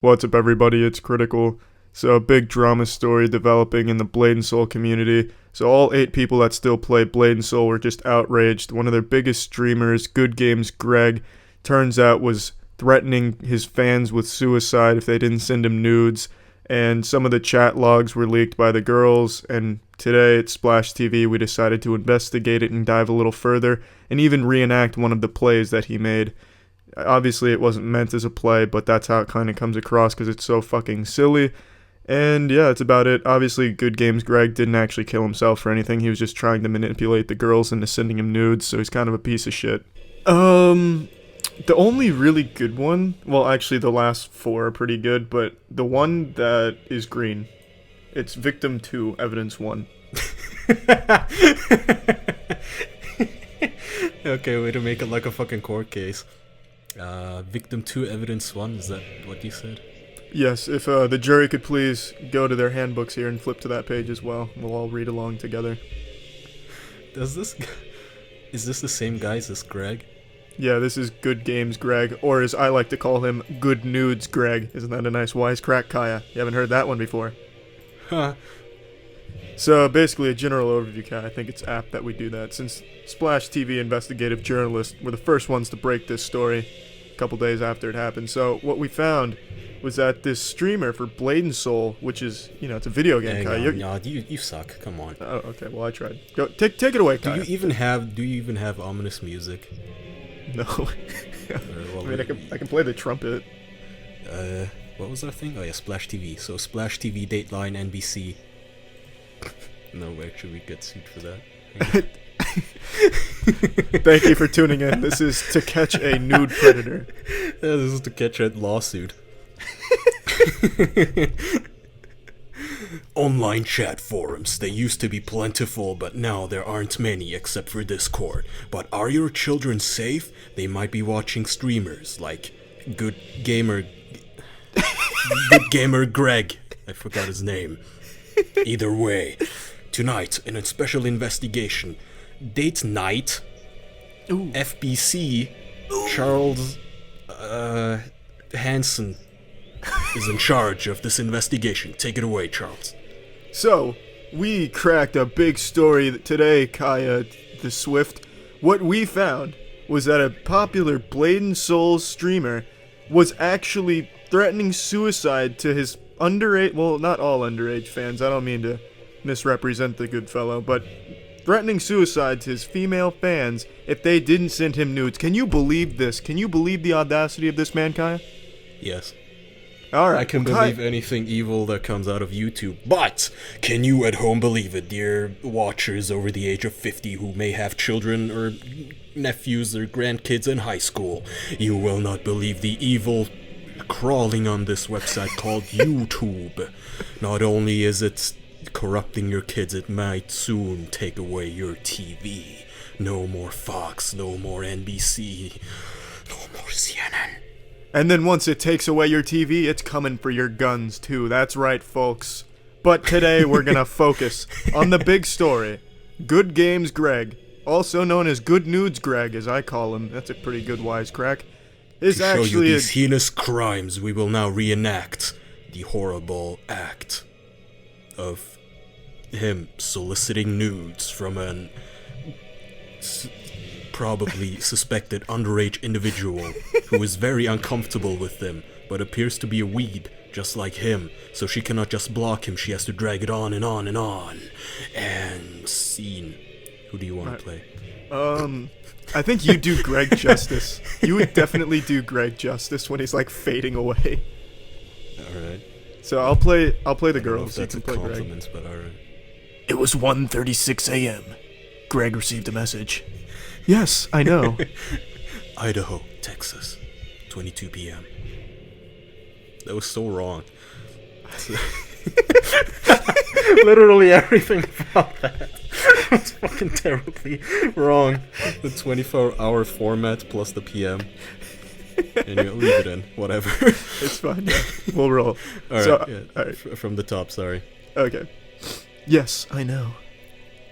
What's up, everybody? It's Critical. So, a big drama story developing in the Blade and Soul community. So, all 8 people that still play Blade and Soul were just outraged. One of their biggest streamers, Good Games Greg, turns out was threatening his fans with suicide if they didn't send him nudes. And some of the chat logs were leaked by the girls. And today at Splash TV, we decided to investigate it and dive a little further, and even reenact one of the plays that he made. Obviously, it wasn't meant as a play, but that's how it kind of comes across because it's so fucking silly. And yeah, that's about it. Obviously, Good Games Greg didn't actually kill himself or anything. He was just trying to manipulate the girls into sending him nudes, so he's kind of a piece of shit. The only really good one, well, actually, the last 4 are pretty good, but the one that is green, it's Victim 2, Evidence 1. Okay, way to make it like a fucking court case. Victim 2, Evidence 1, is that what you said? Yes, if the jury could please go to their handbooks here and flip to that page as well. We'll all read along together. Is this the same guy as this Greg? Yeah, this is Good Games Greg, or as I like to call him, Good Nudes Greg. Isn't that a nice wisecrack, Kaya? You haven't heard that one before. Huh. So basically a general overview, Kaya. I think it's apt that we do that, since Splash TV investigative journalists were the first ones to break this story a couple days after it happened. So what we found was that this streamer for Blade and Soul, which is, it's a video game, Kaya. No, you suck. Come on. Oh, okay. Well, I tried. Go, take it away, Kaya. Do you even have ominous music? No. Well, I mean, I can play the trumpet. What was our thing? Oh yeah, Splash TV. So Splash TV, Dateline, NBC. No, actually, we get sued for that. Thank you for tuning in. This is To Catch a Nude Predator. Yeah, this is To Catch a Lawsuit. Online chat forums. They used to be plentiful, but now there aren't many except for Discord. But are your children safe? They might be watching streamers like Good Gamer Greg. I forgot his name. Either way, tonight in a special investigation, Date Night, Ooh. FBC, Ooh. Charles Hansen is in charge of this investigation. Take it away, Charles. So, we cracked a big story today, Kaya the Swift. What we found was that a popular Blade and Soul streamer was actually threatening suicide to his underage, well, not all underage fans, I don't mean to misrepresent the good fellow, but threatening suicide to his female fans if they didn't send him nudes. Can you believe this? Can you believe the audacity of this man, Kaya? Yes. Alright. I can believe anything evil that comes out of YouTube, but can you at home believe it, dear watchers over the age of 50 who may have children or nephews or grandkids in high school? You will not believe the evil crawling on this website called YouTube. Not only is it corrupting your kids, it might soon take away your TV. No more Fox, no more NBC, no more CNN. And then once it takes away your TV, it's coming for your guns too. That's right, folks. But today we're gonna focus on the big story. Good Games Greg, also known as Good Nudes Greg, as I call him. That's a pretty good wisecrack. Is to show actually you these heinous crimes, we will now reenact the horrible act of him soliciting nudes from an probably suspected underage individual who is very uncomfortable with them, but appears to be a weeb, just like him. So she cannot just block him, she has to drag it on and on and on. And scene. Who do you want to play? I think you do Greg justice. You would definitely do Greg justice when he's like fading away. Alright. So I'll play the girl. If that's a compliment, but alright. It was 1:36 a.m. Greg received a message. Yes, I know. Idaho, Texas, 22 p.m. That was so wrong. Literally everything about that was fucking terribly wrong. The 24-hour format plus the PM. And you leave it in, whatever. It's fine, yeah. We'll roll. Alright, So, yeah, alright. From the top, sorry. Okay. Yes, I know.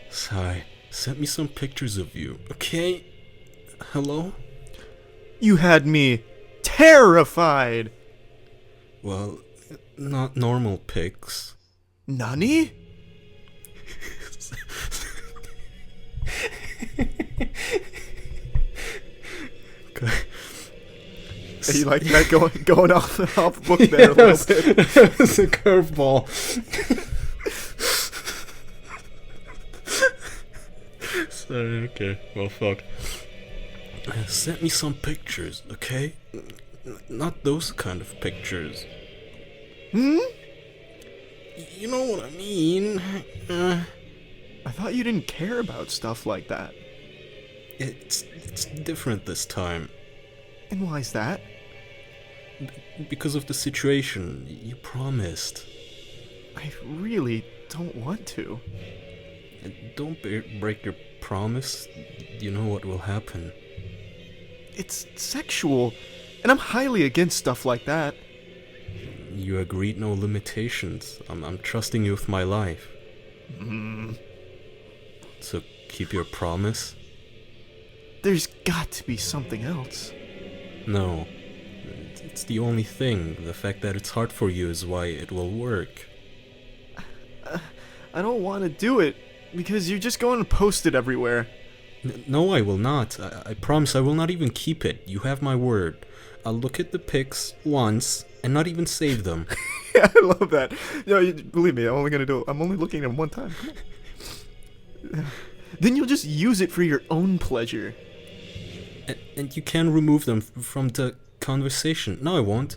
Sigh. Sent me some pictures of you, okay? Hello? You had me terrified. Well, not normal pics. Nani? You like that going off book there a little bit? It's a curveball. Sorry, okay. Well, fuck. Send me some pictures, okay? Not those kind of pictures. Hmm? You know what I mean? I thought you didn't care about stuff like that. It's different this time. And why's that? Because of the situation. You promised. I really don't want to. And don't break your promise. You know what will happen. It's sexual, and I'm highly against stuff like that. You agreed no limitations. I'm trusting you with my life. So keep your promise? There's got to be something else. No. It's the only thing. The fact that it's hard for you is why it will work. I don't want to do it, because you're just going to post it everywhere. No, I will not. I promise I will not even keep it. You have my word. I'll look at the pics once and not even save them. Yeah, I love that. No, believe me, I'm only looking at them one time. Then you'll just use it for your own pleasure. And you can remove them from the conversation. No, I won't.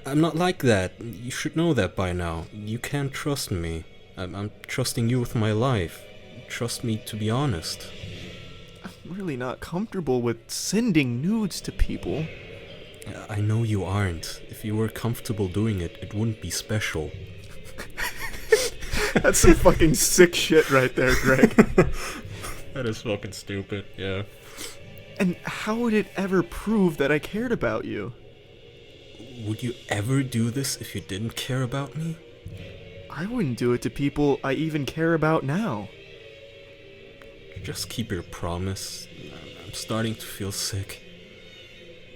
I'm not like that. You should know that by now. You can trust me. I'm trusting you with my life. Trust me to be honest. I'm really not comfortable with sending nudes to people. I know you aren't. If you were comfortable doing it, it wouldn't be special. That's some fucking sick shit right there, Greg. That is fucking stupid, yeah. And how would it ever prove that I cared about you? Would you ever do this if you didn't care about me? I wouldn't do it to people I even care about now. Just keep your promise. I'm starting to feel sick.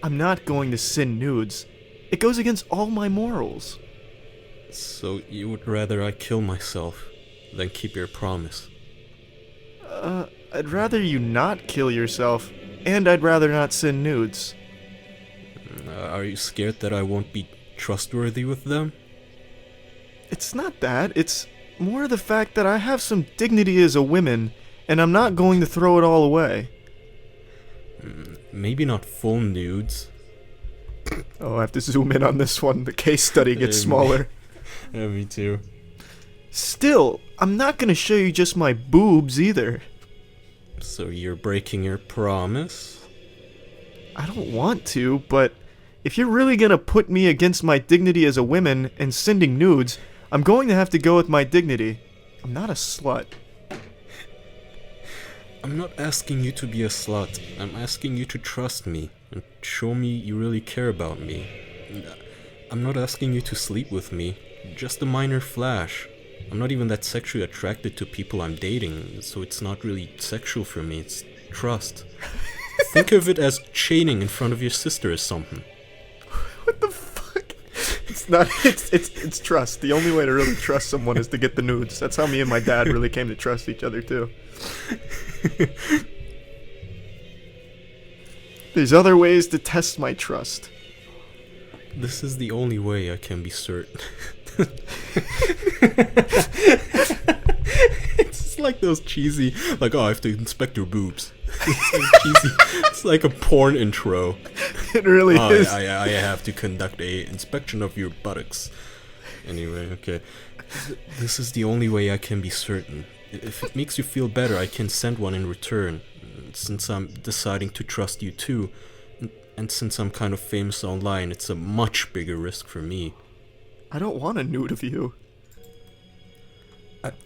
I'm not going to send nudes. It goes against all my morals. So you would rather I kill myself than keep your promise? I'd rather you not kill yourself, and I'd rather not send nudes. Are you scared that I won't be trustworthy with them? It's not that, it's more the fact that I have some dignity as a woman, and I'm not going to throw it all away. Maybe not full nudes. Oh, I have to zoom in on this one. The case study gets smaller. Yeah, me too. Still, I'm not gonna show you just my boobs either. So you're breaking your promise? I don't want to, but if you're really gonna put me against my dignity as a woman and sending nudes, I'm going to have to go with my dignity. I'm not a slut. I'm not asking you to be a slut. I'm asking you to trust me and show me you really care about me. I'm not asking you to sleep with me, just a minor flash. I'm not even that sexually attracted to people I'm dating, so it's not really sexual for me, it's trust. Think of it as chaining in front of your sister or something. What the fuck? It's not, it's trust. The only way to really trust someone is to get the nudes. That's how me and my dad really came to trust each other too. There's other ways to test my trust. This is the only way I can be certain. It's just like those cheesy, like, oh, I have to inspect your boobs. It's like cheesy. It's like a porn intro. It really is. I have to conduct a inspection of your buttocks. Anyway, okay. This is the only way I can be certain. If it makes you feel better, I can send one in return. Since I'm deciding to trust you too, and since I'm kind of famous online, it's a much bigger risk for me. I don't want a nude of you.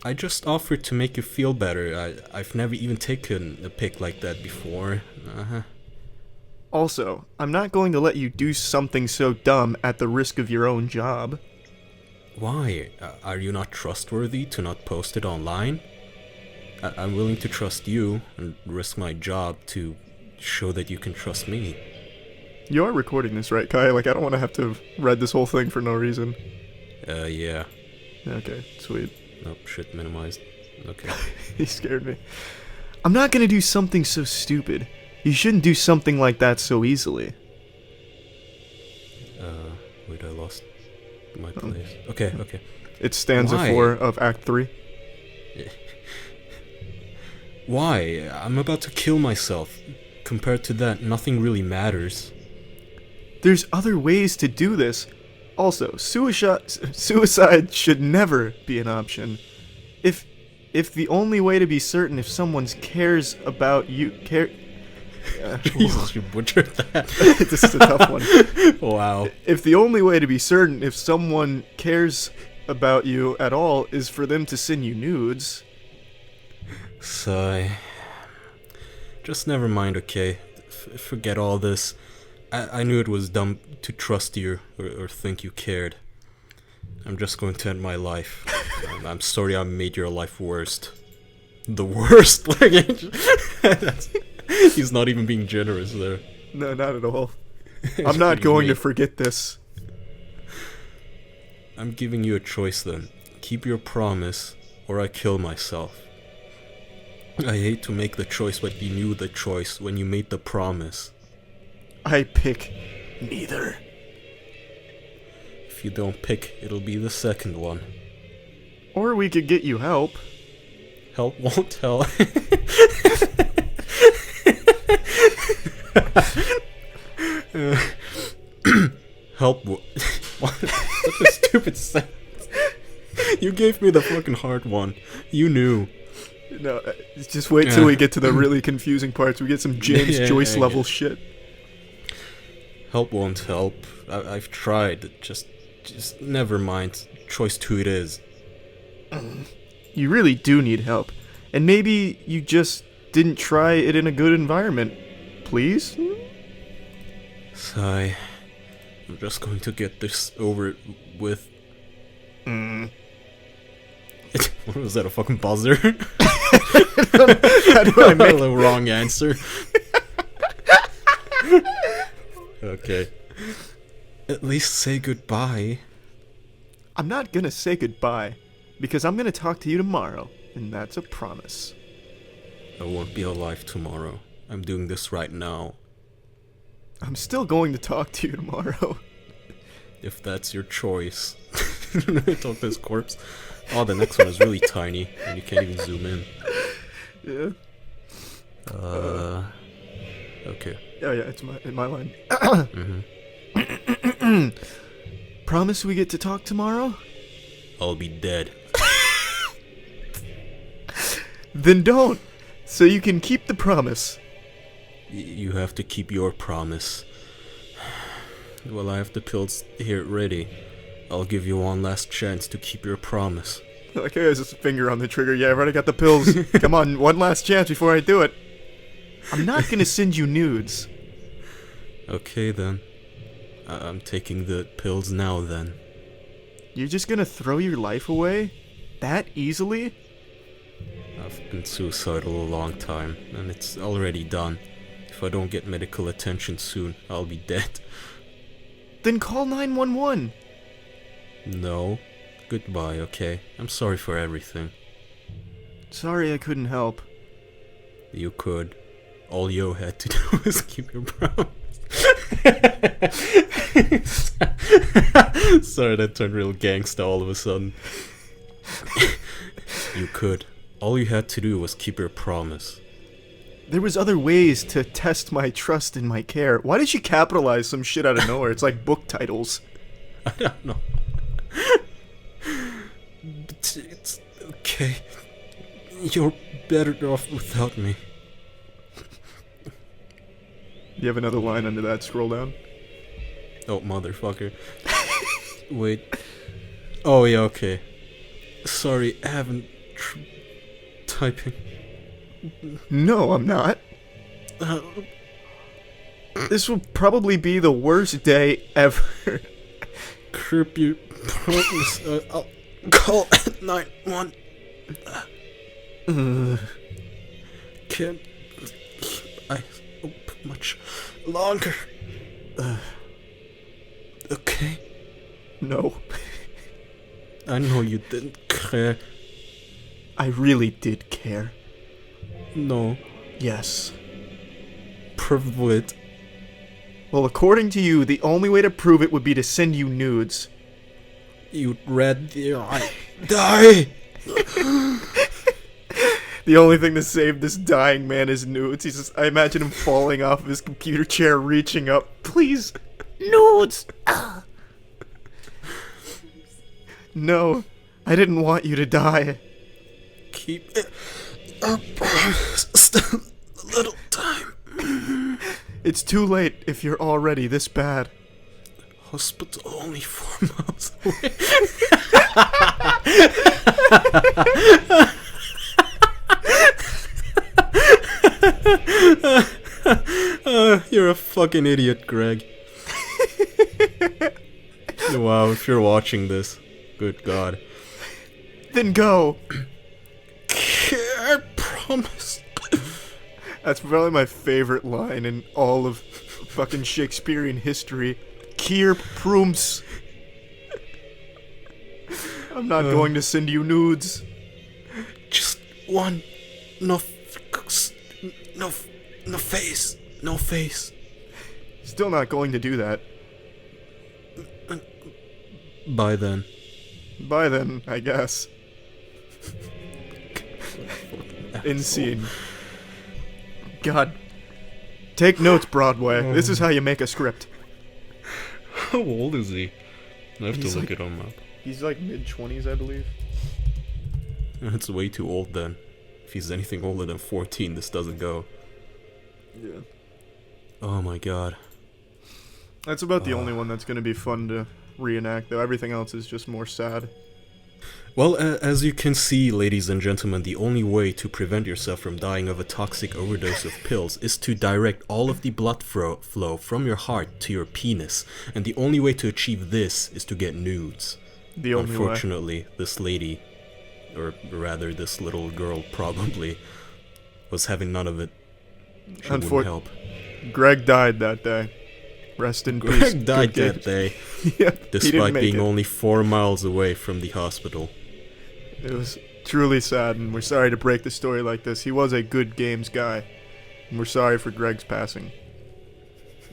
I just offered to make you feel better. I've never even taken a pic like that before. Also, I'm not going to let you do something so dumb at the risk of your own job. Why? Are you not trustworthy to not post it online? I'm willing to trust you and risk my job to show that you can trust me. You are recording this, right, Kai? Like, I don't want to have to have read this whole thing for no reason. Yeah. Okay, sweet. Nope, shit minimized. Okay. He scared me. I'm not gonna do something so stupid. You shouldn't do something like that so easily. Wait, I lost my place. Okay. It's stanza Why? 4 of Act 3. Why? I'm about to kill myself. Compared to that, nothing really matters. There's other ways to do this. Also, suicide should never be an option. If the only way to be certain if someone cares about you Jesus, you butchered that. This is a tough one. Wow. If the only way to be certain if someone cares about you at all is for them to send you nudes. Sigh. Just never mind, okay? Forget all this. I knew it was dumb to trust you or think you cared. I'm just going to end my life. I'm sorry I made your life worst. The worst? He's not even being generous there. No, not at all. I'm not going to forget this. I'm giving you a choice then. Keep your promise, or I kill myself. I hate to make the choice, but you knew the choice when you made the promise. I pick neither. If you don't pick, it'll be the second one. Or we could get you help. Help won't help. Help what a stupid sentence. You gave me the fucking hard one. You knew. No, just wait till we get to the really confusing parts. We get some James Joyce level shit. Help won't help. I've tried. Just never mind. Choice 2 it is. You really do need help. And maybe you just didn't try it in a good environment. Please? Sigh. I'm just going to get this over with. What was that, a fucking buzzer? How do I make the wrong answer? Okay. At least say goodbye. I'm not gonna say goodbye, because I'm gonna talk to you tomorrow, and that's a promise. I won't be alive tomorrow. I'm doing this right now. I'm still going to talk to you tomorrow. If that's your choice. Talk to this corpse. Oh, the next one is really tiny, and you can't even zoom in. Yeah. Okay. Oh yeah, it's my line. Mm-hmm. Promise we get to talk tomorrow? I'll be dead. Then don't, so you can keep the promise. You have to keep your promise. Well, I have the pills here ready. I'll give you one last chance to keep your promise. Like, he has his finger on the trigger. Yeah, I've already got the pills. Come on, one last chance before I do it. I'm not gonna send you nudes. Okay, then. I'm taking the pills now, then. You're just gonna throw your life away? That easily? I've been suicidal a long time, and it's already done. If I don't get medical attention soon, I'll be dead. Then call 911. No. Goodbye, okay? I'm sorry for everything. Sorry I couldn't help. You could. All you had to do was keep your promise. Sorry, that turned real gangsta all of a sudden. You could. All you had to do was keep your promise. There was other ways to test my trust and my care. Why did she capitalize some shit out of nowhere? It's like book titles. I don't know. But it's okay. You're better off without me. You have another line under that, scroll down. Oh, motherfucker. Wait. Oh, yeah, okay. Sorry, I haven't typing. No, I'm not. This will probably be the worst day ever. Curb your promise. I'll call 911. Can't keep my hope much longer. Okay. No. I know you didn't care. I really did care. No. Yes. Prove it. Well, according to you, the only way to prove it would be to send you nudes. You read the eye. Die! The only thing to save this dying man is nudes. I imagine him falling off of his computer chair, reaching up. Please, nudes! No, I didn't want you to die. Keep it up. Still a little time. It's too late if you're already this bad. Hospital only 4 miles away. You're a fucking idiot, Greg. Wow, if you're watching this, good God. Then go. I promise. That's probably my favorite line in all of fucking Shakespearean history. Kier prums. I'm not going to send you nudes. Just one. No face. No face. Still not going to do that. By then. By then, I guess. Insane. God. Take notes, Broadway. This is how you make a script. How old is he? I have He's to look like- it on map. He's like mid-20s, I believe. That's way too old then. If he's anything older than 14, this doesn't go. Yeah. Oh my God. That's about the only one that's going to be fun to reenact, though. Everything else is just more sad. Well, as you can see, ladies and gentlemen, the only way to prevent yourself from dying of a toxic overdose of pills is to direct all of the blood flow from your heart to your penis. And the only way to achieve this is to get nudes. The only way. Unfortunately, this lady, or rather this little girl probably, was having none of it. She wouldn't help. Greg died that day. Rest in peace. Greg died Good that day, Yeah, he didn't despite make being it. only 4 miles away from the hospital. It was truly sad, and we're sorry to break the story like this. He was a good games guy, and we're sorry for Greg's passing.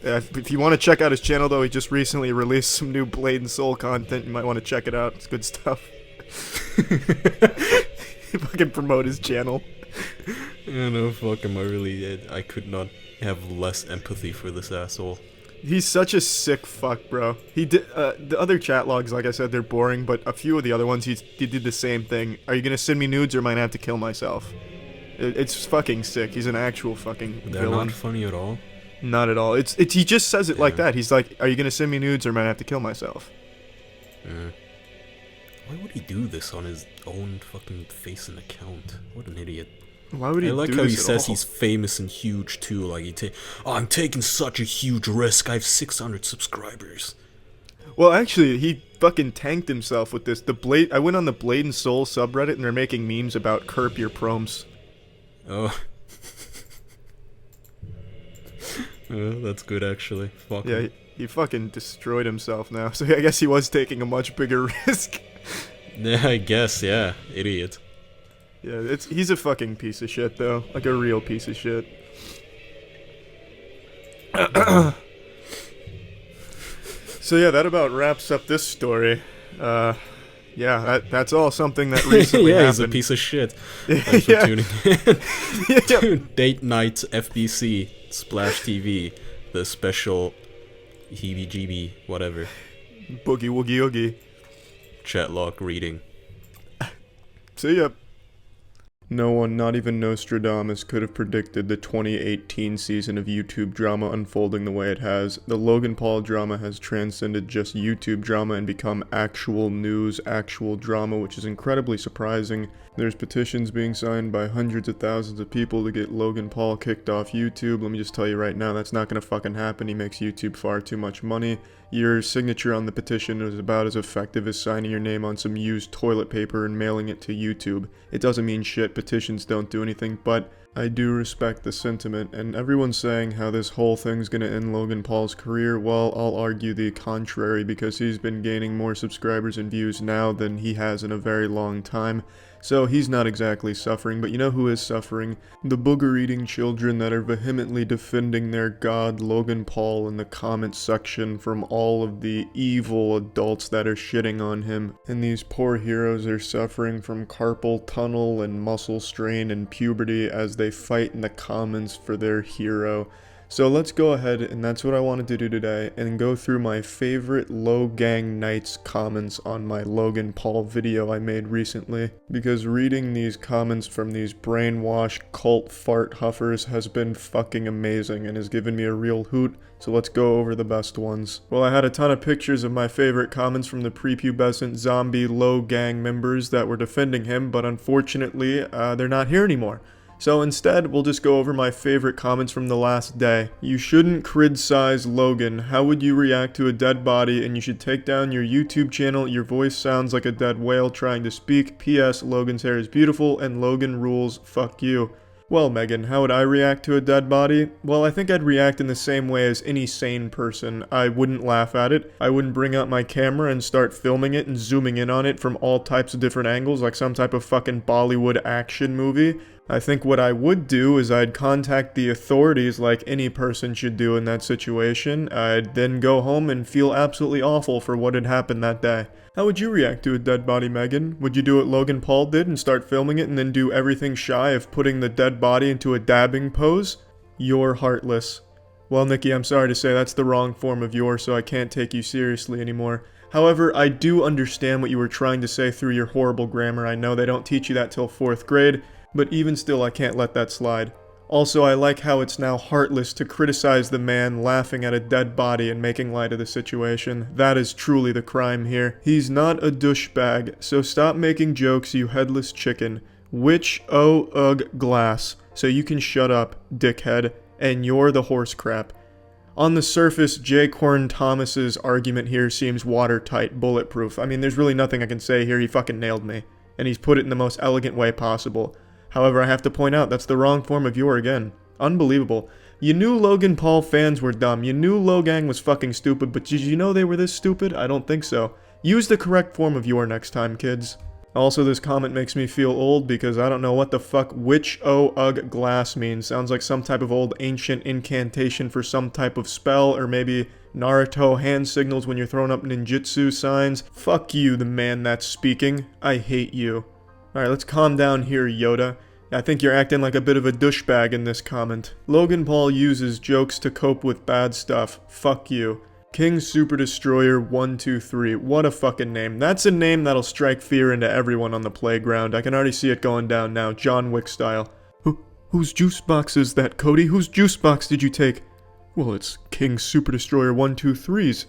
If you want to check out his channel, though, he just recently released some new Blade and Soul content. You might want to check it out. It's good stuff. Fucking promote his channel. Yeah, no, fuck him. I could not have less empathy for this asshole. He's such a sick fuck, bro. He did the other chat logs, like I said, they're boring, but a few of the other ones, he did the same thing. Are you gonna send me nudes, or am I gonna have to kill myself? It's fucking sick. He's an actual fucking They're villain. not funny at all. Not at all. It's he just says it like Yeah. that. He's like, "Are you gonna send me nudes, or am I gonna have to kill myself?" Why would he do this on his own fucking face and account? What an idiot. Why would he I like do how this he at says all? he's famous and huge too. Like I'm taking such a huge risk. I have 600 subscribers. Well, actually, he fucking tanked himself with this. I went on the Blade and Soul subreddit, and they're making memes about curb your prompts. Oh. That's good actually. Fuck Yeah, him. he fucking destroyed himself now. So I guess he was taking a much bigger risk. Yeah, I guess, yeah. Idiot. Yeah, he's a fucking piece of shit, though. Like a real piece of shit. So yeah, that about wraps up this story. Yeah, that's all something that recently yeah, happened. he's a piece of shit. Thanks for Yeah. tuning in. Yeah. to Date Night FBC Splash TV, the special heebie-jeebie whatever Boogie woogie oogie. chatlock reading. See ya. No one, not even Nostradamus, could have predicted the 2018 season of YouTube drama unfolding the way it has. The Logan Paul drama has transcended just YouTube drama and become actual news, actual drama, which is incredibly surprising. There's petitions being signed by hundreds of thousands of people to get Logan Paul kicked off YouTube. Let me just tell you right now, that's not gonna fucking happen. He makes YouTube far too much money. Your signature on the petition is about as effective as signing your name on some used toilet paper and mailing it to YouTube. It doesn't mean shit, petitions don't do anything, but I do respect the sentiment, and everyone's saying how this whole thing's gonna end Logan Paul's career. Well, I'll argue the contrary because he's been gaining more subscribers and views now than he has in a very long time. So he's not exactly suffering, but you know who is suffering? The booger-eating children that are vehemently defending their god Logan Paul in the comments section from all of the evil adults that are shitting on him. And these poor heroes are suffering from carpal tunnel and muscle strain and puberty as they fight in the comments for their hero. So let's go ahead, and that's what I wanted to do today, and go through my favorite Logang Knights comments on my Logan Paul video I made recently. Because reading these comments from these brainwashed cult fart huffers has been fucking amazing and has given me a real hoot, so let's go over the best ones. Well, I had a ton of pictures of my favorite comments from the prepubescent zombie Logang members that were defending him, but unfortunately, they're not here anymore. So instead, we'll just go over my favorite comments from the last day. You shouldn't criticize Logan. How would you react to a dead body? And you should take down your YouTube channel. Your voice sounds like a dead whale trying to speak. P.S. Logan's hair is beautiful and Logan rules. Fuck you. Well, Megan, how would I react to a dead body? Well, I think I'd react in the same way as any sane person. I wouldn't laugh at it. I wouldn't bring out my camera and start filming it and zooming in on it from all types of different angles like some type of fucking Bollywood action movie. I think what I would do is I'd contact the authorities like any person should do in that situation. I'd then go home and feel absolutely awful for what had happened that day. How would you react to a dead body, Megan? Would you do what Logan Paul did and start filming it and then do everything shy of putting the dead body into a dabbing pose? You're heartless. Well, Nikki, I'm sorry to say that's the wrong form of you're, so I can't take you seriously anymore. However, I do understand what you were trying to say through your horrible grammar. I know they don't teach you that till 4th grade. But even still, I can't let that slide. Also, I like how it's now heartless to criticize the man laughing at a dead body and making light of the situation. That is truly the crime here. He's not a douchebag, so stop making jokes, you headless chicken. Which glass, so you can shut up, dickhead, and you're the horse crap. On the surface, J. Corn Thomas's argument here seems watertight, bulletproof. I mean, there's really nothing I can say here, he fucking nailed me. And he's put it in the most elegant way possible. However, I have to point out, that's the wrong form of you're again. Unbelievable. You knew Logan Paul fans were dumb. You knew Logang was fucking stupid, but did you know they were this stupid? I don't think so. Use the correct form of you're next time, kids. Also, this comment makes me feel old because I don't know what the fuck which glass means. Sounds like some type of old ancient incantation for some type of spell, or maybe Naruto hand signals when you're throwing up ninjutsu signs. Fuck you, the man that's speaking. I hate you. Alright, let's calm down here, Yoda. I think you're acting like a bit of a douchebag in this comment. Logan Paul uses jokes to cope with bad stuff. Fuck you. King Super Destroyer 123. What a fucking name. That's a name that'll strike fear into everyone on the playground. I can already see it going down now, John Wick style. Whose juice box is that, Cody? Whose juice box did you take? Well, it's King Super Destroyer 123's.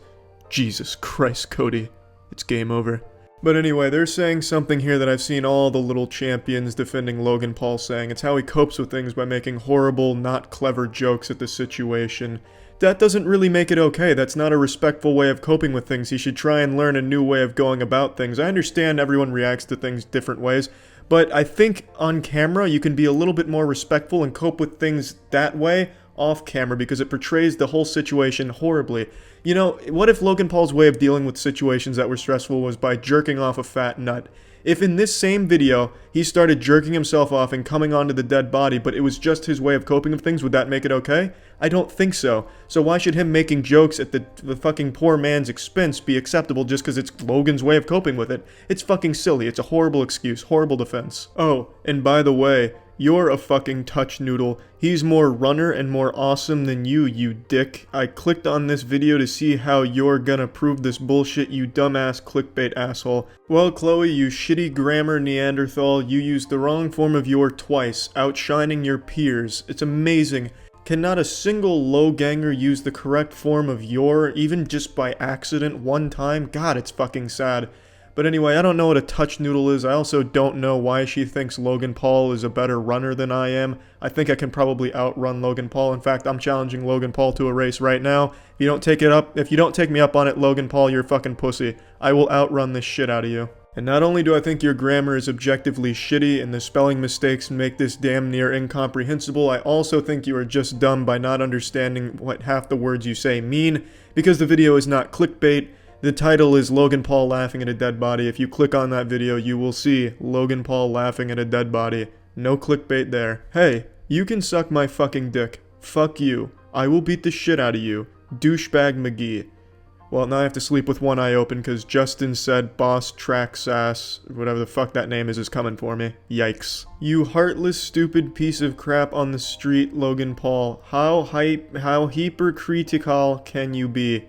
Jesus Christ, Cody. It's game over. But anyway, they're saying something here that I've seen all the little champions defending Logan Paul saying. It's how he copes with things by making horrible, not clever jokes at the situation. That doesn't really make it okay. That's not a respectful way of coping with things. He should try and learn a new way of going about things. I understand everyone reacts to things different ways, but I think on camera you can be a little bit more respectful and cope with things that way off camera because it portrays the whole situation horribly. You know, what if Logan Paul's way of dealing with situations that were stressful was by jerking off a fat nut? If in this same video, he started jerking himself off and coming onto the dead body, but it was just his way of coping with things, would that make it okay? I don't think so. So why should him making jokes at the fucking poor man's expense be acceptable just because it's Logan's way of coping with it? It's fucking silly. It's a horrible excuse. Horrible defense. Oh, and by the way, you're a fucking touch noodle. He's more runner and more awesome than you dick. I clicked on this video to see how you're gonna prove this bullshit, you dumbass clickbait asshole. Well, Chloe, you shitty grammar Neanderthal, you used the wrong form of your twice, outshining your peers. It's amazing. Cannot a single Loganger use the correct form of your, even just by accident one time? God, it's fucking sad. But anyway, I don't know what a touch noodle is. I also don't know why she thinks Logan Paul is a better runner than I am. I think I can probably outrun Logan Paul. In fact, I'm challenging Logan Paul to a race right now. If you don't take me up on it, Logan Paul, you're a fucking pussy. I will outrun this shit out of you. And not only do I think your grammar is objectively shitty and the spelling mistakes make this damn near incomprehensible, I also think you are just dumb by not understanding what half the words you say mean, because the video is not clickbait. The title is Logan Paul laughing at a dead body. If you click on that video, you will see Logan Paul laughing at a dead body. No clickbait there. Hey, you can suck my fucking dick. Fuck you. I will beat the shit out of you. Douchebag McGee. Well, now I have to sleep with one eye open because Justin said boss track sass, whatever the fuck that name is coming for me. Yikes. You heartless stupid piece of crap on the street, Logan Paul. How hypercritical can you be?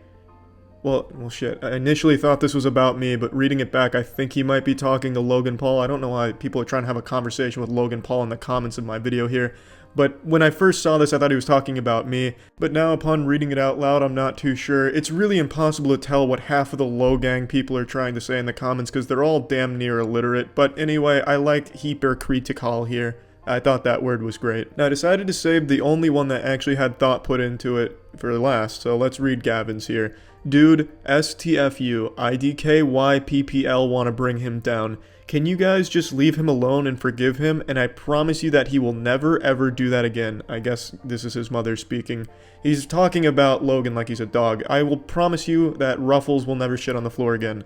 Well, shit. I initially thought this was about me, but reading it back, I think he might be talking to Logan Paul. I don't know why people are trying to have a conversation with Logan Paul in the comments of my video here. But when I first saw this, I thought he was talking about me. But now upon reading it out loud, I'm not too sure. It's really impossible to tell what half of the Logang people are trying to say in the comments because they're all damn near illiterate. But anyway, I like hypercritical here. I thought that word was great. Now I decided to save the only one that actually had thought put into it for last. So let's read Gavin's here. Dude, STFU, IDKYPPL wanna bring him down. Can you guys just leave him alone and forgive him? And I promise you that he will never ever do that again. I guess this is his mother speaking. He's talking about Logan like he's a dog. I will promise you that Ruffles will never shit on the floor again.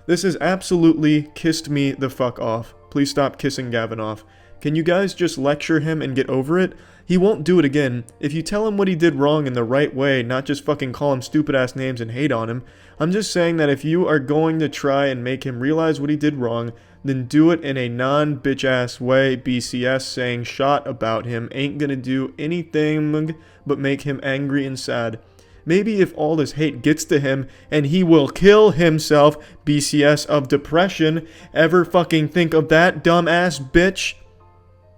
This has absolutely kissed me the fuck off. Please stop kissing Gavin off. Can you guys just lecture him and get over it? He won't do it again. If you tell him what he did wrong in the right way, not just fucking call him stupid ass names and hate on him. I'm just saying that if you are going to try and make him realize what he did wrong, then do it in a non-bitch ass way. BCS saying shot about him ain't gonna do anything but make him angry and sad. Maybe if all this hate gets to him and he will kill himself, BCS of depression, ever fucking think of that dumbass bitch?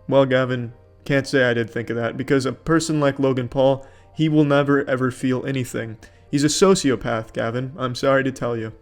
Well, Gavin, can't say I did think of that, because a person like Logan Paul, he will never ever feel anything. He's a sociopath, Gavin, I'm sorry to tell you.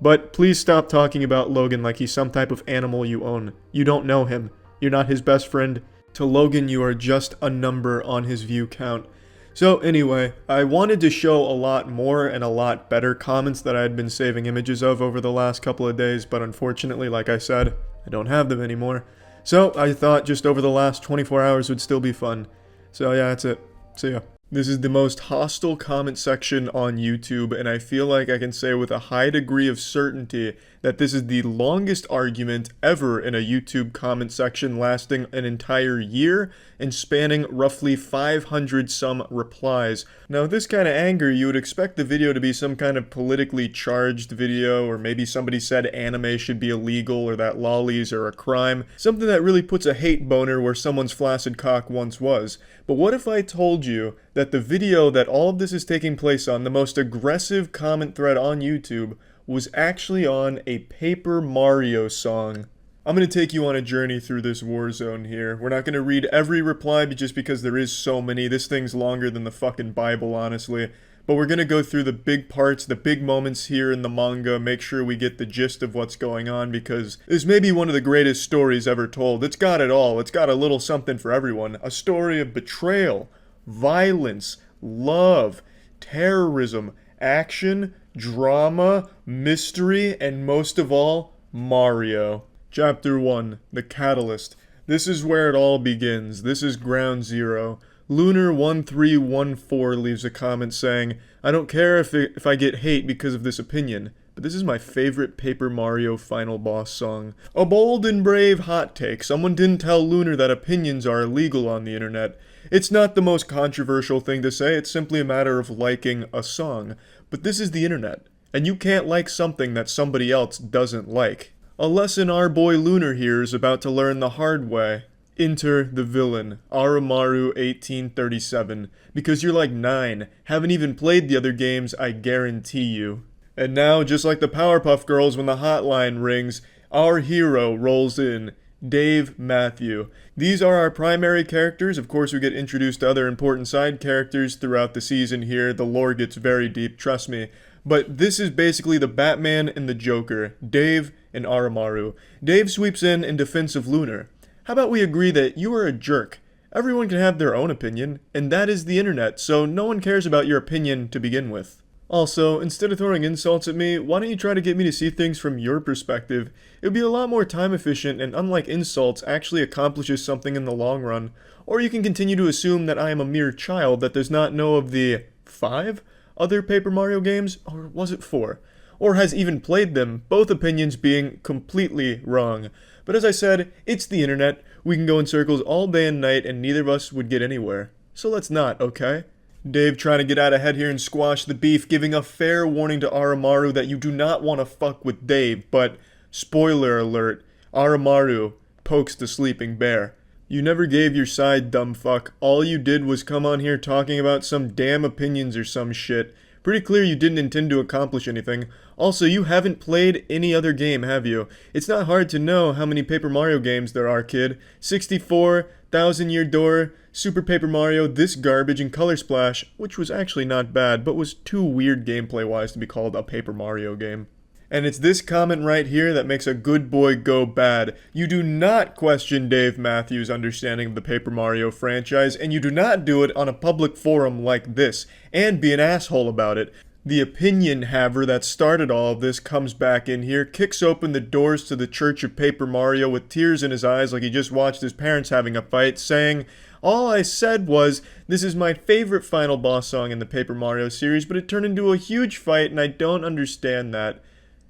But please stop talking about Logan like he's some type of animal you own. You don't know him. You're not his best friend. To Logan, you are just a number on his view count. So anyway, I wanted to show a lot more and a lot better comments that I had been saving images of over the last couple of days, but unfortunately, like I said, I don't have them anymore. So I thought just over the last 24 hours would still be fun. So yeah, that's it. See ya. This is the most hostile comment section on YouTube, and I feel like I can say with a high degree of certainty that this is the longest argument ever in a YouTube comment section, lasting an entire year and spanning roughly 500 some replies. Now, with this kind of anger, you would expect the video to be some kind of politically charged video, or maybe somebody said anime should be illegal or that lollies are a crime, something that really puts a hate boner where someone's flaccid cock once was. But what if I told you that the video that all of this is taking place on, the most aggressive comment thread on YouTube, was actually on a Paper Mario song? I'm going to take you on a journey through this war zone here. We're not going to read every reply just because there is so many. This thing's longer than the fucking Bible, honestly. But we're going to go through the big parts, the big moments here in the manga, make sure we get the gist of what's going on, because this may be one of the greatest stories ever told. It's got it all. It's got a little something for everyone. A story of betrayal, violence, love, terrorism, action, drama, mystery, and most of all, Mario. Chapter 1, The Catalyst. This is where it all begins. This is ground zero. Lunar1314 leaves a comment saying, I don't care if I get hate because of this opinion, but this is my favorite Paper Mario final boss song. A bold and brave hot take. Someone didn't tell Lunar that opinions are illegal on the internet. It's not the most controversial thing to say, it's simply a matter of liking a song. But this is the internet, and you can't like something that somebody else doesn't like. A lesson our boy Lunar here is about to learn the hard way. Enter the villain, Aramaru 1837, because you're like 9, haven't even played the other games, I guarantee you. And now, just like the Powerpuff Girls when the hotline rings, our hero rolls in, Dave Matthew. These are our primary characters. Of course, we get introduced to other important side characters throughout the season here. The lore gets very deep, trust me. But this is basically the Batman and the Joker, Dave and Aramaru. Dave sweeps in defense of Lunar. How about we agree that you are a jerk? Everyone can have their own opinion, and that is the internet, so no one cares about your opinion to begin with. Also, instead of throwing insults at me, why don't you try to get me to see things from your perspective? It would be a lot more time efficient and, unlike insults, actually accomplishes something in the long run. Or you can continue to assume that I am a mere child that does not know of the 5 other Paper Mario games, or was it 4? Or has even played them, both opinions being completely wrong. But as I said, it's the internet. We can go in circles all day and night and neither of us would get anywhere. So let's not, okay? Dave trying to get out ahead here and squash the beef, giving a fair warning to Aramaru that you do not want to fuck with Dave, but, spoiler alert, Aramaru pokes the sleeping bear. You never gave your side, dumb fuck. All you did was come on here talking about some damn opinions or some shit. Pretty clear you didn't intend to accomplish anything. Also, you haven't played any other game, have you? It's not hard to know how many Paper Mario games there are, kid. 64, Thousand Year Door, Super Paper Mario, this garbage, and Color Splash, which was actually not bad, but was too weird gameplay-wise to be called a Paper Mario game. And it's this comment right here that makes a good boy go bad. You do not question Dave Matthews' understanding of the Paper Mario franchise, and you do not do it on a public forum like this, and be an asshole about it. The opinion haver that started all of this comes back in here, kicks open the doors to the Church of Paper Mario with tears in his eyes like he just watched his parents having a fight, saying, "All I said was, this is my favorite final boss song in the Paper Mario series, but it turned into a huge fight and I don't understand that."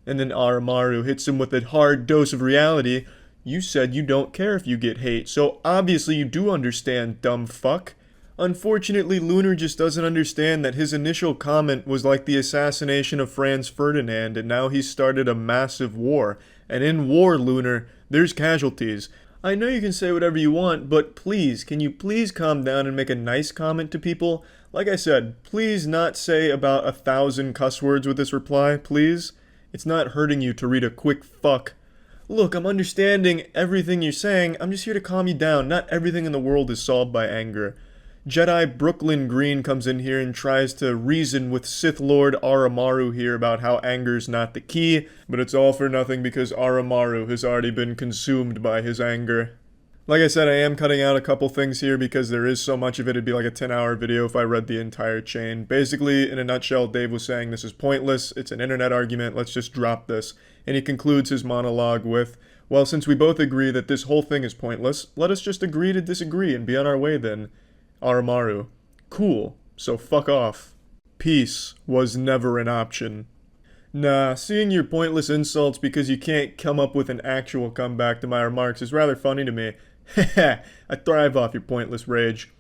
And then Aramaru hits him with a hard dose of reality. You said you don't care if you get hate, so obviously you do understand, dumb fuck. Unfortunately, Lunar just doesn't understand that his initial comment was like the assassination of Franz Ferdinand, and now he's started a massive war. And in war, Lunar, there's casualties. I know you can say whatever you want, but please, can you please calm down and make a nice comment to people? Like I said, please not say about 1,000 cuss words with this reply, please. It's not hurting you to read a quick fuck. Look, I'm understanding everything you're saying. I'm just here to calm you down. Not everything in the world is solved by anger. Jedi Brooklyn Green comes in here and tries to reason with Sith Lord Aramaru here about how anger's not the key, but it's all for nothing because Aramaru has already been consumed by his anger. Like I said, I am cutting out a couple things here because there is so much of it, it'd be like a 10-hour video if I read the entire chain. Basically, in a nutshell, Dave was saying this is pointless, it's an internet argument, let's just drop this. And he concludes his monologue with, well, since we both agree that this whole thing is pointless, let us just agree to disagree and be on our way then. Aramaru, cool, so fuck off. Peace was never an option. Nah, seeing your pointless insults because you can't come up with an actual comeback to my remarks is rather funny to me. Heh, I thrive off your pointless rage.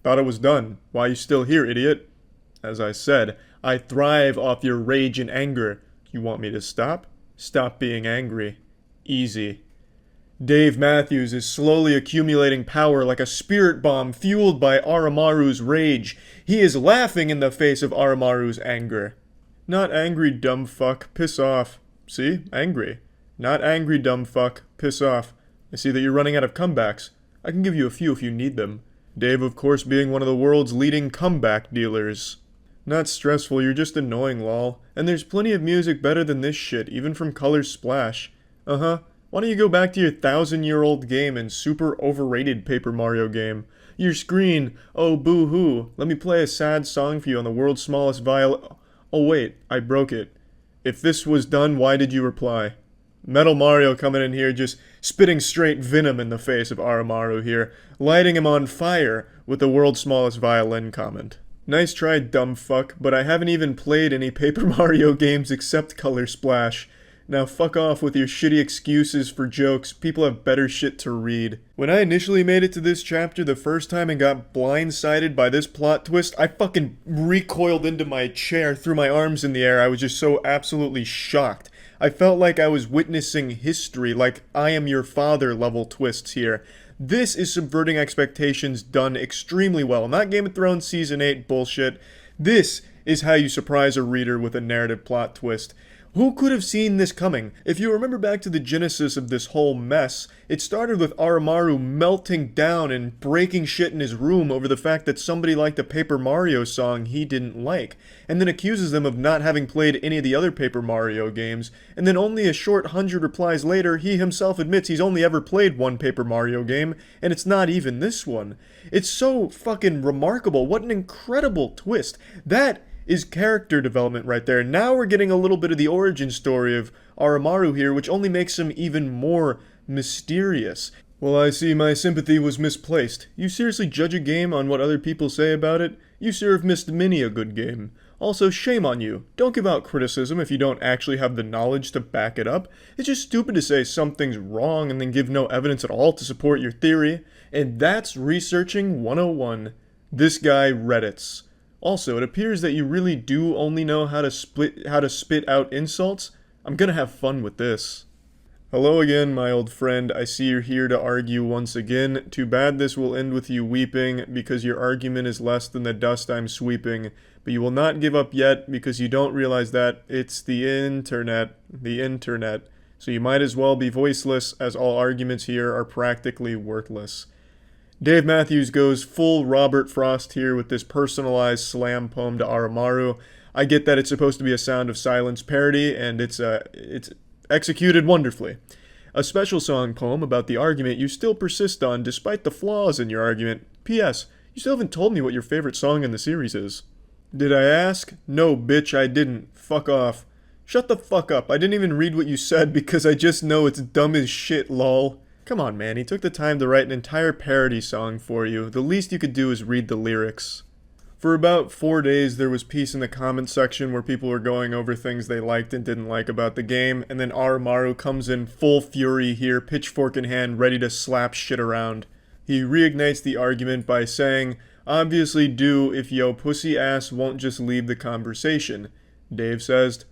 Thought it was done. Why you still here, idiot? As I said, I thrive off your rage and anger. You want me to stop? Stop being angry. Easy. Dave Matthews is slowly accumulating power like a spirit bomb fueled by Aramaru's rage. He is laughing in the face of Aramaru's anger. Not angry, dumb fuck. Piss off. See? Angry. Not angry, dumb fuck. Piss off. I see that you're running out of comebacks. I can give you a few if you need them. Dave, of course, being one of the world's leading comeback dealers. Not stressful, you're just annoying, lol. And there's plenty of music better than this shit, even from Color Splash. Uh-huh. Why don't you go back to your 1,000-year-old game and super overrated Paper Mario game? Your screen, oh boo-hoo. Let me play a sad song for you on the world's smallest viol— Oh wait, I broke it. If this was done, why did you reply? Metal Mario coming in here just spitting straight venom in the face of Aramaru here, lighting him on fire with the world's smallest violin comment. Nice try, dumb fuck, but I haven't even played any Paper Mario games except Color Splash. Now fuck off with your shitty excuses for jokes, people have better shit to read. When I initially made it to this chapter the first time and got blindsided by this plot twist, I fucking recoiled into my chair, threw my arms in the air, I was just so absolutely shocked. I felt like I was witnessing history, like I am your father level twists here. This is subverting expectations done extremely well, not Game of Thrones Season 8 bullshit. This is how you surprise a reader with a narrative plot twist. Who could have seen this coming? If you remember back to the genesis of this whole mess, it started with Aramaru melting down and breaking shit in his room over the fact that somebody liked a Paper Mario song he didn't like, and then accuses them of not having played any of the other Paper Mario games, and then only a short 100 replies later, he himself admits he's only ever played one Paper Mario game, and it's not even this one. It's so fucking remarkable. What an incredible twist. That is character development right there. Now we're getting a little bit of the origin story of Oromaru here, which only makes him even more mysterious. Well, I see my sympathy was misplaced. You seriously judge a game on what other people say about it? You sure have missed many a good game. Also, shame on you. Don't give out criticism if you don't actually have the knowledge to back it up. It's just stupid to say something's wrong and then give no evidence at all to support your theory. And that's researching 101. This guy Reddits. Also, it appears that you really do only know how to spit out insults. I'm gonna have fun with this. Hello again, my old friend. I see you're here to argue once again. Too bad this will end with you weeping, because your argument is less than the dust I'm sweeping. But you will not give up yet, because you don't realize that it's the internet. The internet. So you might as well be voiceless, as all arguments here are practically worthless. Dave Matthews goes full Robert Frost here with this personalized slam poem to Oromaru. I get that it's supposed to be a Sound of Silence parody, and it's executed wonderfully. A special song poem about the argument you still persist on despite the flaws in your argument. P.S. You still haven't told me what your favorite song in the series is. Did I ask? No, bitch, I didn't. Fuck off. Shut the fuck up. I didn't even read what you said because I just know it's dumb as shit, lol. Come on, man. He took the time to write an entire parody song for you. The least you could do is read the lyrics. For about 4 days, there was peace in the comments section where people were going over things they liked and didn't like about the game, and then Oromaru comes in full fury here, pitchfork in hand, ready to slap shit around. He reignites the argument by saying, "Obviously do if yo pussy ass won't just leave the conversation." Dave says,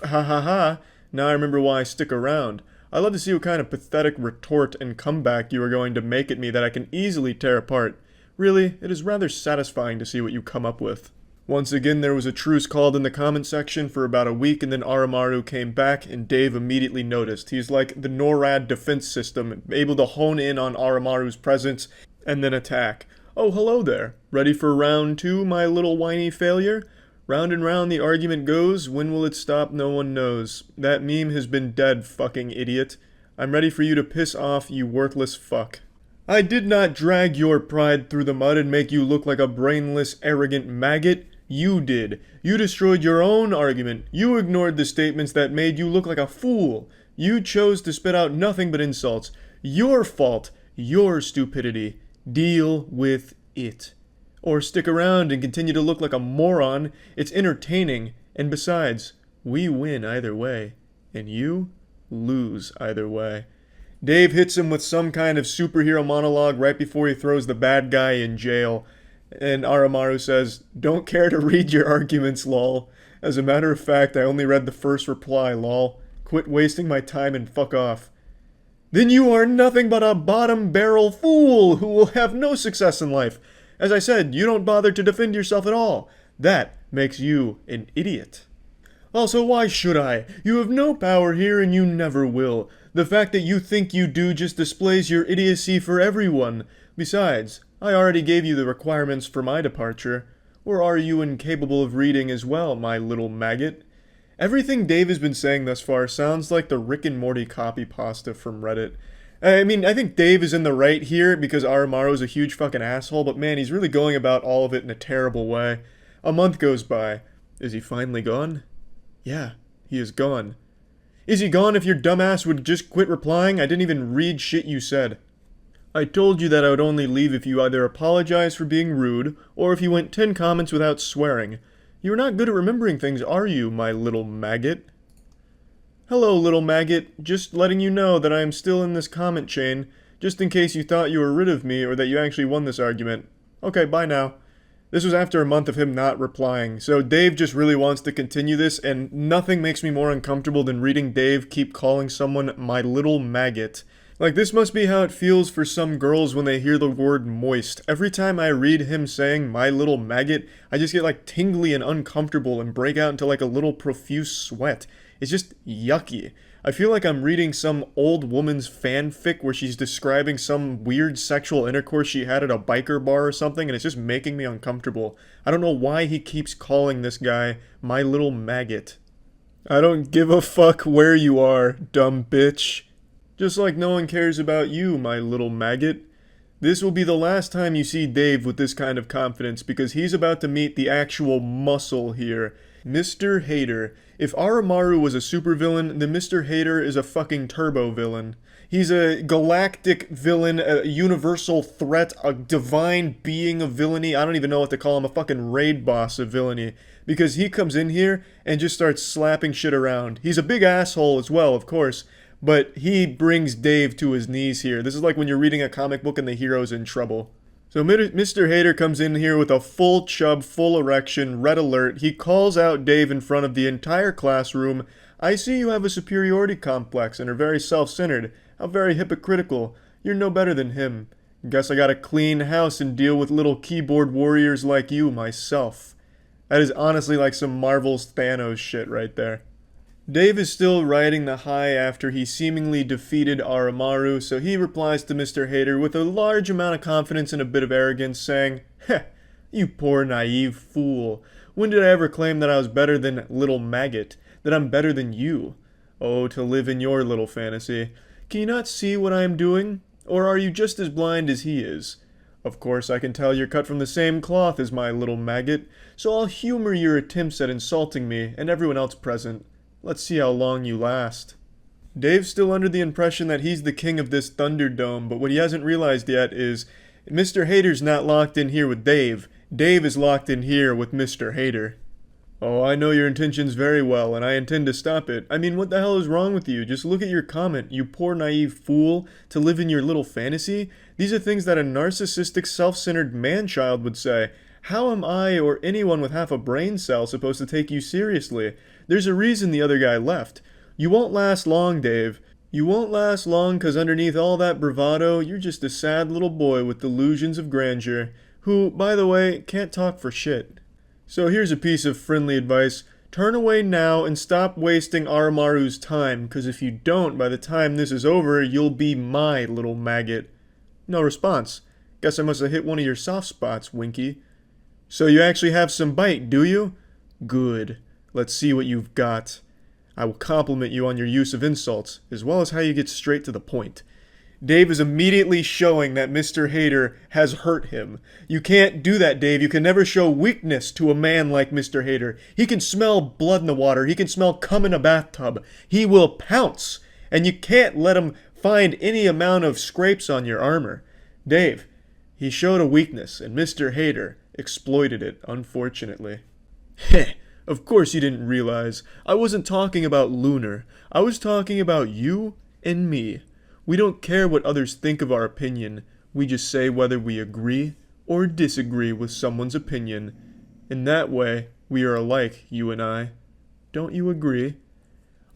"Ha ha ha, now I remember why I stick around. I'd love to see what kind of pathetic retort and comeback you are going to make at me that I can easily tear apart. Really, it is rather satisfying to see what you come up with." Once again, there was a truce called in the comment section for about a week, and then Oromaru came back, and Dave immediately noticed. He's like the NORAD defense system, able to hone in on Oromaru's presence and then attack. "Oh, hello there. Ready for round 2, my little whiny failure? Round and round the argument goes, when will it stop no one knows. That meme has been dead, fucking idiot. I'm ready for you to piss off, you worthless fuck. I did not drag your pride through the mud and make you look like a brainless, arrogant maggot. You did. You destroyed your own argument. You ignored the statements that made you look like a fool. You chose to spit out nothing but insults. Your fault. Your stupidity. Deal with it. Or stick around and continue to look like a moron. It's entertaining. And besides, we win either way. And you lose either way." Dave hits him with some kind of superhero monologue right before he throws the bad guy in jail. And Oromaru says, "Don't care to read your arguments, lol. As a matter of fact, I only read the first reply, lol. Quit wasting my time and fuck off." "Then you are nothing but a bottom-barrel fool who will have no success in life. As I said, you don't bother to defend yourself at all. That makes you an idiot. Also, why should I? You have no power here and you never will. The fact that you think you do just displays your idiocy for everyone. Besides, I already gave you the requirements for my departure. Or are you incapable of reading as well, my little maggot?" Everything Dave has been saying thus far sounds like the Rick and Morty copy pasta from Reddit. I mean, I think Dave is in the right here because Oromaru is a huge fucking asshole, but man, he's really going about all of it in a terrible way. A month goes by. Is he finally gone? Yeah, he is gone. Is he gone if your dumbass would just quit replying? I didn't even read shit you said. I told you that I would only leave if you either apologized for being rude, or if you went 10 comments without swearing. You're not good at remembering things, are you, my little maggot? Hello, little maggot. Just letting you know that I am still in this comment chain, just in case you thought you were rid of me or that you actually won this argument. Okay, bye now. This was after a month of him not replying, so Dave just really wants to continue this, and nothing makes me more uncomfortable than reading Dave keep calling someone my little maggot. Like, this must be how it feels for some girls when they hear the word moist. Every time I read him saying my little maggot, I just get like tingly and uncomfortable and break out into like a little profuse sweat. It's just yucky. I feel like I'm reading some old woman's fanfic where she's describing some weird sexual intercourse she had at a biker bar or something, and it's just making me uncomfortable. I don't know why he keeps calling this guy my little maggot. I don't give a fuck where you are, dumb bitch. Just like no one cares about you, my little maggot. This will be the last time you see Dave with this kind of confidence, because he's about to meet the actual muscle here. Mr. Hater. If Oromaru was a supervillain, then Mr. Hater is a fucking turbo villain. He's a galactic villain, a universal threat, a divine being of villainy. I don't even know what to call him, a fucking raid boss of villainy. Because he comes in here and just starts slapping shit around. He's a big asshole as well, of course, but he brings Dave to his knees here. This is like when you're reading a comic book and the hero's in trouble. So Mr. Hater comes in here with a full chub, full erection, red alert. He calls out Dave in front of the entire classroom. I see you have a superiority complex and are very self-centered. How very hypocritical. You're no better than him. Guess I gotta clean house and deal with little keyboard warriors like you myself. That is honestly like some Marvel's Thanos shit right there. Dave is still riding the high after he seemingly defeated Oromaru, so he replies to Mr. Hater with a large amount of confidence and a bit of arrogance, saying, "Heh, you poor naive fool. When did I ever claim that I was better than little maggot? That I'm better than you? Oh, to live in your little fantasy. Can you not see what I am doing? Or are you just as blind as he is? Of course, I can tell you're cut from the same cloth as my little maggot, so I'll humor your attempts at insulting me and everyone else present. Let's see how long you last." Dave's still under the impression that he's the king of this Thunderdome, but what he hasn't realized yet is Mr. Hater's not locked in here with Dave. Dave is locked in here with Mr. Hater. "Oh, I know your intentions very well, and I intend to stop it. I mean, what the hell is wrong with you? Just look at your comment, you poor naive fool, to live in your little fantasy. These are things that a narcissistic, self-centered man-child would say. How am I, or anyone with half a brain cell, supposed to take you seriously? There's a reason the other guy left. You won't last long, Dave. You won't last long, 'cause underneath all that bravado, you're just a sad little boy with delusions of grandeur, who, by the way, can't talk for shit. So here's a piece of friendly advice. Turn away now and stop wasting Oromaru's time, 'cause if you don't, by the time this is over, you'll be my little maggot." No response. Guess I must have hit one of your soft spots, Winky. "So you actually have some bite, do you? Good. Let's see what you've got. I will compliment you on your use of insults, as well as how you get straight to the point." Dave is immediately showing that Mr. Hater has hurt him. You can't do that, Dave. You can never show weakness to a man like Mr. Hater. He can smell blood in the water. He can smell cum in a bathtub. He will pounce, and you can't let him find any amount of scrapes on your armor. Dave, he showed a weakness, and Mr. Hater exploited it, unfortunately. Heh, of course you didn't realize. I wasn't talking about Lunar. I was talking about you and me. We don't care what others think of our opinion. We just say whether we agree or disagree with someone's opinion. In that way, we are alike, you and I. Don't you agree?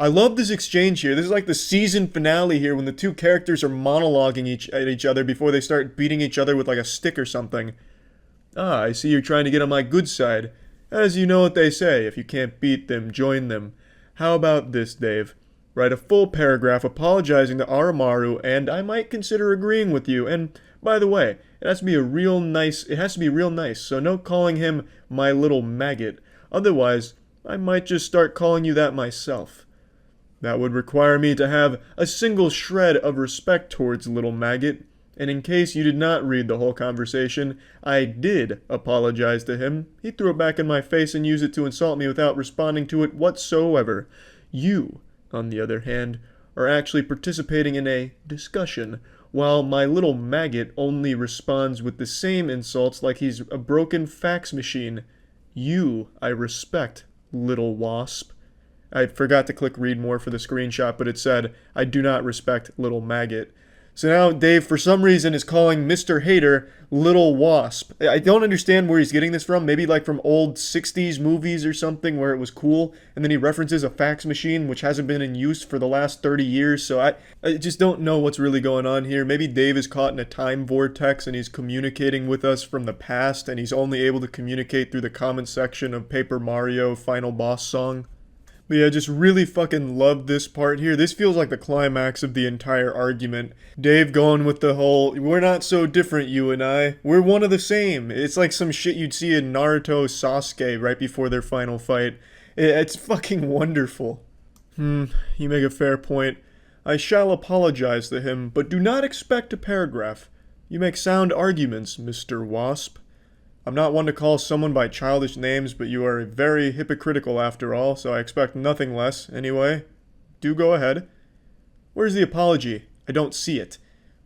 I love this exchange here. This is like the season finale here when the two characters are monologuing at each other before they start beating each other with like a stick or something. "Ah, I see you're trying to get on my good side. As you know what they say, if you can't beat them, join them. How about this, Dave? Write a full paragraph apologizing to Oromaru, and I might consider agreeing with you. And, by the way, it has to be real nice, so no calling him my little maggot. Otherwise, I might just start calling you that myself. That would require me to have a single shred of respect towards little maggot. And in case you did not read the whole conversation, I did apologize to him. He threw it back in my face and used it to insult me without responding to it whatsoever. You, on the other hand, are actually participating in a discussion, while my little maggot only responds with the same insults like he's a broken fax machine. You, I respect, little wasp." I forgot to click read more for the screenshot, but it said, "I do not respect little maggot." So now Dave, for some reason, is calling Mr. Hater Little Wasp. I don't understand where he's getting this from. Maybe like from old 60s movies or something where it was cool. And then he references a fax machine which hasn't been in use for the last 30 years. So I just don't know what's really going on here. Maybe Dave is caught in a time vortex and he's communicating with us from the past. And he's only able to communicate through the comment section of Paper Mario Final Boss Song. But yeah, just really fucking love this part here. This feels like the climax of the entire argument. Dave going with the whole, "We're not so different, you and I. We're one of the same." It's like some shit you'd see in Naruto Sasuke right before their final fight. It's fucking wonderful. You make a fair point. I shall apologize to him, but do not expect a paragraph. You make sound arguments, Mr. Wasp. I'm not one to call someone by childish names, but you are very hypocritical after all, so I expect nothing less. Anyway, do go ahead. Where's the apology? I don't see it.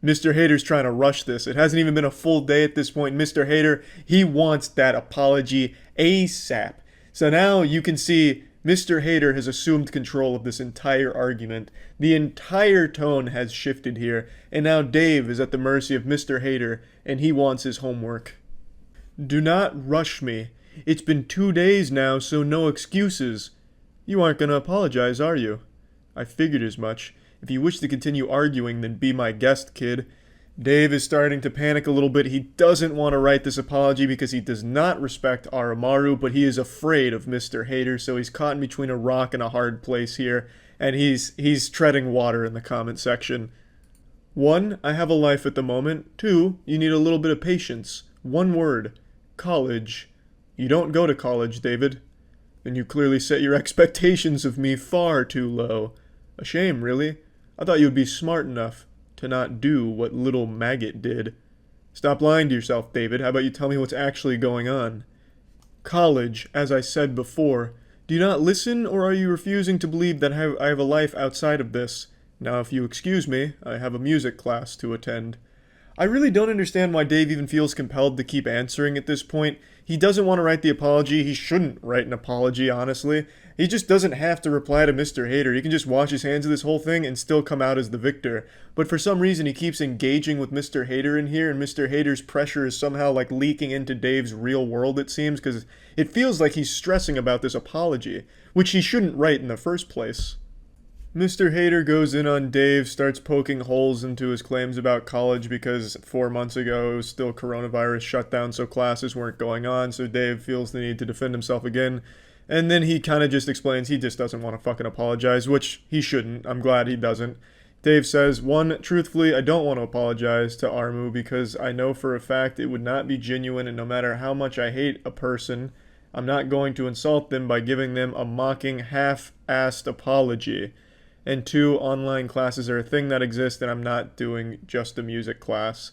Mr. Hater's trying to rush this. It hasn't even been a full day at this point. Mr. Hater, he wants that apology ASAP. So now you can see Mr. Hater has assumed control of this entire argument. The entire tone has shifted here, and now Dave is at the mercy of Mr. Hater, and he wants his homework. Do not rush me. It's been 2 days now, so no excuses. You aren't going to apologize, are you? I figured as much. If you wish to continue arguing, then be my guest, kid. Dave is starting to panic a little bit. He doesn't want to write this apology because he does not respect Aramaru, but he is afraid of Mr. Hater, so he's caught in between a rock and a hard place here, and he's treading water in the comment section. 1, I have a life at the moment. 2, you need a little bit of patience. 1 word. College. You don't go to college, David. Then you clearly set your expectations of me far too low. A shame, really. I thought you would be smart enough to not do what little maggot did. Stop lying to yourself, David. How about you tell me what's actually going on? College, as I said before. Do you not listen, or are you refusing to believe that I have a life outside of this? Now, if you excuse me, I have a music class to attend. I really don't understand why Dave even feels compelled to keep answering at this point. He doesn't want to write the apology. He shouldn't write an apology, honestly. He just doesn't have to reply to Mr. Hater. He can just wash his hands of this whole thing and still come out as the victor. But for some reason, he keeps engaging with Mr. Hater in here, and Mr. Hater's pressure is somehow like leaking into Dave's real world, it seems, because it feels like he's stressing about this apology, which he shouldn't write in the first place. Mr. Hater goes in on Dave, starts poking holes into his claims about college because 4 months ago it was still coronavirus shutdown, so classes weren't going on, so Dave feels the need to defend himself again. And then he kind of just explains he just doesn't want to fucking apologize, which he shouldn't. I'm glad he doesn't. Dave says, 1, truthfully, I don't want to apologize to Armu because I know for a fact it would not be genuine, and no matter how much I hate a person, I'm not going to insult them by giving them a mocking, half-assed apology. And 2, online classes are a thing that exists, and I'm not doing just a music class.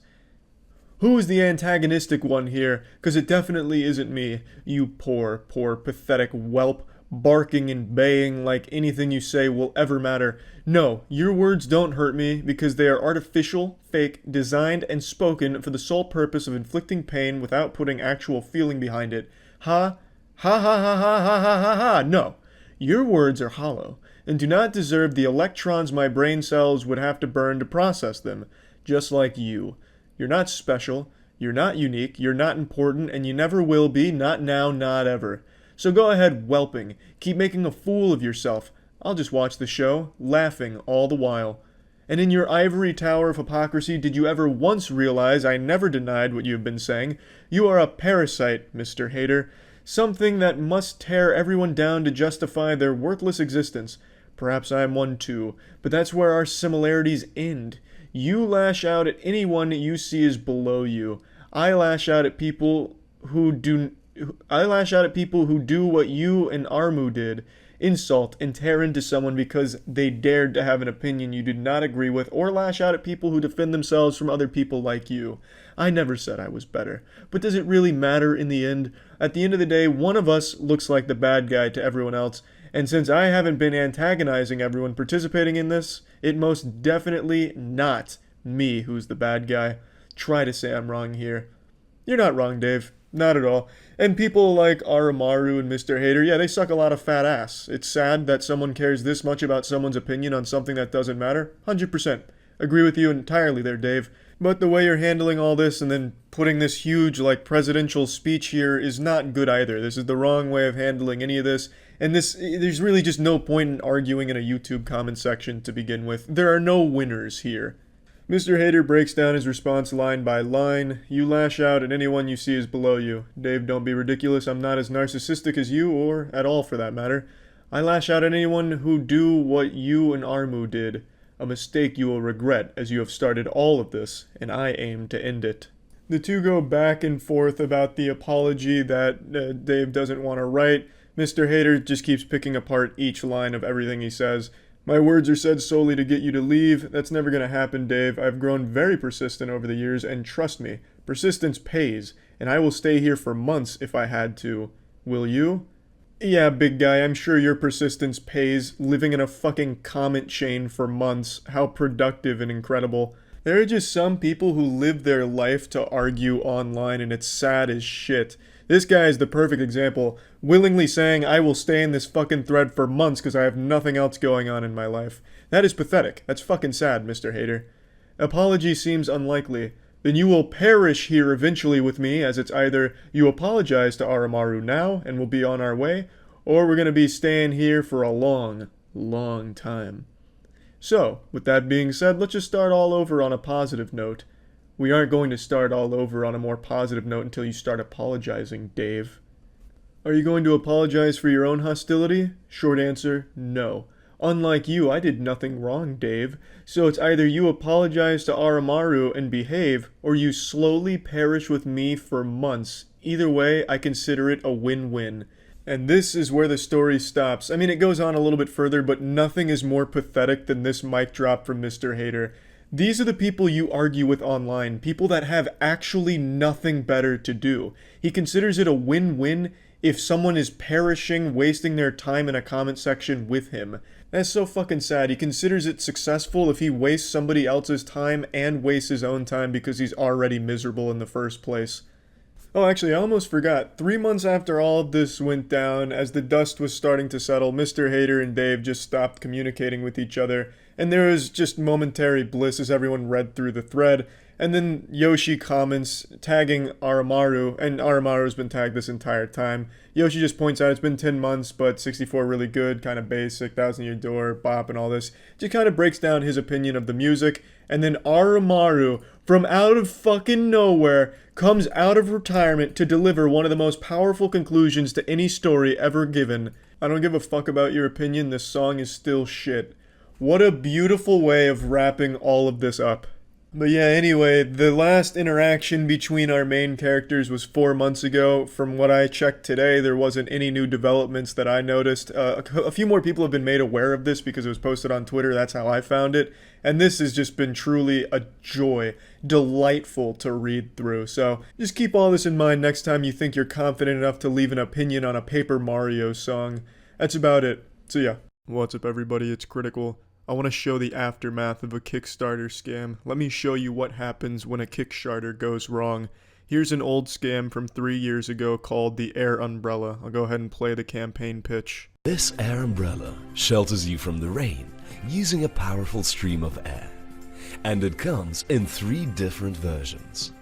Who is the antagonistic one here? Because it definitely isn't me. You poor, pathetic whelp, barking and baying like anything you say will ever matter. No, your words don't hurt me because they are artificial, fake, designed, and spoken for the sole purpose of inflicting pain without putting actual feeling behind it. Ha ha ha ha ha ha ha ha ha. No, your words are hollow and do not deserve the electrons my brain cells would have to burn to process them, just like you. You're not special, you're not unique, you're not important, and you never will be, not now, not ever. So go ahead whelping, keep making a fool of yourself. I'll just watch the show, laughing all the while. And in your ivory tower of hypocrisy, did you ever once realize I never denied what you have been saying? You are a parasite, Mr. Hater, something that must tear everyone down to justify their worthless existence. Perhaps I'm one too, but that's where our similarities end. You lash out at anyone you see as below you. I lash out at people who do what you and Armu did. Insult and tear into someone because they dared to have an opinion you did not agree with, or lash out at people who defend themselves from other people like you. I never said I was better, but does it really matter in the end? At the end of the day, one of us looks like the bad guy to everyone else, and since I haven't been antagonizing everyone participating in this, it most definitely not me who's the bad guy. Try to say I'm wrong here. You're not wrong, Dave. Not at all. And people like Aramaru and Mr. Hater, yeah, they suck a lot of fat ass. It's sad that someone cares this much about someone's opinion on something that doesn't matter. 100%. Agree with you entirely there, Dave. But the way you're handling all this and then putting this huge, presidential speech here is not good either. This is the wrong way of handling any of this. And there's really just no point in arguing in a YouTube comment section to begin with. There are no winners here. Mr. Hater breaks down his response line by line. You lash out at anyone you see as below you. Dave, don't be ridiculous. I'm not as narcissistic as you, or at all for that matter. I lash out at anyone who do what you and Armu did. A mistake you will regret, as you have started all of this, and I aim to end it. The two go back and forth about the apology that Dave doesn't want to write. Mr. Hater just keeps picking apart each line of everything he says. My words are said solely to get you to leave. That's never gonna happen, Dave. I've grown very persistent over the years, and trust me, persistence pays, and I will stay here for months if I had to. Will you? Yeah, big guy, I'm sure your persistence pays, living in a fucking comment chain for months. How productive and incredible. There are just some people who live their life to argue online, and it's sad as shit. This guy is the perfect example, willingly saying, I will stay in this fucking thread for months because I have nothing else going on in my life. That is pathetic. That's fucking sad, Mr. Hater. Apology seems unlikely. Then you will perish here eventually with me, as it's either you apologize to Aramaru now and will be on our way, or we're gonna be staying here for a long, long time. So, with that being said, let's just start all over on a positive note. We aren't going to start all over on a more positive note until you start apologizing, Dave. Are you going to apologize for your own hostility? Short answer, no. Unlike you, I did nothing wrong, Dave. So it's either you apologize to Aramaru and behave, or you slowly perish with me for months. Either way, I consider it a win-win. And this is where the story stops. I mean, it goes on a little bit further, but nothing is more pathetic than this mic drop from Mr. Hater. These are the people you argue with online, people that have actually nothing better to do. He considers it a win-win if someone is perishing, wasting their time in a comment section with him. That's so fucking sad. He considers it successful if he wastes somebody else's time and wastes his own time because he's already miserable in the first place. Oh, actually, I almost forgot. 3 months after all of this went down, as the dust was starting to settle, Mr. Hater and Dave just stopped communicating with each other, and there was just momentary bliss as everyone read through the thread. And then Yoshi comments, tagging Aramaru, and Aramaru's been tagged this entire time. Yoshi just points out it's been 10 months, but 64 really good, kind of basic, 1,000 Year Door, bop, and all this. Just kind of breaks down his opinion of the music. And then Aramaru, from out of fucking nowhere, comes out of retirement to deliver one of the most powerful conclusions to any story ever given. I don't give a fuck about your opinion, this song is still shit. What a beautiful way of wrapping all of this up. But yeah, anyway, the last interaction between our main characters was 4 months ago. From what I checked today, there wasn't any new developments that I noticed. A few more people have been made aware of this because it was posted on Twitter. That's how I found it. And this has just been truly a joy. Delightful to read through. So just keep all this in mind next time you think you're confident enough to leave an opinion on a Paper Mario song. That's about it. So yeah. What's up, everybody? It's Critical. I want to show the aftermath of a Kickstarter scam. Let me show you what happens when a Kickstarter goes wrong. Here's an old scam from 3 years ago called the Air Umbrella. I'll go ahead and play the campaign pitch. This air umbrella shelters you from the rain using a powerful stream of air. And it comes in 3 different versions,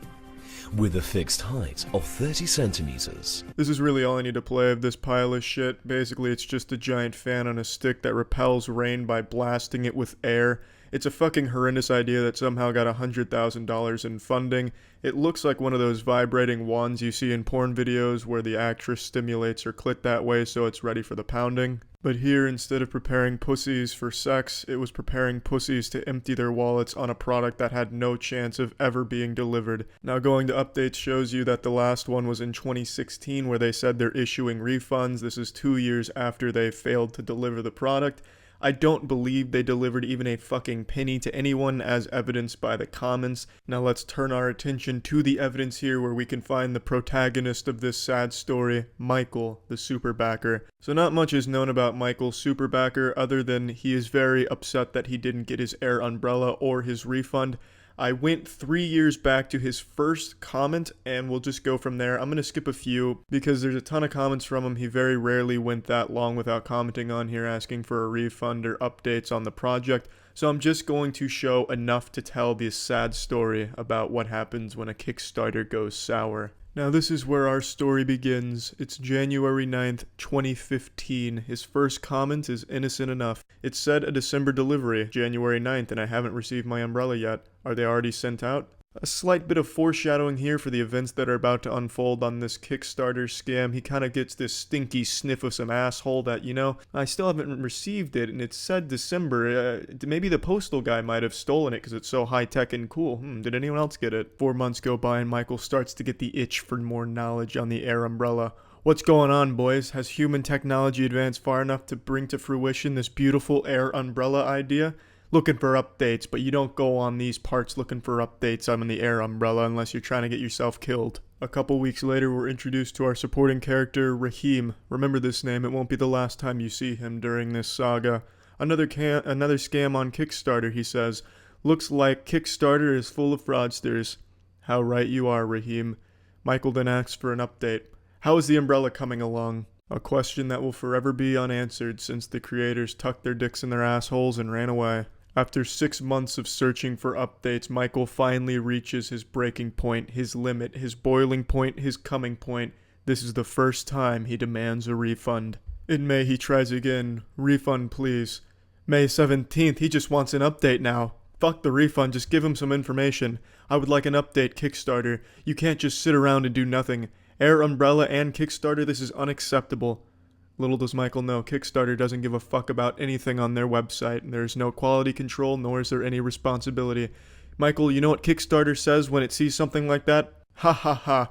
with a fixed height of 30 centimeters. This is really all I need to play of this pile of shit. Basically, it's just a giant fan on a stick that repels rain by blasting it with air. It's a fucking horrendous idea that somehow got $100,000 in funding. It looks like one of those vibrating wands you see in porn videos where the actress stimulates her clit that way so it's ready for the pounding. But here, instead of preparing pussies for sex, it was preparing pussies to empty their wallets on a product that had no chance of ever being delivered. Now, going to updates shows you that the last one was in 2016 where they said they're issuing refunds. This is 2 years after they failed to deliver the product. I don't believe they delivered even a fucking penny to anyone, as evidenced by the comments. Now let's turn our attention to the evidence here where we can find the protagonist of this sad story, Michael, the super backer. So not much is known about Michael, super backer, other than he is very upset that he didn't get his air umbrella or his refund. I went 3 years back to his first comment, and we'll just go from there. I'm going to skip a few because there's a ton of comments from him. He very rarely went that long without commenting on here asking for a refund or updates on the project. So I'm just going to show enough to tell this sad story about what happens when a Kickstarter goes sour. Now this is where our story begins. It's January 9th, 2015. His first comment is innocent enough. It said a December delivery, January 9th, and I haven't received my umbrella yet. Are they already sent out? A slight bit of foreshadowing here for the events that are about to unfold on this Kickstarter scam. He kind of gets this stinky sniff of some asshole that, I still haven't received it, and it said December. Maybe the postal guy might have stolen it because it's so high-tech and cool. Did anyone else get it? 4 months go by and Michael starts to get the itch for more knowledge on the air umbrella. What's going on, boys? Has human technology advanced far enough to bring to fruition this beautiful air umbrella idea? Looking for updates, but you don't go on these parts looking for updates on the air umbrella unless you're trying to get yourself killed. A couple weeks later, we're introduced to our supporting character, Rahim. Remember this name, it won't be the last time you see him during this saga. Another scam on Kickstarter, he says. Looks like Kickstarter is full of fraudsters. How right you are, Rahim. Michael then asks for an update. How is the umbrella coming along? A question that will forever be unanswered since the creators tucked their dicks in their assholes and ran away. After 6 months of searching for updates, Michael finally reaches his breaking point, his limit, his boiling point, his coming point. This is the first time he demands a refund. In May, he tries again. Refund, please. May 17th, he just wants an update now. Fuck the refund, just give him some information. I would like an update, Kickstarter. You can't just sit around and do nothing. Air Umbrella and Kickstarter, this is unacceptable. Little does Michael know, Kickstarter doesn't give a fuck about anything on their website, and there's no quality control, nor is there any responsibility. Michael, you know what Kickstarter says when it sees something like that? Ha ha ha.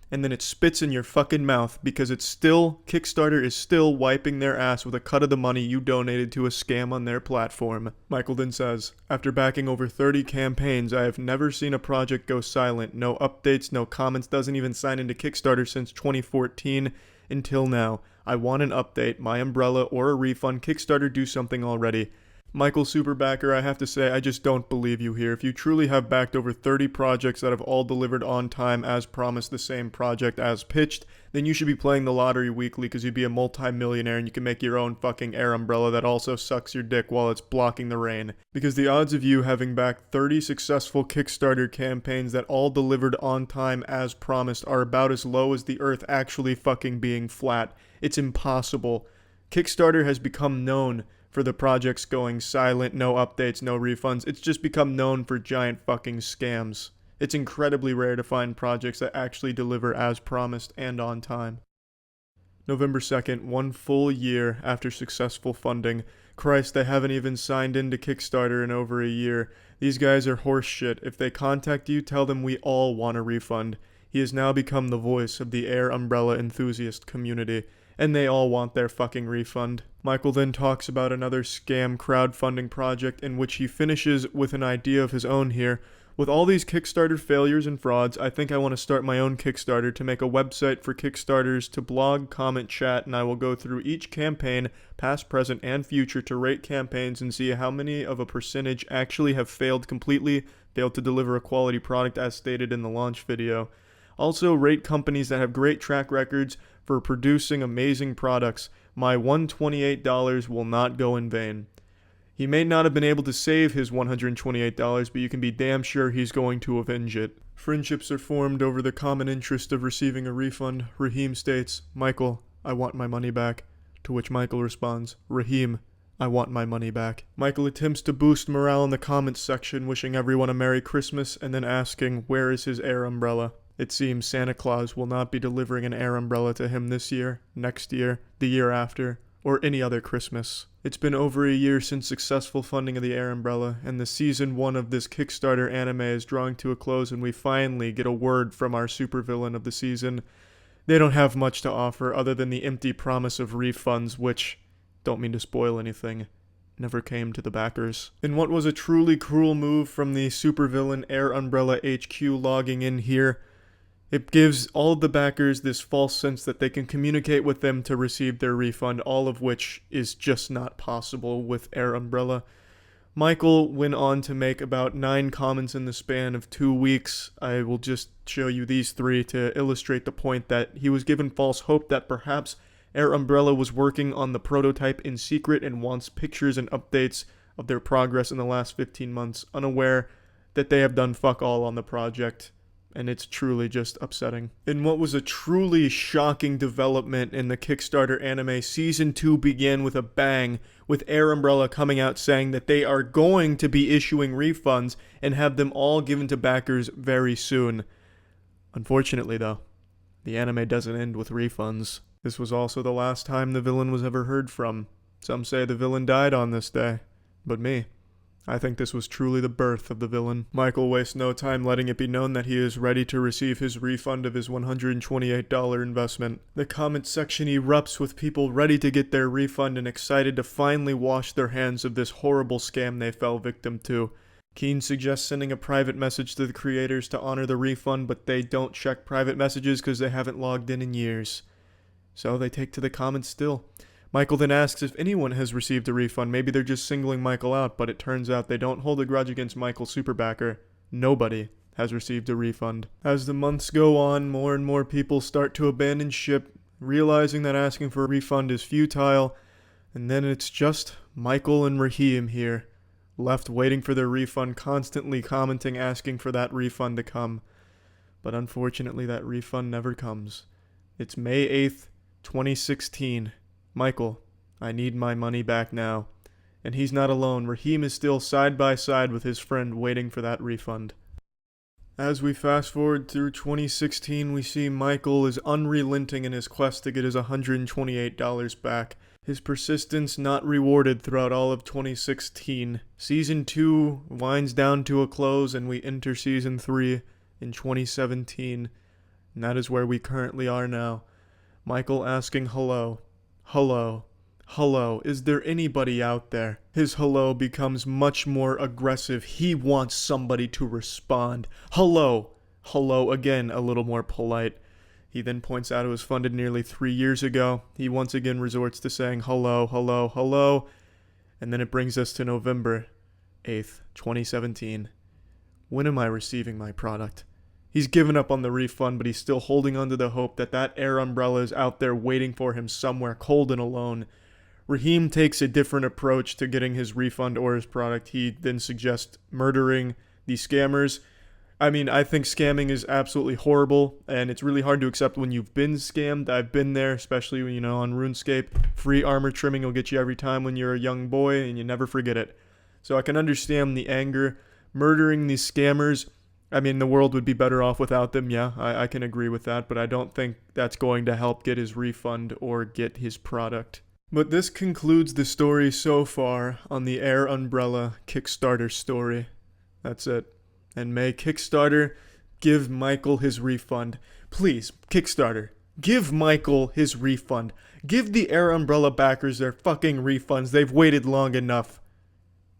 And then it spits in your fucking mouth, because Kickstarter is still wiping their ass with a cut of the money you donated to a scam on their platform. Michael then says, after backing over 30 campaigns, I have never seen a project go silent. No updates, no comments, doesn't even sign into Kickstarter since 2014 until now. I want an update, my umbrella, or a refund. Kickstarter, do something already. Michael Superbacker, I have to say, I just don't believe you here. If you truly have backed over 30 projects that have all delivered on time as promised, the same project as pitched, then you should be playing the lottery weekly because you'd be a multi-millionaire and you can make your own fucking air umbrella that also sucks your dick while it's blocking the rain. Because the odds of you having backed 30 successful Kickstarter campaigns that all delivered on time as promised are about as low as the earth actually fucking being flat. It's impossible. Kickstarter has become known for the projects going silent, no updates, no refunds. It's just become known for giant fucking scams. It's incredibly rare to find projects that actually deliver as promised and on time. November 2nd, 1 full year after successful funding. Christ, they haven't even signed into Kickstarter in over a year. These guys are horse shit. If they contact you, tell them we all want a refund. He has now become the voice of the air umbrella enthusiast community, and they all want their fucking refund. Michael then talks about another scam crowdfunding project in which he finishes with an idea of his own here. With all these Kickstarter failures and frauds, I think I want to start my own Kickstarter to make a website for Kickstarters to blog, comment, chat, and I will go through each campaign, past, present, and future, to rate campaigns and see how many of a percentage actually have failed completely, failed to deliver a quality product as stated in the launch video. Also, rate companies that have great track records for producing amazing products. My $128 will not go in vain. He may not have been able to save his $128, but you can be damn sure he's going to avenge it. Friendships are formed over the common interest of receiving a refund. Rahim states, Michael, I want my money back. To which Michael responds, Rahim, I want my money back. Michael attempts to boost morale in the comments section, wishing everyone a Merry Christmas, and then asking, where is his air umbrella? It seems Santa Claus will not be delivering an air umbrella to him this year, next year, the year after, or any other Christmas. It's been over a year since successful funding of the air umbrella, and the season 1 of this Kickstarter anime is drawing to a close, and we finally get a word from our supervillain of the season. They don't have much to offer other than the empty promise of refunds, which, don't mean to spoil anything, never came to the backers. In what was a truly cruel move from the supervillain Air Umbrella HQ logging in here, it gives all of the backers this false sense that they can communicate with them to receive their refund, all of which is just not possible with Air Umbrella. Michael went on to make about 9 comments in the span of 2 weeks. I will just show you these 3 to illustrate the point that he was given false hope that perhaps Air Umbrella was working on the prototype in secret and wants pictures and updates of their progress in the last 15 months, unaware that they have done fuck all on the project. and it's truly just upsetting. In what was a truly shocking development in the Kickstarter anime, Season 2 began with a bang, with Air Umbrella coming out saying that they are going to be issuing refunds and have them all given to backers very soon. Unfortunately, though, the anime doesn't end with refunds. This was also the last time the villain was ever heard from. Some say the villain died on this day, but me, I think this was truly the birth of the villain. Michael wastes no time letting it be known that he is ready to receive his refund of his $128 investment. The comment section erupts with people ready to get their refund and excited to finally wash their hands of this horrible scam they fell victim to. Keen suggests sending a private message to the creators to honor the refund, but they don't check private messages because they haven't logged in years. So they take to the comments still. Michael then asks if anyone has received a refund. Maybe they're just singling Michael out, but it turns out they don't hold a grudge against Michael's superbacker. Nobody has received a refund. As the months go on, more and more people start to abandon ship, realizing that asking for a refund is futile, and then it's just Michael and Raheem here, left waiting for their refund, constantly commenting, asking for that refund to come. But unfortunately, that refund never comes. It's May 8th, 2016. Michael, I need my money back now. And he's not alone. Raheem is still side by side with his friend waiting for that refund. As we fast forward through 2016, we see Michael is unrelenting in his quest to get his $128 back. His persistence not rewarded throughout all of 2016. Season 2 winds down to a close and we enter Season 3 in 2017. And that is where we currently are now. Michael asking hello. Hello. Hello. Is there anybody out there? His hello becomes much more aggressive. He wants somebody to respond. Hello. Hello again, a little more polite. He then points out it was funded nearly 3 years ago. He once again resorts to saying hello, hello, hello. And then it brings us to November 8th, 2017. When am I receiving my product? He's given up on the refund, but he's still holding on to the hope that that air umbrella is out there waiting for him somewhere cold and alone. Raheem takes a different approach to getting his refund or his product. He then suggests murdering the scammers. I mean, I think scamming is absolutely horrible, and it's really hard to accept when you've been scammed. I've been there, especially when, on RuneScape. Free armor trimming will get you every time when you're a young boy, and you never forget it. So I can understand the anger. Murdering these scammers, I mean, the world would be better off without them, yeah, I can agree with that, but I don't think that's going to help get his refund or get his product. But this concludes the story so far on the Air Umbrella Kickstarter story. That's it. And may Kickstarter give Michael his refund. Please, Kickstarter, give Michael his refund. Give the Air Umbrella backers their fucking refunds. They've waited long enough.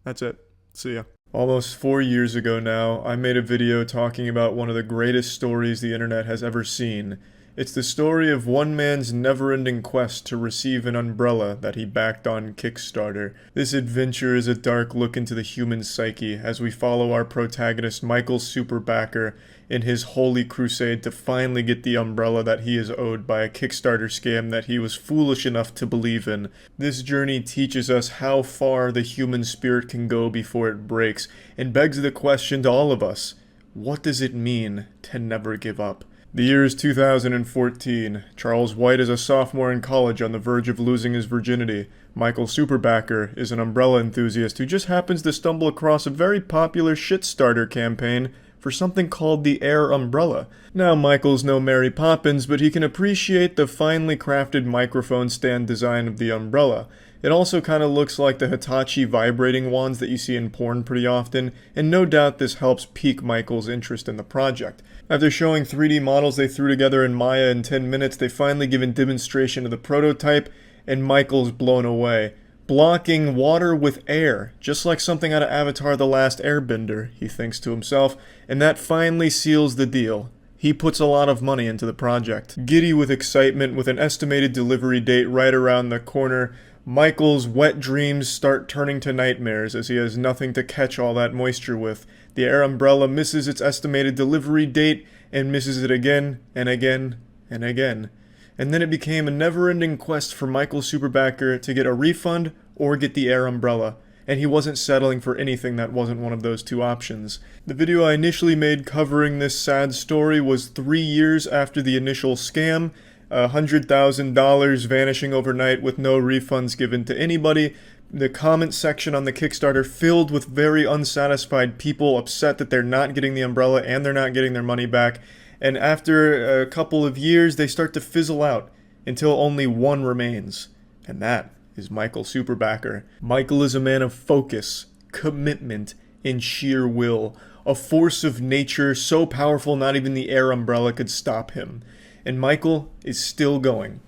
That's it. See ya. Almost 4 years ago now, I made a video talking about one of the greatest stories the internet has ever seen. It's the story of one man's never-ending quest to receive an umbrella that he backed on Kickstarter. This adventure is a dark look into the human psyche as we follow our protagonist Michael's superbacker in his holy crusade to finally get the umbrella that he is owed by a Kickstarter scam that he was foolish enough to believe in. This journey teaches us how far the human spirit can go before it breaks, and begs the question to all of us, what does it mean to never give up? The year is 2014. Charles White is a sophomore in college on the verge of losing his virginity. Michael Superbacker is an umbrella enthusiast who just happens to stumble across a very popular shit-starter campaign for something called the Air Umbrella. Now, Michael's no Mary Poppins, but he can appreciate the finely crafted microphone stand design of the umbrella. It also kind of looks like the Hitachi vibrating wands that you see in porn pretty often, and no doubt this helps pique Michael's interest in the project. After showing 3D models they threw together in Maya in 10 minutes, they finally give a demonstration of the prototype, and Michael's blown away. Blocking water with air, just like something out of Avatar: The Last Airbender, he thinks to himself, and that finally seals the deal. He puts a lot of money into the project. Giddy with excitement, with an estimated delivery date right around the corner, Michael's wet dreams start turning to nightmares as he has nothing to catch all that moisture with. The Air Umbrella misses its estimated delivery date and misses it again and again and again. And then it became a never-ending quest for Michael Superbacker to get a refund or get the Air Umbrella. and he wasn't settling for anything that wasn't one of those two options. The video I initially made covering this sad story was 3 years after the initial scam, $100,000 vanishing overnight with no refunds given to anybody. The comment section on the Kickstarter filled with very unsatisfied people upset that they're not getting the umbrella and they're not getting their money back. And after a couple of years, they start to fizzle out until only one remains. And that is Michael Superbacker. Michael is a man of focus, commitment, and sheer will. A force of nature so powerful not even the air umbrella could stop him. And Michael is still going.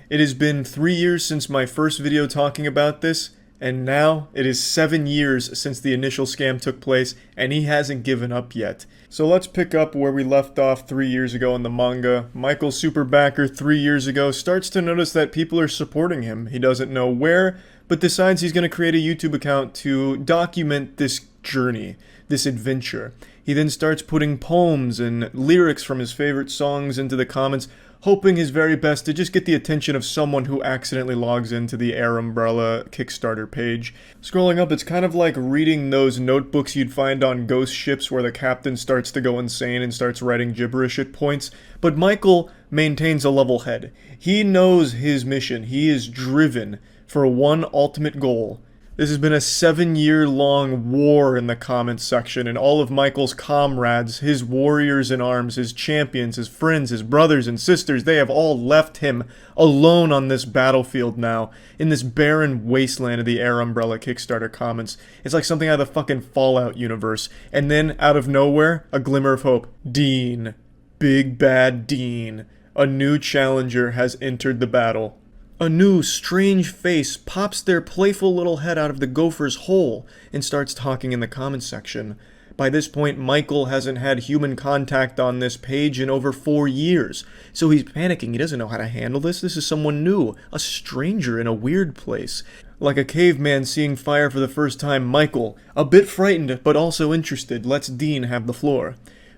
It has been 3 years since my first video talking about this, and now it is 7 years since the initial scam took place, and he hasn't given up yet. So let's pick up where we left off 3 years ago in the manga. Michael Superbacker 3 years ago starts to notice that people are supporting him. He doesn't know where, but decides he's going to create a YouTube account to document this journey, this adventure. He then starts putting poems and lyrics from his favorite songs into the comments, hoping his very best to just get the attention of someone who accidentally logs into the Air Umbrella Kickstarter page. Scrolling up, it's kind of like reading those notebooks you'd find on ghost ships where the captain starts to go insane and starts writing gibberish at points. But Michael maintains a level head. He knows his mission. He is driven for one ultimate goal. This has been a 7-year-long war in the comments section, and all of Michael's comrades, his warriors in arms, his champions, his friends, his brothers and sisters, they have all left him alone on this battlefield now, in this barren wasteland of the Air Umbrella Kickstarter comments. It's like something out of the fucking Fallout universe. And then, out of nowhere, a glimmer of hope. Dean. Big bad Dean. A new challenger has entered the battle. A new, strange face pops their playful little head out of the gopher's hole and starts talking in the comments section. By this point, Michael hasn't had human contact on this page in over 4 years, so he's panicking. He doesn't know how to handle this. This is someone new, a stranger in a weird place. Like a caveman seeing fire for the first time, Michael, a bit frightened but also interested, lets Dean have the floor.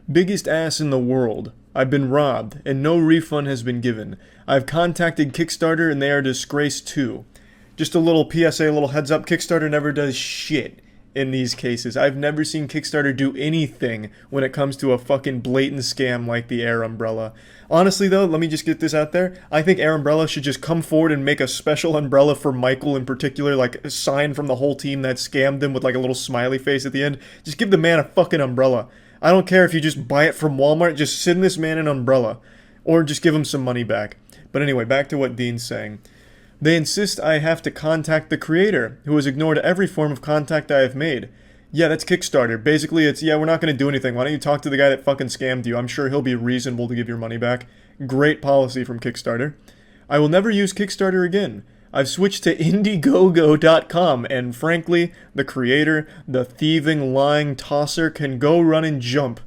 Biggest ass in the world. I've been robbed, and no refund has been given. I've contacted Kickstarter, and they are disgraced too. Just a little PSA, a little heads up, Kickstarter never does shit in these cases. I've never seen Kickstarter do anything when it comes to a fucking blatant scam like the Air Umbrella. Honestly though, let me just get this out there. I think Air Umbrella should just come forward and make a special umbrella for Michael in particular, like a sign from the whole team that scammed him with like a little smiley face at the end. Just give the man a fucking umbrella. I don't care if you just buy it from Walmart, just send this man an umbrella. Or just give him some money back. But anyway, back to what Dean's saying. They insist I have to contact the creator, who has ignored every form of contact I have made. Yeah, that's Kickstarter. Basically, it's, yeah, we're not going to do anything. Why don't you talk to the guy that fucking scammed you? I'm sure he'll be reasonable to give your money back. Great policy from Kickstarter. I will never use Kickstarter again. I've switched to Indiegogo.com, and frankly, the creator, the thieving, lying tosser, can go run and jump.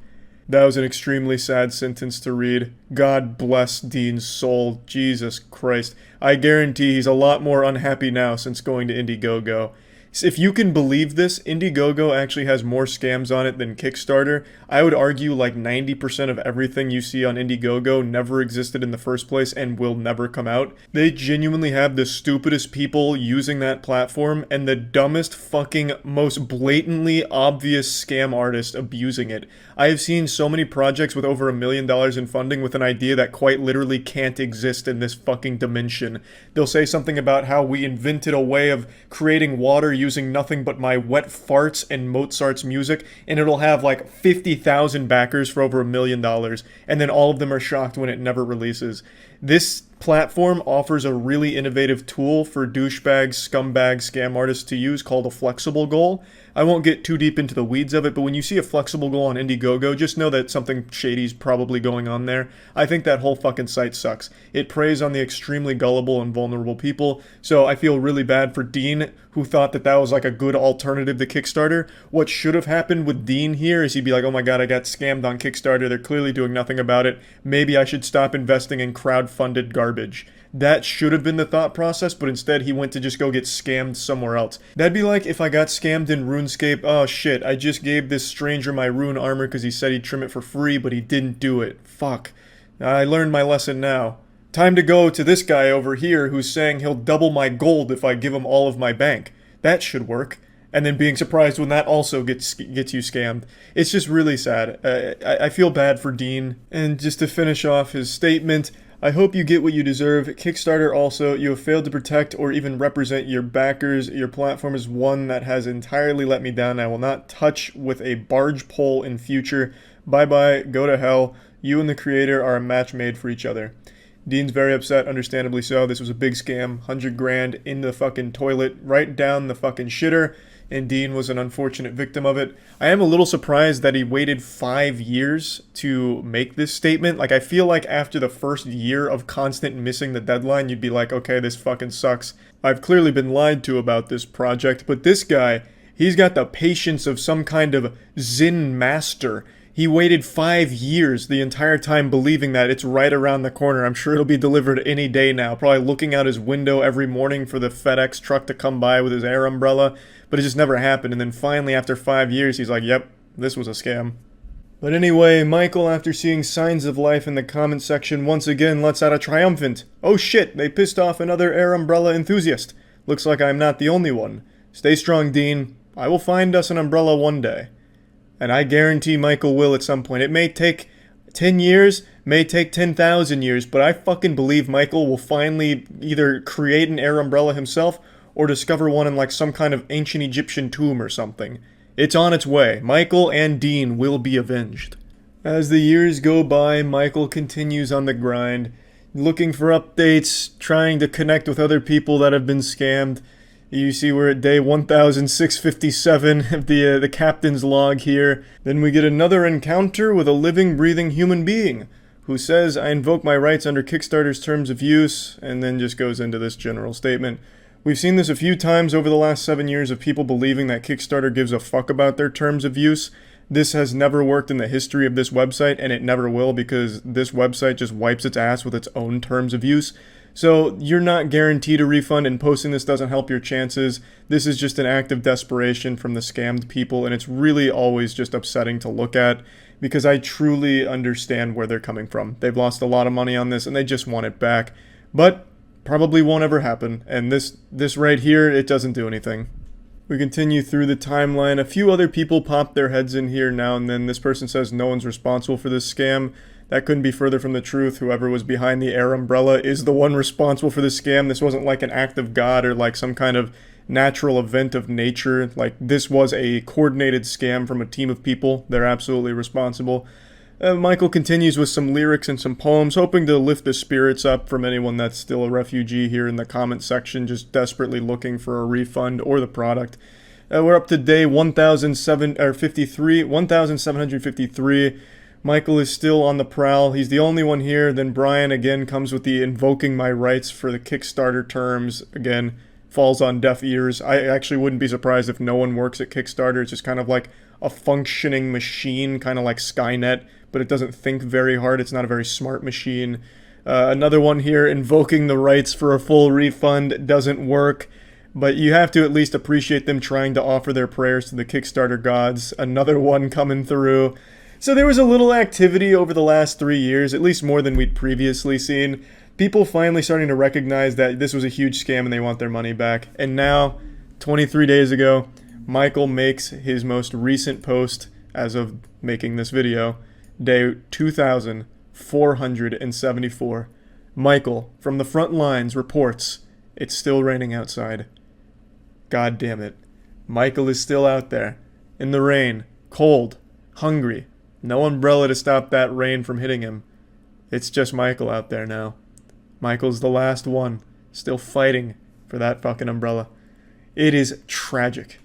That was an extremely sad sentence to read. God bless Dean's soul. Jesus Christ. I guarantee he's a lot more unhappy now since going to Indiegogo. If you can believe this, Indiegogo actually has more scams on it than Kickstarter. I would argue like 90% of everything you see on Indiegogo never existed in the first place and will never come out. They genuinely have the stupidest people using that platform and the dumbest fucking most blatantly obvious scam artists abusing it. I have seen so many projects with over $1 million in funding with an idea that quite literally can't exist in this fucking dimension. They'll say something about how we invented a way of creating water using nothing but my wet farts and Mozart's music, and it'll have like 50,000 backers for over $1 million, and then all of them are shocked when it never releases. This platform offers a really innovative tool for douchebags, scumbags, scam artists to use called a flexible goal. I won't get too deep into the weeds of it, but when you see a flexible goal on Indiegogo, just know that something shady's probably going on there. I think that whole fucking site sucks. It preys on the extremely gullible and vulnerable people, so I feel really bad for Dean, who thought that that was like a good alternative to Kickstarter. What should have happened with Dean here is he'd be like, oh my god, I got scammed on Kickstarter, they're clearly doing nothing about it, maybe I should stop investing in crowd-funded garbage. That should have been the thought process, but instead he went to just go get scammed somewhere else. That'd be like if I got scammed in RuneScape. Oh shit, I just gave this stranger my rune armor because he said he'd trim it for free, but he didn't do it. Fuck. I learned my lesson now. Time to go to this guy over here who's saying he'll double my gold if I give him all of my bank. That should work. and then being surprised when that also gets you scammed. It's just really sad. I feel bad for Dean. And just to finish off his statement, I hope you get what you deserve. Kickstarter also, you have failed to protect or even represent your backers. Your platform is one that has entirely let me down. I will not touch with a barge pole in future. Bye-bye, go to hell. You and the creator are a match made for each other. Dean's very upset, understandably so. This was a big scam. 100 grand in the fucking toilet, right down the fucking shitter. And Dean was an unfortunate victim of it. I am a little surprised that he waited 5 years to make this statement. Like, I feel like after the first year of constant missing the deadline, you'd be like, okay, this fucking sucks. I've clearly been lied to about this project, but this guy, he's got the patience of some kind of Zen master. He waited 5 years, the entire time believing that it's right around the corner. I'm sure it'll be delivered any day now. Probably looking out his window every morning for the FedEx truck to come by with his air umbrella. But it just never happened. And then finally, after 5 years, he's like, yep, this was a scam. But anyway, Michael, after seeing signs of life in the comment section, once again lets out a triumphant, "Oh shit, they pissed off another air umbrella enthusiast. Looks like I'm not the only one. Stay strong, Dean. I will find us an umbrella one day." And I guarantee Michael will at some point. It may take 10 years, may take 10,000 years, but I fucking believe Michael will finally either create an air umbrella himself or discover one in like some kind of ancient Egyptian tomb or something. It's on its way. Michael and Dean will be avenged. As the years go by, Michael continues on the grind, looking for updates, trying to connect with other people that have been scammed. You see we're at day 1657 of the captain's log here. Then we get another encounter with a living, breathing human being who says, "I invoke my rights under Kickstarter's terms of use," and then just goes into this general statement. We've seen this a few times over the last 7 years of people believing that Kickstarter gives a fuck about their terms of use. This has never worked in the history of this website, and it never will, because this website just wipes its ass with its own terms of use. So you're not guaranteed a refund, and posting this doesn't help your chances. This is just an act of desperation from the scammed people, and it's really always just upsetting to look at, because I truly understand where they're coming from. They've lost a lot of money on this, and they just want it back. But probably won't ever happen, and this right here, it doesn't do anything. We continue through the timeline. A few other people pop their heads in here now and then. This person says no one's responsible for this scam. That couldn't be further from the truth. Whoever was behind the air umbrella is the one responsible for this scam. This wasn't like an act of God or like some kind of natural event of nature. Like, this was a coordinated scam from a team of people. They're absolutely responsible. Michael continues with some lyrics and some poems, hoping to lift the spirits up from anyone that's still a refugee here in the comment section, just desperately looking for a refund or the product. We're up to day 1753. Michael is still on the prowl. He's the only one here. Then Brian again comes with the invoking my rights for the Kickstarter terms. Again, falls on deaf ears. I actually wouldn't be surprised if no one works at Kickstarter. It's just kind of like a functioning machine, kind of like Skynet, but it doesn't think very hard. It's not a very smart machine. Another one here, invoking the rights for a full refund. Doesn't work, but you have to at least appreciate them trying to offer their prayers to the Kickstarter gods. Another one coming through. So there was a little activity over the last 3 years, at least more than we'd previously seen. People finally starting to recognize that this was a huge scam and they want their money back. And now, 23 days ago, Michael makes his most recent post as of making this video, day 2474. Michael, from the front lines, reports, "It's still raining outside." God damn it. Michael is still out there, in the rain, cold, hungry. No umbrella to stop that rain from hitting him. It's just Michael out there now. Michael's the last one, still fighting for that fucking umbrella. It is tragic.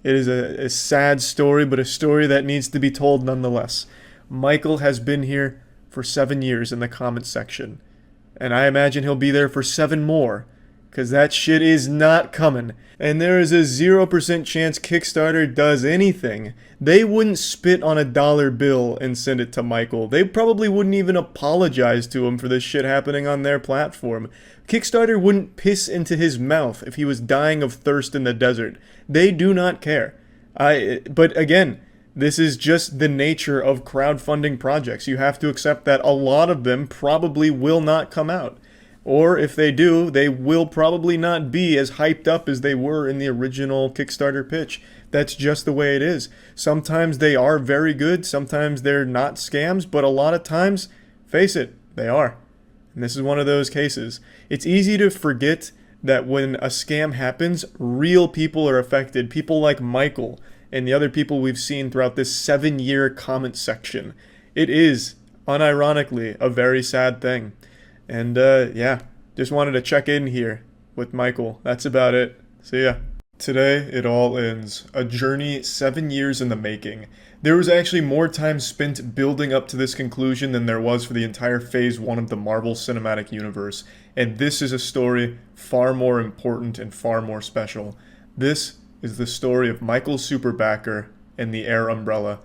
It is a sad story, but a story that needs to be told nonetheless. Michael has been here for 7 years in the comments section, and I imagine he'll be there for 7 more, because that shit is not coming. And there is a 0% chance Kickstarter does anything. They wouldn't spit on a dollar bill and send it to Michael. They probably wouldn't even apologize to him for this shit happening on their platform. Kickstarter wouldn't piss into his mouth if he was dying of thirst in the desert. They do not care. But again, this is just the nature of crowdfunding projects. You have to accept that a lot of them probably will not come out. Or if they do, they will probably not be as hyped up as they were in the original Kickstarter pitch. That's just the way it is. Sometimes they are very good, sometimes they're not scams, but a lot of times, face it, they are. And this is one of those cases. It's easy to forget that when a scam happens, real people are affected. People like Michael and the other people we've seen throughout this 7-year comment section. It is, unironically, a very sad thing. And yeah, just wanted to check in here with Michael. That's about it. See ya. Today, it all ends. A journey 7 years in the making. There was actually more time spent building up to this conclusion than there was for the entire Phase 1 of the Marvel Cinematic Universe. And this is a story far more important and far more special. This is the story of Michael Superbacker and the Air Umbrella.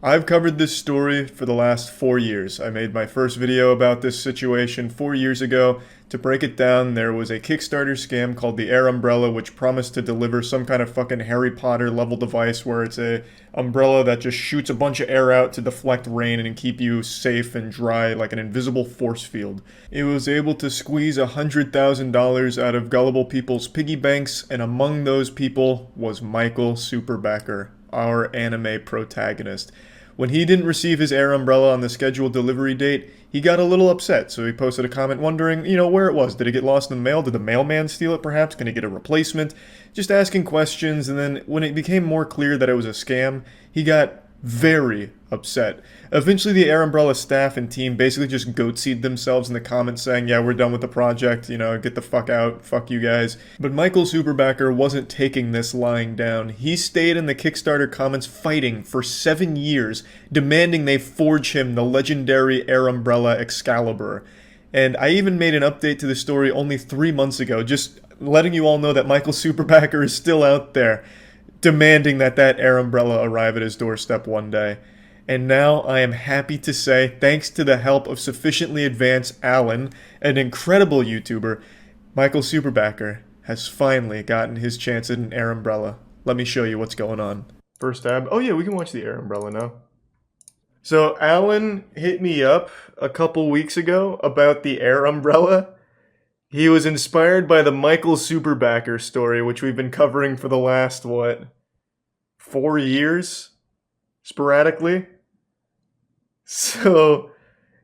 I've covered this story for the last 4 years. I made my first video about this situation 4 years ago. To break it down, there was a Kickstarter scam called the Air Umbrella, which promised to deliver some kind of fucking Harry Potter level device where it's a umbrella that just shoots a bunch of air out to deflect rain and keep you safe and dry like an invisible force field. It was able to squeeze $100,000 out of gullible people's piggy banks, and among those people was Michael Superbacker, our anime protagonist. When he didn't receive his Air Umbrella on the scheduled delivery date, he got a little upset, so he posted a comment wondering, where it was. Did it get lost in the mail? Did the mailman steal it, perhaps? Can he get a replacement? Just asking questions, and then when it became more clear that it was a scam, he got very upset. Eventually, the Air Umbrella staff and team basically just goatseed themselves in the comments saying, yeah, we're done with the project, get the fuck out, fuck you guys. But Michael Superbacker wasn't taking this lying down. He stayed in the Kickstarter comments fighting for 7 years, demanding they forge him the legendary Air Umbrella Excalibur. And I even made an update to the story only 3 months ago, just letting you all know that Michael Superbacker is still out there, demanding that Air Umbrella arrive at his doorstep one day. And now I am happy to say, thanks to the help of sufficiently advanced Alan, an incredible YouTuber, Michael Superbacker has finally gotten his chance at an Air Umbrella. Let me show you what's going on. First tab. Oh yeah, we can watch the Air Umbrella now. So Alan hit me up a couple weeks ago about the Air Umbrella. He was inspired by the Michael Superbacker story, which we've been covering for the last, 4 years? Sporadically? So,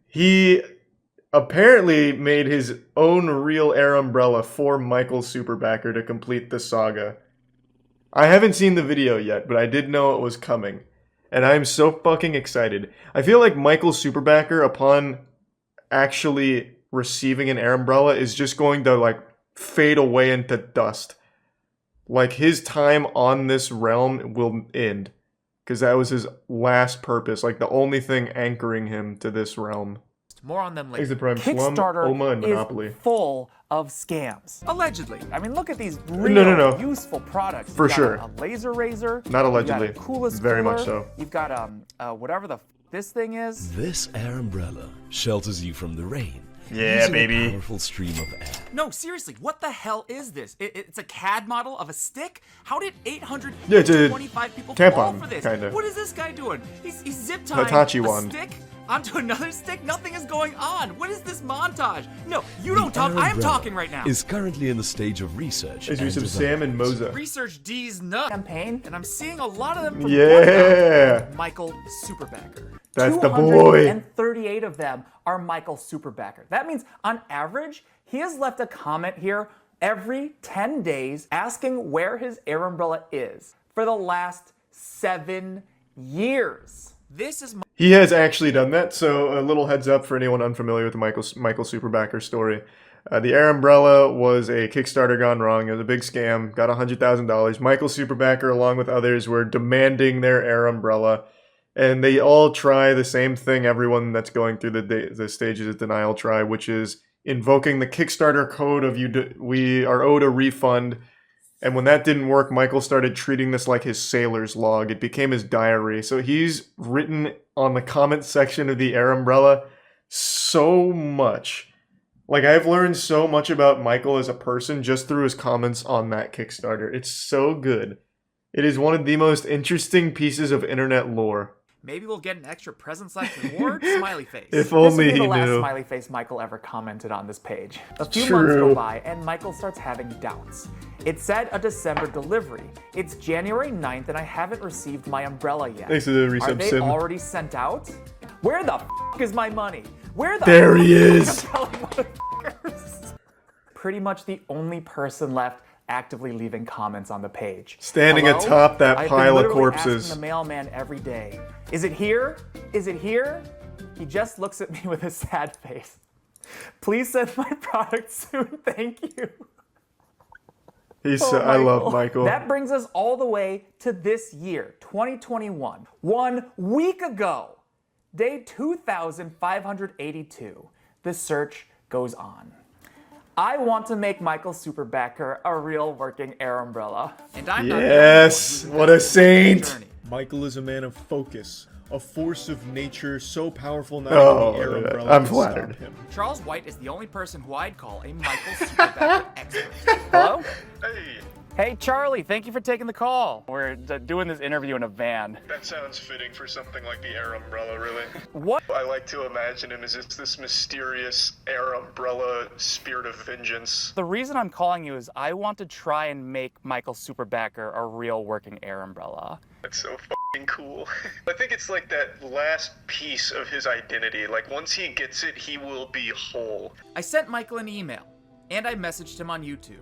he apparently made his own real Air Umbrella for Michael Superbacker to complete the saga. I haven't seen the video yet, but I did know it was coming. And I'm so fucking excited. I feel like Michael Superbacker, upon actually receiving an Air Umbrella, is just going to, fade away into dust. His time on this realm will end. Because that was his last purpose, the only thing anchoring him to this realm. More on them later. Exit Prime Slum, Oma, and Monopoly. Is full of scams. Allegedly. I mean, look at these real useful products. For sure. A laser razor. Not allegedly. You've got a coolest Very cooler. much so. You've got whatever the this thing is. This Air Umbrella shelters you from the rain. Yeah, using baby. A powerful stream of air. No, seriously, what the hell is this? It's a CAD model of a stick? How did 825 people fall for this? Kinda. What is this guy doing? He's zip tying Hitachi a wand. stick onto another stick? Nothing is going on. What is this montage? No, you don't The talk. Air I am Umbrella talking right now. Is currently in the stage of research. Is some Sam and Moza. Research D's nut campaign, and I'm seeing a lot of them from Yeah. Michael Superbacker. That's the boy. 238 of them are Michael Superbacker. That means, on average, he has left a comment here every 10 days asking where his Air Umbrella is for the last 7 years. This is He has actually done that, so a little heads up for anyone unfamiliar with the Michael Superbacker story. The Air Umbrella was a Kickstarter gone wrong. It was a big scam. Got $100,000. Michael Superbacker, along with others, were demanding their Air Umbrella. And they all try the same thing everyone that's going through the stages of denial try, which is invoking the Kickstarter code of we are owed a refund. And when that didn't work, Michael started treating this like his sailor's log. It became his diary. So he's written on the comment section of the Air Umbrella so much. I've learned so much about Michael as a person just through his comments on that Kickstarter. It's so good. It is one of the most interesting pieces of internet lore Maybe we'll get an extra present/reward? Smiley face. If only This he will be the last knew. smiley face Michael ever commented on this page. A few True. months go by and Michael starts having doubts. It said a December delivery. It's January 9th and I haven't received my umbrella yet. Thanks for the Are resub, they Sim. already sent out? Where the f is my money? Where the There he f is. motherfuckers? Pretty much the only person left actively leaving comments on the page. Standing Hello? atop that I've pile been of literally corpses. asking the mailman every day. Is it here? Is it here? He just looks at me with a sad face. Please send my product soon. Thank you. I love Michael. That brings us all the way to this year, 2021. 1 week ago, day 2582. The search goes on. I want to make Michael Superbacker a real working air umbrella. And I'm not the only one Yes, who's what a invested in this saint. journey. Michael is a man of focus, a force of nature so powerful not Oh, even the air yeah, umbrella I'm can flattered. stop him. Charles White is the only person who I'd call a Michael Superbacker expert. Hello? Hey, Hey, Charlie, thank you for taking the call. We're doing this interview in a van. that sounds fitting for something like the air umbrella, really. What? I like to imagine him as just this mysterious air umbrella spirit of vengeance. The reason I'm calling you is I want to try and make Michael Superbacker a real working air umbrella. That's so fucking cool. I think it's like that last piece of his identity. Like, once he gets it, he will be whole. I sent Michael an email, and I messaged him on YouTube.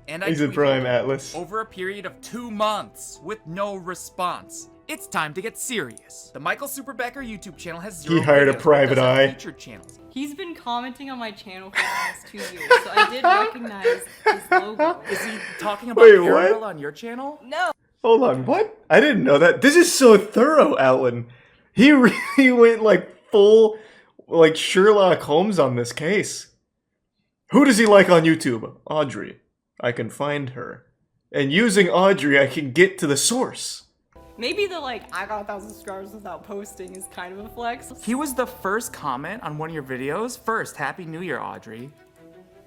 And I He's in tweeted Prime Atlas. over a period of 2 months with no response. It's time to get serious. The Michael Superbacker YouTube channel has 0 He hired a videos, but private does have eye. featured channels. He's been commenting on my channel for the past 2 years, so I did recognize his logo. Is he talking about Wait, Air what? Umbrella on your channel? No. Hold on, what? I didn't know that. This is so thorough, Alan. He really went like full, like Sherlock Holmes on this case. Who does he like on YouTube? Audrey. I can find her. And using Audrey, I can get to the source. Maybe the I got 1,000 subscribers without posting is kind of a flex. He was the first comment on one of your videos. First, Happy New Year, Audrey.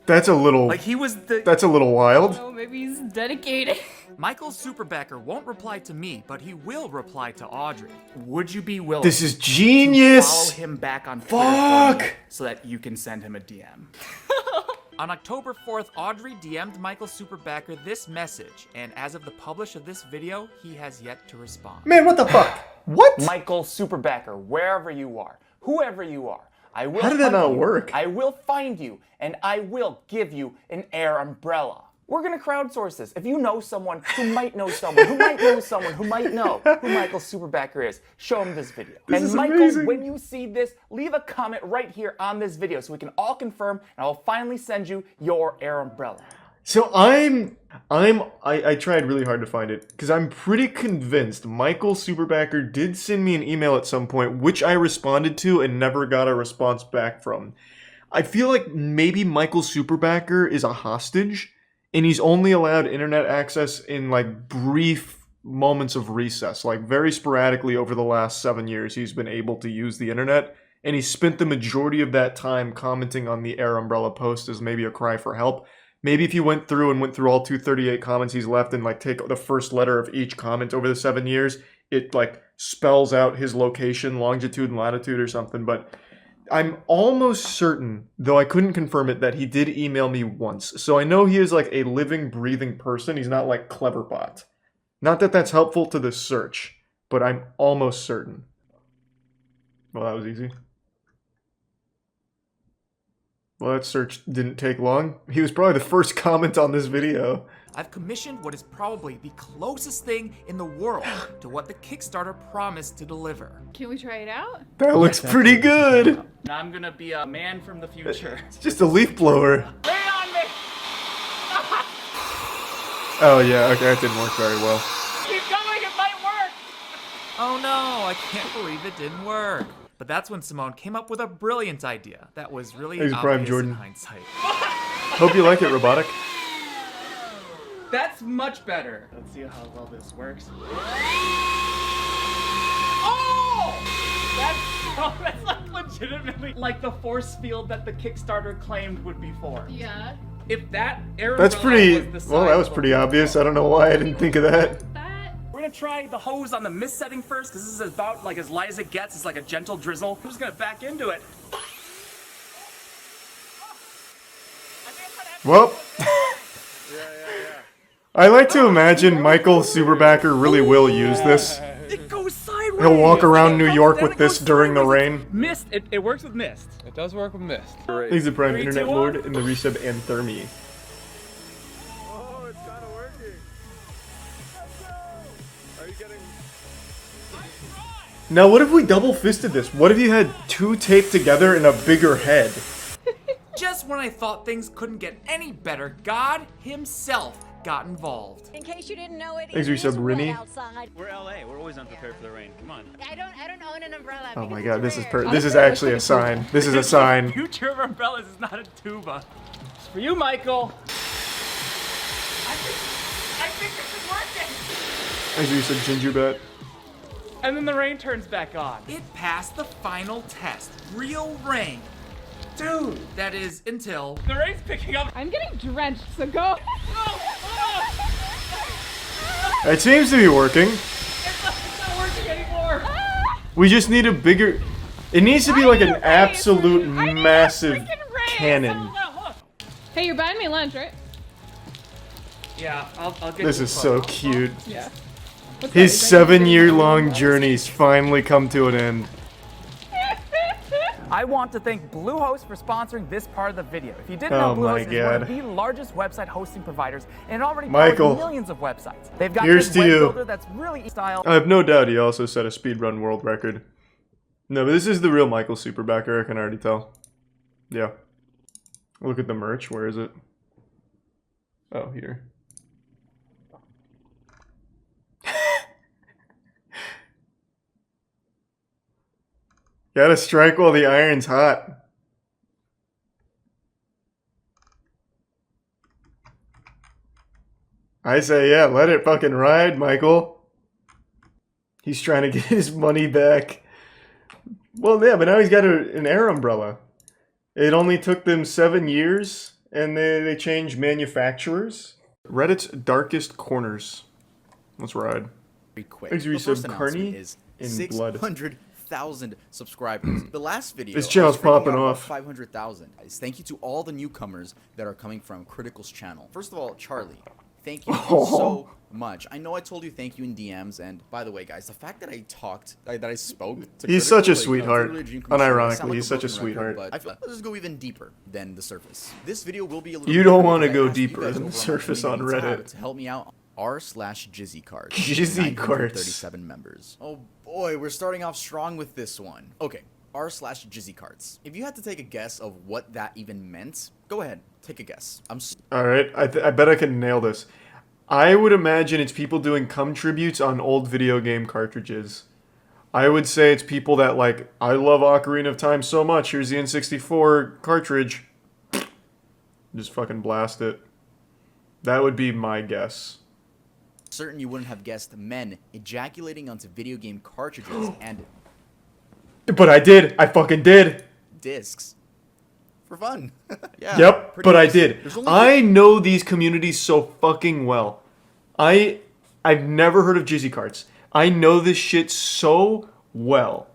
That's a little. Like, he was the... That's a little wild. Oh, maybe he's dedicated. Michael Superbacker won't reply to me, but he will reply to Audrey. Would you be willing This is to genius. follow him back on Twitter Fuck. for me so that you can send him a DM? On October 4th, Audrey DM'd Michael Superbacker this message, and as of the publish of this video, he has yet to respond. Man, what the fuck? What? Michael Superbacker, wherever you are, whoever you are, I will How did that hunt not you, work? I will find you, and I will give you an air umbrella. We're gonna crowdsource this. If you know someone who might know someone who might know someone who might know who Michael Superbacker is, show him this video. This and is Michael, amazing. when you see this, leave a comment right here on this video so we can all confirm, and I will finally send you your air umbrella. So I tried really hard to find it because I'm pretty convinced Michael Superbacker did send me an email at some point, which I responded to and never got a response back from. I feel like maybe Michael Superbacker is a hostage and he's only allowed internet access in like brief moments of recess, like very sporadically over the last 7 years he's been able to use the internet, and he spent the majority of that time commenting on the air umbrella post as maybe a cry for help. Maybe if you went through all 238 comments he's left and like take the first letter of each comment over the 7 years, it like spells out his location, longitude and latitude or something. But I'm almost certain, though I couldn't confirm it, that he did email me once. So I know he is like a living, breathing person. He's not like Cleverbot. Not that that's helpful to the search, but I'm almost certain. Well, that was easy. Well, that search didn't take long. He was probably the first comment on this video. I've commissioned what is probably the closest thing in the world to what the Kickstarter promised to deliver. Can we try it out? That looks pretty good. I'm gonna be a man from the future. It's just a leaf blower. Lay on me! Oh yeah, okay, that didn't work very well. Keep going, it might work! Oh no, I can't believe it didn't work. But that's when Simone came up with a brilliant idea that was really Here's obvious Prime Jordan. in hindsight. Hope you like it, Robotic. That's much better. Let's see how well this works. Oh! That's like legitimately like the force field that the Kickstarter claimed would be for. Yeah. If that air That's umbrella pretty. was the Well, that size was of a pretty obvious. I don't know why I didn't think of that. That. We're gonna gonna try the hose on the mist setting first, because this is about like as light as it gets. It's like a gentle drizzle. I'm just gonna back into it. Well, I like to imagine Michael Superbacker really will use this. It goes sideways. He'll walk around New York with this during the rain. Mist. It works with mist. It does work with mist. He's a prime 3, 2, internet 1. lord in the resub Anthermy. Oh, it's kind of working. Are you getting... Now, what if we double fisted this? What if you had two taped together in a bigger head? Just when I thought things couldn't get any better, God himself got involved. In case you didn't know it, Thanks, it Resub is wet Rinny. outside. We're LA. We're always unprepared for the rain. Come on. I don't own an umbrella. Oh because my god, it's this is rare. this is actually a sign. This is a sign. Future of umbrellas is not a tuba. It's for you, Michael. I think this is working. Thanks, Resub Gingerbat. And then the rain turns back on. It passed the final test. Real rain. Dude, that is until the rain's picking up. I'm getting drenched, so go. It seems to be working. It's not working anymore. We just need a bigger... It needs to be like an absolute massive cannon. Hey, you're buying me lunch, right? Yeah, I'll get This you is a so photo. cute. Yeah. His 7-year-long journey's finally come to an end. I want to thank Bluehost for sponsoring this part of the video. If you didn't Oh know, my Bluehost is one of God. the largest website hosting providers, and it already Michael. powers millions of websites. They've got Here's this to web you. builder that's really style. I have no doubt he also set a speedrun world record. No, but this is the real Michael Superbacker, I can already tell. Yeah. Look at the merch, where is it? Oh, here. Gotta strike while the iron's hot. I say, yeah, let it fucking ride, Michael. He's trying to get his money back. Well, yeah, but now he's got an air umbrella. It only took them 7 years, and they changed manufacturers. Reddit's darkest corners. Let's ride. Very quick. Thanks, The Resub first Carney announcement is in blood. 600,000 subscribers. The last video, This channel's I was freaking popping out about off. 500,000. Thank you to all the newcomers that are coming from Critical's channel. First of all, Charlie, thank you so much. I know I told you thank you in DMs, and by the way, guys, the fact that I spoke to He's Critical, such a like, sweetheart. literally a dream come true. I Unironically, sound like he's a such a broken sweetheart. record, but I feel like let's just go even deeper than the surface. This video will be a little You bit don't different wanna because I go asked you deeper guys than the over my surface on community tab Reddit. to help me out. r/Jizzy cards. Jizzy cards. 937 members. Oh boy, we're starting off strong with this one. Okay, r/Jizzy cards. If you had to take a guess of what that even meant, go ahead, take a guess. Alright, I bet I can nail this. I would imagine it's people doing cum tributes on old video game cartridges. I would say it's people that like, I love Ocarina of Time so much, here's the N64 cartridge. Just fucking blast it. That would be my guess. certain you wouldn't have guessed men ejaculating onto video game cartridges and But I did. I fucking did. discs. For fun. Yeah. Yep, pretty but I nice. did. There's only I know these communities so fucking well. I've never heard of Jizzy Carts. I know this shit so well.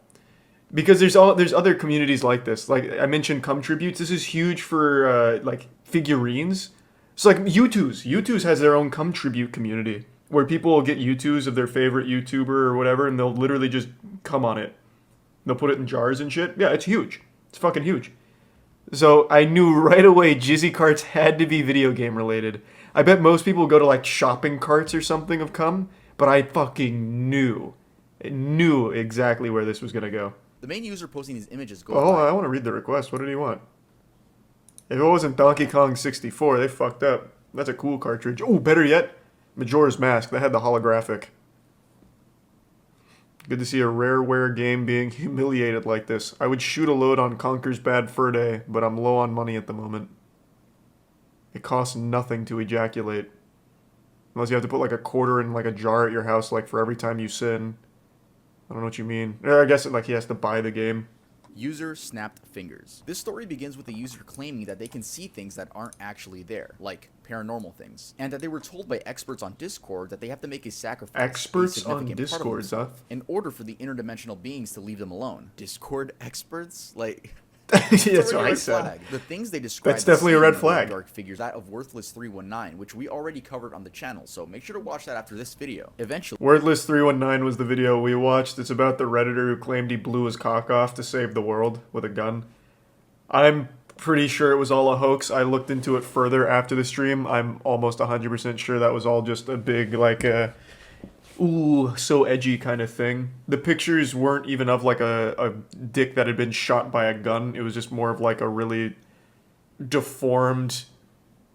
Because there's other communities like this. Like I mentioned cum tributes. This is huge for like figurines. It's like U2's. U2's has their own cum tribute community where people will get U2's of their favorite YouTuber or whatever and they'll literally just cum on it. They'll put it in jars and shit. Yeah, it's huge. It's fucking huge. So I knew right away Jizzy Carts had to be video game related. I bet most people go to like shopping carts or something of cum, but I fucking knew exactly where this was gonna go. the main user posting these images go Oh, by. I want to read the request. What did he want? If it wasn't Donkey Kong 64, they fucked up. That's a cool cartridge. Oh, better yet, Majora's Mask. That had the holographic. Good to see a rareware game being humiliated like this. I would shoot a load on Conker's Bad Fur Day, but I'm low on money at the moment. It costs nothing to ejaculate. Unless you have to put like a quarter in like a jar at your house like for every time you sin. I don't know what you mean. I guess like he has to buy the game. User snapped fingers. This story begins with the user claiming that they can see things that aren't actually there, like paranormal things, and that they were told by experts on Discord that they have to make a sacrifice. Experts on Discord, huh? In order for the interdimensional beings to leave them alone. Discord experts? Like... That's what I said. Flag. The things they describe. That's definitely a red flag. Dark figures, that of Worthless 319, which we already covered on the channel. So make sure to watch that after this video. Eventually, Worthless 319 was the video we watched. It's about the Redditor who claimed he blew his cock off to save the world with a gun. I'm pretty sure it was all a hoax. I looked into it further after the stream. I'm almost 100% sure that was all just a big ooh, so edgy kind of thing. The pictures weren't even of like a dick that had been shot by a gun. It was just more of like a really deformed,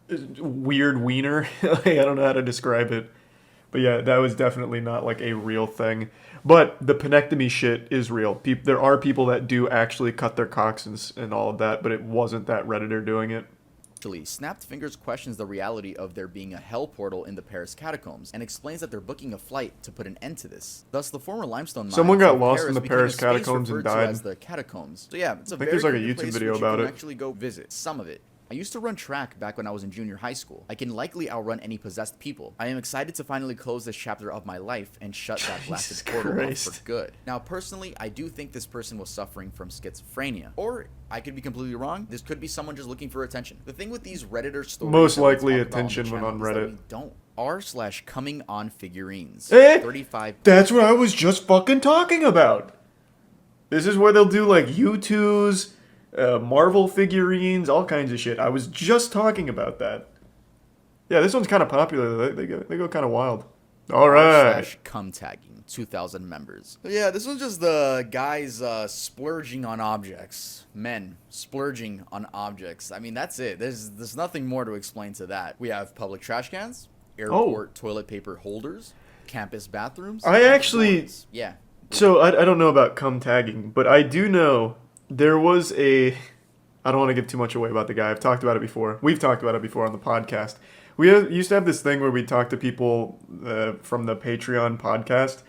weird wiener. I don't know how to describe it. But yeah, that was definitely not like a real thing. But the penectomy shit is real. There are people that do actually cut their cocks and all of that, but it wasn't that Redditor doing it. Snapped Fingers questions the reality of there being a hell portal in the Paris catacombs and explains that they're booking a flight to put an end to this. Thus, the former limestone mine Someone got lost Paris in the Paris catacombs and died. As the catacombs. So yeah, it's a I think very there's like a good YouTube place video which you about can it. actually go visit some of it. I used to run track back when I was in junior high school. I can likely outrun any possessed people. I am excited to finally close this chapter of my life and shut that blasted portal off for good. Now, personally, I do think this person was suffering from schizophrenia. Or, I could be completely wrong. This could be someone just looking for attention. The thing with these Redditor stories... Most likely attention when on Reddit. Don't. r/coming on figurines. 35. That's what I was just fucking talking about. This is where they'll do like U2s... Marvel figurines, all kinds of shit. I was just talking about that. Yeah, this one's kind of popular. They go kind of wild. All right. Cum tagging 2,000 members. So yeah, this one's just the guys splurging on objects. Men splurging on objects. I mean, that's it. There's nothing more to explain to that. We have public trash cans, airport toilet paper holders, campus bathrooms. I actually, yeah. So I don't know about cum tagging, but I do know. There was I don't want to give too much away about the guy. I've talked about it before. We've talked about it before on the podcast. We used to have this thing where we talk to people from the Patreon podcast.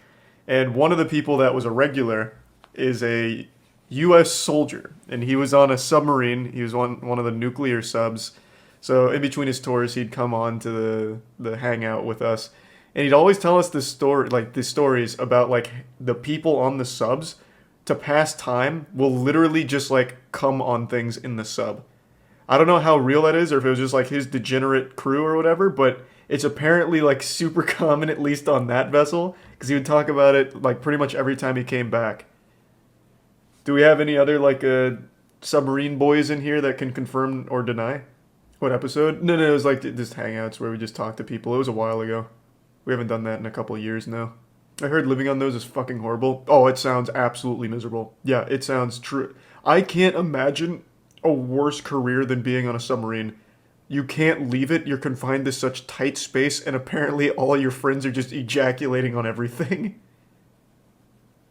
And one of the people that was a regular is a U.S. soldier. And he was on a submarine. He was one of the nuclear subs. So in between his tours, he'd come on to the hangout with us. And he'd always tell us the stories about like the people on the subs to pass time will literally just like come on things in the sub. I don't know how real that is or if it was just like his degenerate crew or whatever, but it's apparently like super common, at least on that vessel, because he would talk about it like pretty much every time he came back. Do we have any other like submarine boys in here that can confirm or deny? What episode? No, it was like just hangouts where we just talked to people. It was a while ago. We haven't done that in a couple of years now. I heard living on those is fucking horrible. Oh, it sounds absolutely miserable. Yeah, it sounds true. I can't imagine a worse career than being on a submarine. You can't leave it. You're confined to such tight space, and apparently all your friends are just ejaculating on everything.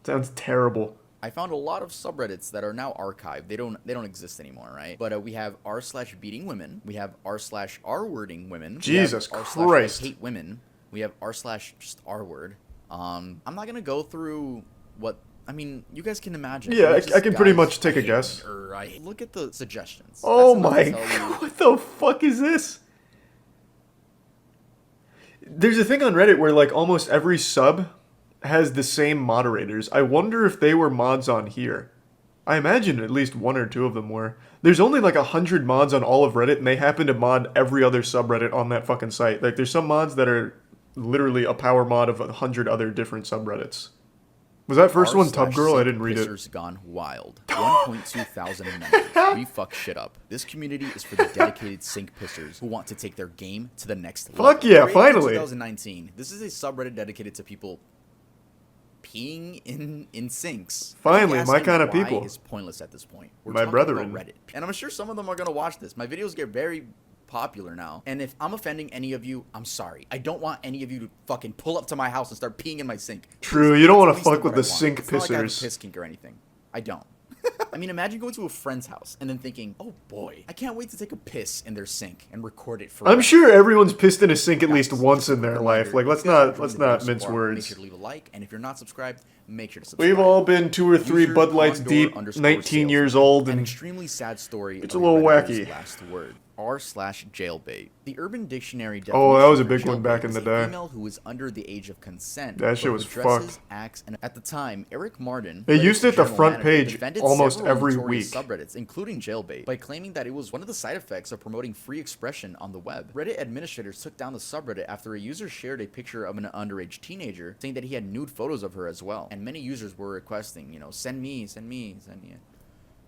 Sounds terrible. I found a lot of subreddits that are now archived. They don't exist anymore, right? But we have r/beating women. We have r/r-wording women. Jesus Christ. Hate women. We have r/just r-word. I'm not gonna go through what I mean. You guys can imagine. Yeah, I can pretty much take a guess. Look at the suggestions. Oh my god! What the fuck is this? There's a thing on Reddit where like almost every sub has the same moderators. I wonder if they were mods on here. I imagine at least one or two of them were. There's only like 100 mods on all of Reddit, and they happen to mod every other subreddit on that fucking site. Like there's some mods that are literally a power mod of 100 other different subreddits. Was that first one Tub Girl? I didn't read it. Gone wild. 1.2 thousand members. We fuck shit up. This community is for the dedicated sink pissers who want to take their game to the next level. Fuck yeah, finally. 2019. This is a subreddit dedicated to people peeing in sinks. Finally, my kind of people. Is pointless at this point. We're my brethren. Reddit, and I'm sure some of them are gonna watch this. My videos get very popular now, and if I'm offending any of you, I'm sorry. I don't want any of you to fucking pull up to my house and start peeing in my sink. True, you don't want to fuck with the sink pissers. Not like I have a piss kink or anything. I don't. I mean, imagine going to a friend's house and then thinking, oh boy, I can't wait to take a piss in their sink and record it for I'm sure everyone's pissed in a sink at least once in their life. Like, let's not mince words. Make sure to leave a like, and if you're not subscribed, make sure to subscribe. We've all been 2 or 3 User Bud Lights deep, Condor 19 _ years salesman. old, An and extremely sad story. it's of a little Redditor's wacky. last word. r/jailbait. The Urban Dictionary Oh, that was a definition big for one back jailbait in is the a day. female who is under the age of consent. That shit but was who dresses, fucked. acts, and at the time, Eric Martin, They Reddit's used it at the general front manager, page defended almost several every notorious week. subreddits, including jailbait, by claiming that it was one of the side effects of promoting free expression on the web. Reddit administrators took down the subreddit after a user shared a picture of an underage teenager, saying that he had nude photos of her as well. And many users were requesting, send me.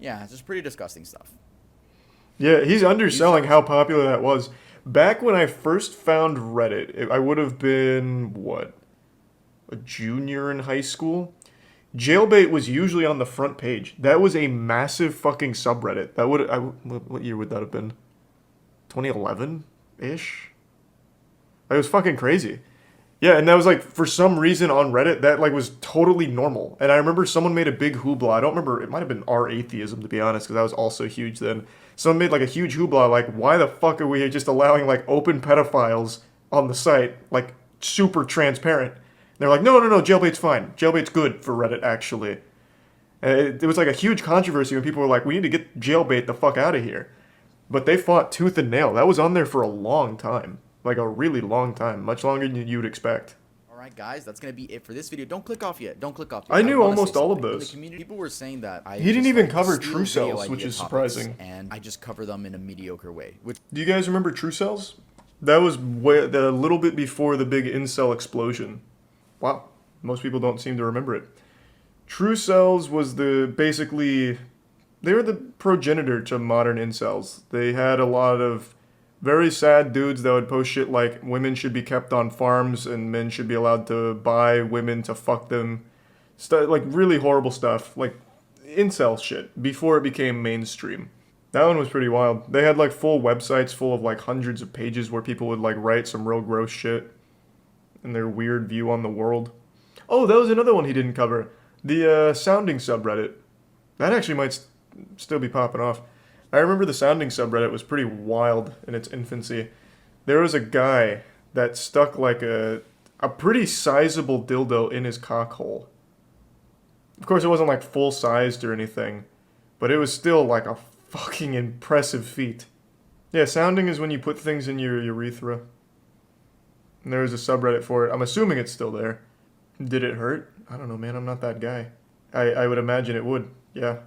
Yeah, it's just pretty disgusting stuff. Yeah, he's underselling how popular that was. Back when I first found Reddit, I would have been, what, a junior in high school? Jailbait was usually on the front page. That was a massive fucking subreddit. That would, what year would that have been? 2011-ish? It was fucking crazy. Yeah, and that was like, for some reason on Reddit, that like was totally normal. And I remember someone made a big hoopla. I don't remember, it might have been our atheism, to be honest, because that was also huge then. Someone made like a huge hoopla, like, why the fuck are we just allowing like open pedophiles on the site? Like, super transparent. And they're like, no, jailbait's fine. Jailbait's good for Reddit, actually. And it was like a huge controversy when people were like, we need to get jailbait the fuck out of here. But they fought tooth and nail. That was on there for a long time. Like a really long time. Much longer than you'd expect. Alright guys, that's gonna be it for this video. Don't click off yet. Don't click off yet. I knew wanna almost say all of something. In those. the community, people were saying that He didn't just, even like, cover steal true video cells, which idea is topics, surprising. And I just cover them in a mediocre way. Which Do you guys remember True Cells? That was a little bit before the big incel explosion. Wow. Most people don't seem to remember it. True Cells was basically, they were the progenitor to modern incels. They had a lot of very sad dudes that would post shit like women should be kept on farms and men should be allowed to buy women to fuck them. Like really horrible stuff. Like incel shit before it became mainstream. That one was pretty wild. They had like full websites full of like hundreds of pages where people would like write some real gross shit and their weird view on the world. Oh, that was another one he didn't cover. The sounding subreddit. That actually might still be popping off. I remember the sounding subreddit was pretty wild in its infancy. There was a guy that stuck like a pretty sizable dildo in his cock hole. Of course, it wasn't like full-sized or anything, but it was still like a fucking impressive feat. Yeah, sounding is when you put things in your urethra. And there was a subreddit for it. I'm assuming it's still there. Did it hurt? I don't know, man. I'm not that guy. I would imagine it would. Yeah.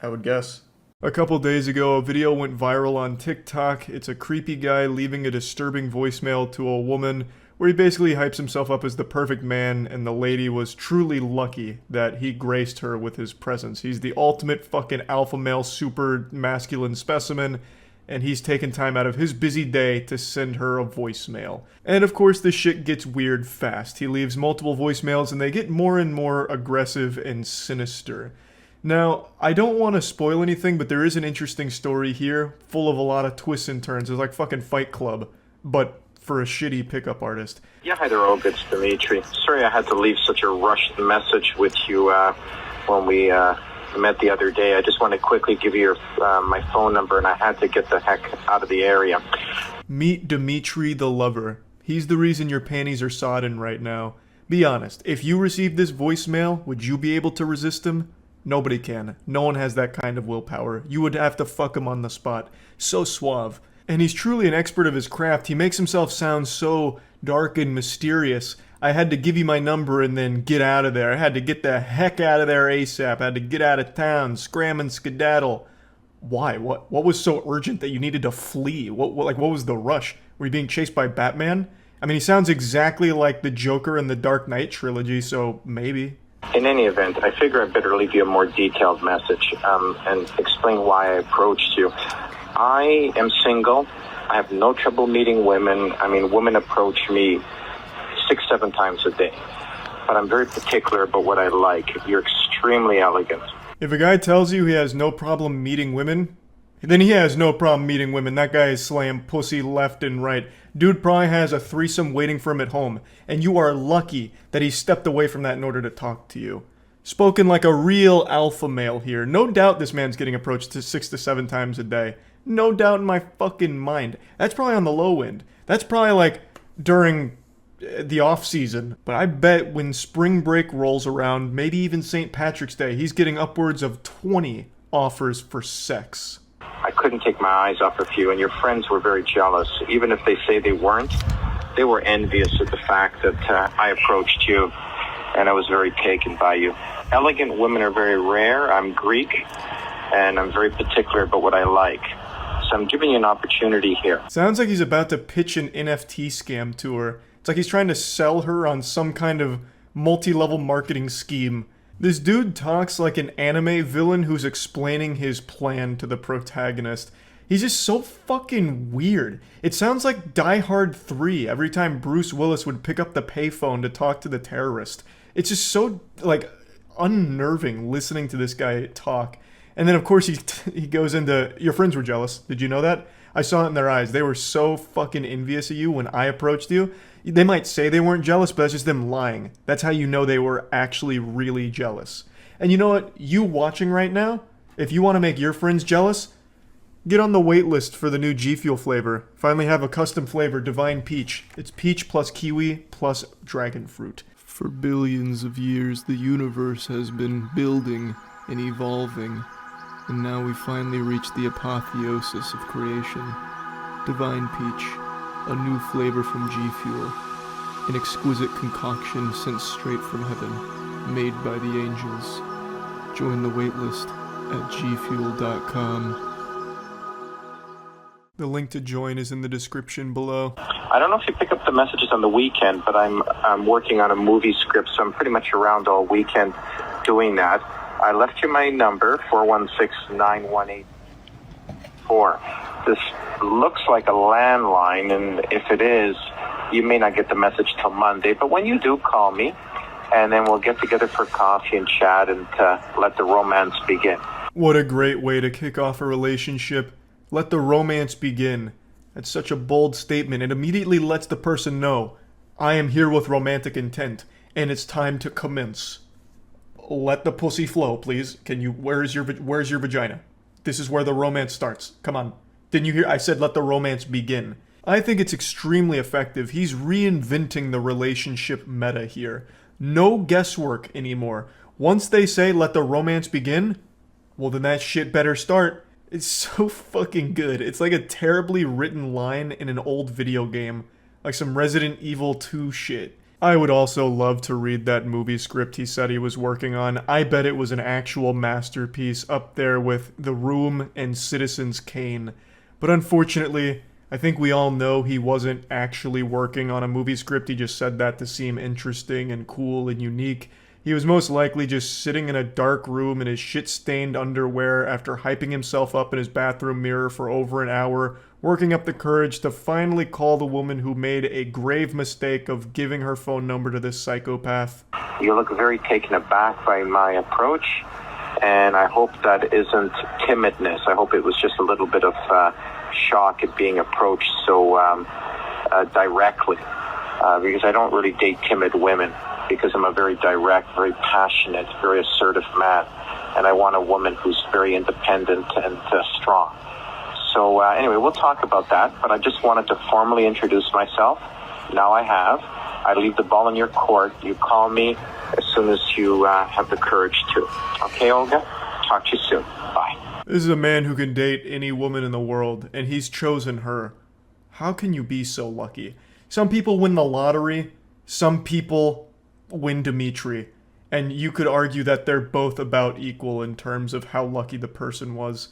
I would guess. A couple days ago, a video went viral on TikTok. It's a creepy guy leaving a disturbing voicemail to a woman where he basically hypes himself up as the perfect man, and the lady was truly lucky that he graced her with his presence. He's the ultimate fucking alpha male, super masculine specimen, and he's taken time out of his busy day to send her a voicemail. And of course, the shit gets weird fast. He leaves multiple voicemails, and they get more and more aggressive and sinister. Now, I don't want to spoil anything, but there is an interesting story here, full of a lot of twists and turns. It's like fucking Fight Club, but for a shitty pickup artist. Yeah, hi there, Old. It's Dimitri. Sorry I had to leave such a rushed message with you when we met the other day. I just want to quickly give you my phone number, and I had to get the heck out of the area. Meet Dimitri the Lover. He's the reason your panties are sodden right now. Be honest, if you received this voicemail, would you be able to resist him? Nobody can. No one has that kind of willpower. You would have to fuck him on the spot. So suave. And he's truly an expert of his craft. He makes himself sound so dark and mysterious. I had to give you my number and then get out of there. I had to get the heck out of there ASAP. I had to get out of town, scram and skedaddle. Why? What was so urgent that you needed to flee? What was the rush? Were you being chased by Batman? I mean, he sounds exactly like the Joker in the Dark Knight trilogy, so maybe. In any event, I figure I better leave you a more detailed message and explain why I approached you. I am single. I have no trouble meeting women. I mean, women approach me 6-7 times a day. But I'm very particular about what I like. You're extremely elegant. If a guy tells you he has no problem meeting women, then he has no problem meeting women. That guy is slaying pussy left and right. Dude probably has a threesome waiting for him at home, and you are lucky that he stepped away from that in order to talk to you. Spoken like a real alpha male here. No doubt this man's getting approached 6 to 7 times a day. No doubt in my fucking mind. That's probably on the low end. That's probably like during the off season. But I bet when spring break rolls around, maybe even St. Patrick's Day, he's getting upwards of 20 offers for sex. I couldn't take my eyes off of you, and your friends were very jealous. Even if they say they weren't, they were envious of the fact that I approached you, and I was very taken by you. Elegant women are very rare. I'm Greek, and I'm very particular about what I like. So I'm giving you an opportunity here. Sounds like he's about to pitch an NFT scam to her. It's like he's trying to sell her on some kind of multi-level marketing scheme. This dude talks like an anime villain who's explaining his plan to the protagonist. He's just so fucking weird. It sounds like Die Hard 3 every time Bruce Willis would pick up the payphone to talk to the terrorist. It's just so, like, unnerving listening to this guy talk. And then, of course, he goes into, your friends were jealous. Did you know that? I saw it in their eyes. They were so fucking envious of you when I approached you. They might say they weren't jealous, but that's just them lying. That's how you know they were actually really jealous. And you know what? You watching right now, if you want to make your friends jealous, get on the wait list for the new G Fuel flavor. Finally have a custom flavor, Divine Peach. It's peach plus kiwi plus dragon fruit. For billions of years, the universe has been building and evolving. And now we finally reached the apotheosis of creation. Divine Peach, a new flavor from G Fuel. An exquisite concoction sent straight from heaven, made by the angels. Join the waitlist at gfuel.com. The link to join is in the description below. I don't know if you pick up the messages on the weekend, but I'm working on a movie script, so I'm pretty much around all weekend doing that. I left you my number, 416-9184. This looks like a landline, and if it is, you may not get the message till Monday. But when you do, call me, and then we'll get together for coffee and chat and let the romance begin. What a great way to kick off a relationship. Let the romance begin. That's such a bold statement. It immediately lets the person know, I am here with romantic intent, and it's time to commence. Let the pussy flow, please. Where's your vagina? This is where the romance starts. Come on. Didn't you hear? I said let the romance begin. I think it's extremely effective. He's reinventing the relationship meta here. No guesswork anymore. Once they say let the romance begin, well then that shit better start. It's so fucking good. It's like a terribly written line in an old video game. Like some Resident Evil 2 shit. I would also love to read that movie script he said he was working on. I bet it was an actual masterpiece up there with The Room and Citizens Kane. But unfortunately, I think we all know he wasn't actually working on a movie script. He just said that to seem interesting and cool and unique. He was most likely just sitting in a dark room in his shit-stained underwear after hyping himself up in his bathroom mirror for over an hour, working up the courage to finally call the woman who made a grave mistake of giving her phone number to this psychopath. You look very taken aback by my approach, and I hope that isn't timidness. I hope it was just a little bit of shock at being approached so directly, because I don't really date timid women, because I'm a very direct, very passionate, very assertive man, and I want a woman who's very independent and strong. So anyway, we'll talk about that, but I just wanted to formally introduce myself. Now I have. I leave the ball in your court. You call me as soon as you have the courage to. Okay, Olga? Talk to you soon. Bye. This is a man who can date any woman in the world, and he's chosen her. How can you be so lucky? Some people win the lottery, some people win Dimitri, and you could argue that they're both about equal in terms of how lucky the person was.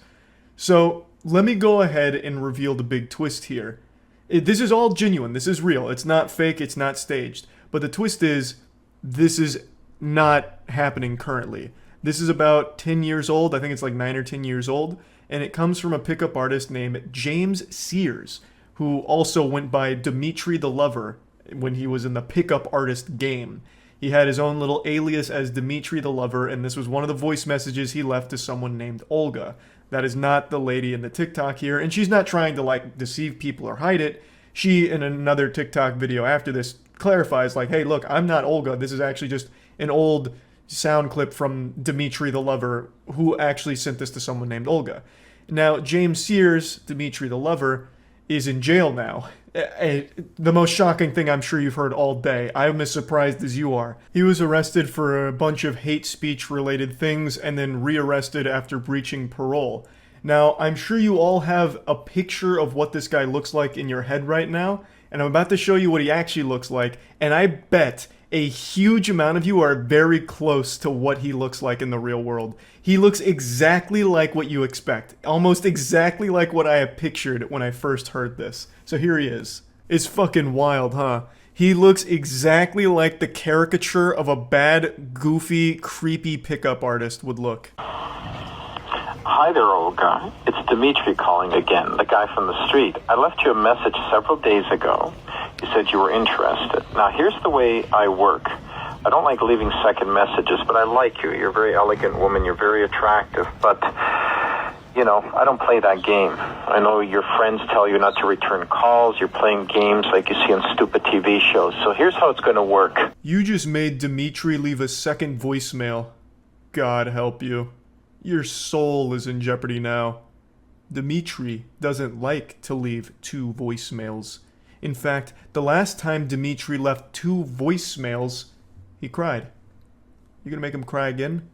So, let me go ahead and reveal the big twist here. This is all genuine, this is real, it's not fake, it's not staged. But the twist is, this is not happening currently. This is about 10 years old, I think it's like 9 or 10 years old, and it comes from a pickup artist named James Sears, who also went by Dimitri the Lover when he was in the pickup artist game. He had his own little alias as Dimitri the Lover, and this was one of the voice messages he left to someone named Olga. That is not the lady in the TikTok here, and she's not trying to, like, deceive people or hide it. She, in another TikTok video after this, clarifies, like, hey, look, I'm not Olga. This is actually just an old sound clip from Dimitri the Lover, who actually sent this to someone named Olga. Now, James Sears, Dimitri the Lover, is in jail now. The most shocking thing I'm sure you've heard all day. I'm as surprised as you are. He was arrested for a bunch of hate speech related things and then rearrested after breaching parole. Now, I'm sure you all have a picture of what this guy looks like in your head right now, and I'm about to show you what he actually looks like, and I bet a huge amount of you are very close to what he looks like in the real world. He looks exactly like what you expect. Almost exactly like what I have pictured when I first heard this. So here he is. It's fucking wild, huh? He looks exactly like the caricature of a bad, goofy, creepy pickup artist would look. Hi there, old guy. It's Dimitri calling again, the guy from the street. I left you a message several days ago. You said you were interested. Now, here's the way I work. I don't like leaving second messages, but I like you. You're a very elegant woman. You're very attractive. But, you know, I don't play that game. I know your friends tell you not to return calls. You're playing games like you see on stupid TV shows. So here's how it's going to work. You just made Dimitri leave a second voicemail. God help you. Your soul is in jeopardy now. Dimitri doesn't like to leave 2 voicemails. In fact, the last time Dimitri left 2 voicemails, he cried. You gonna make him cry again?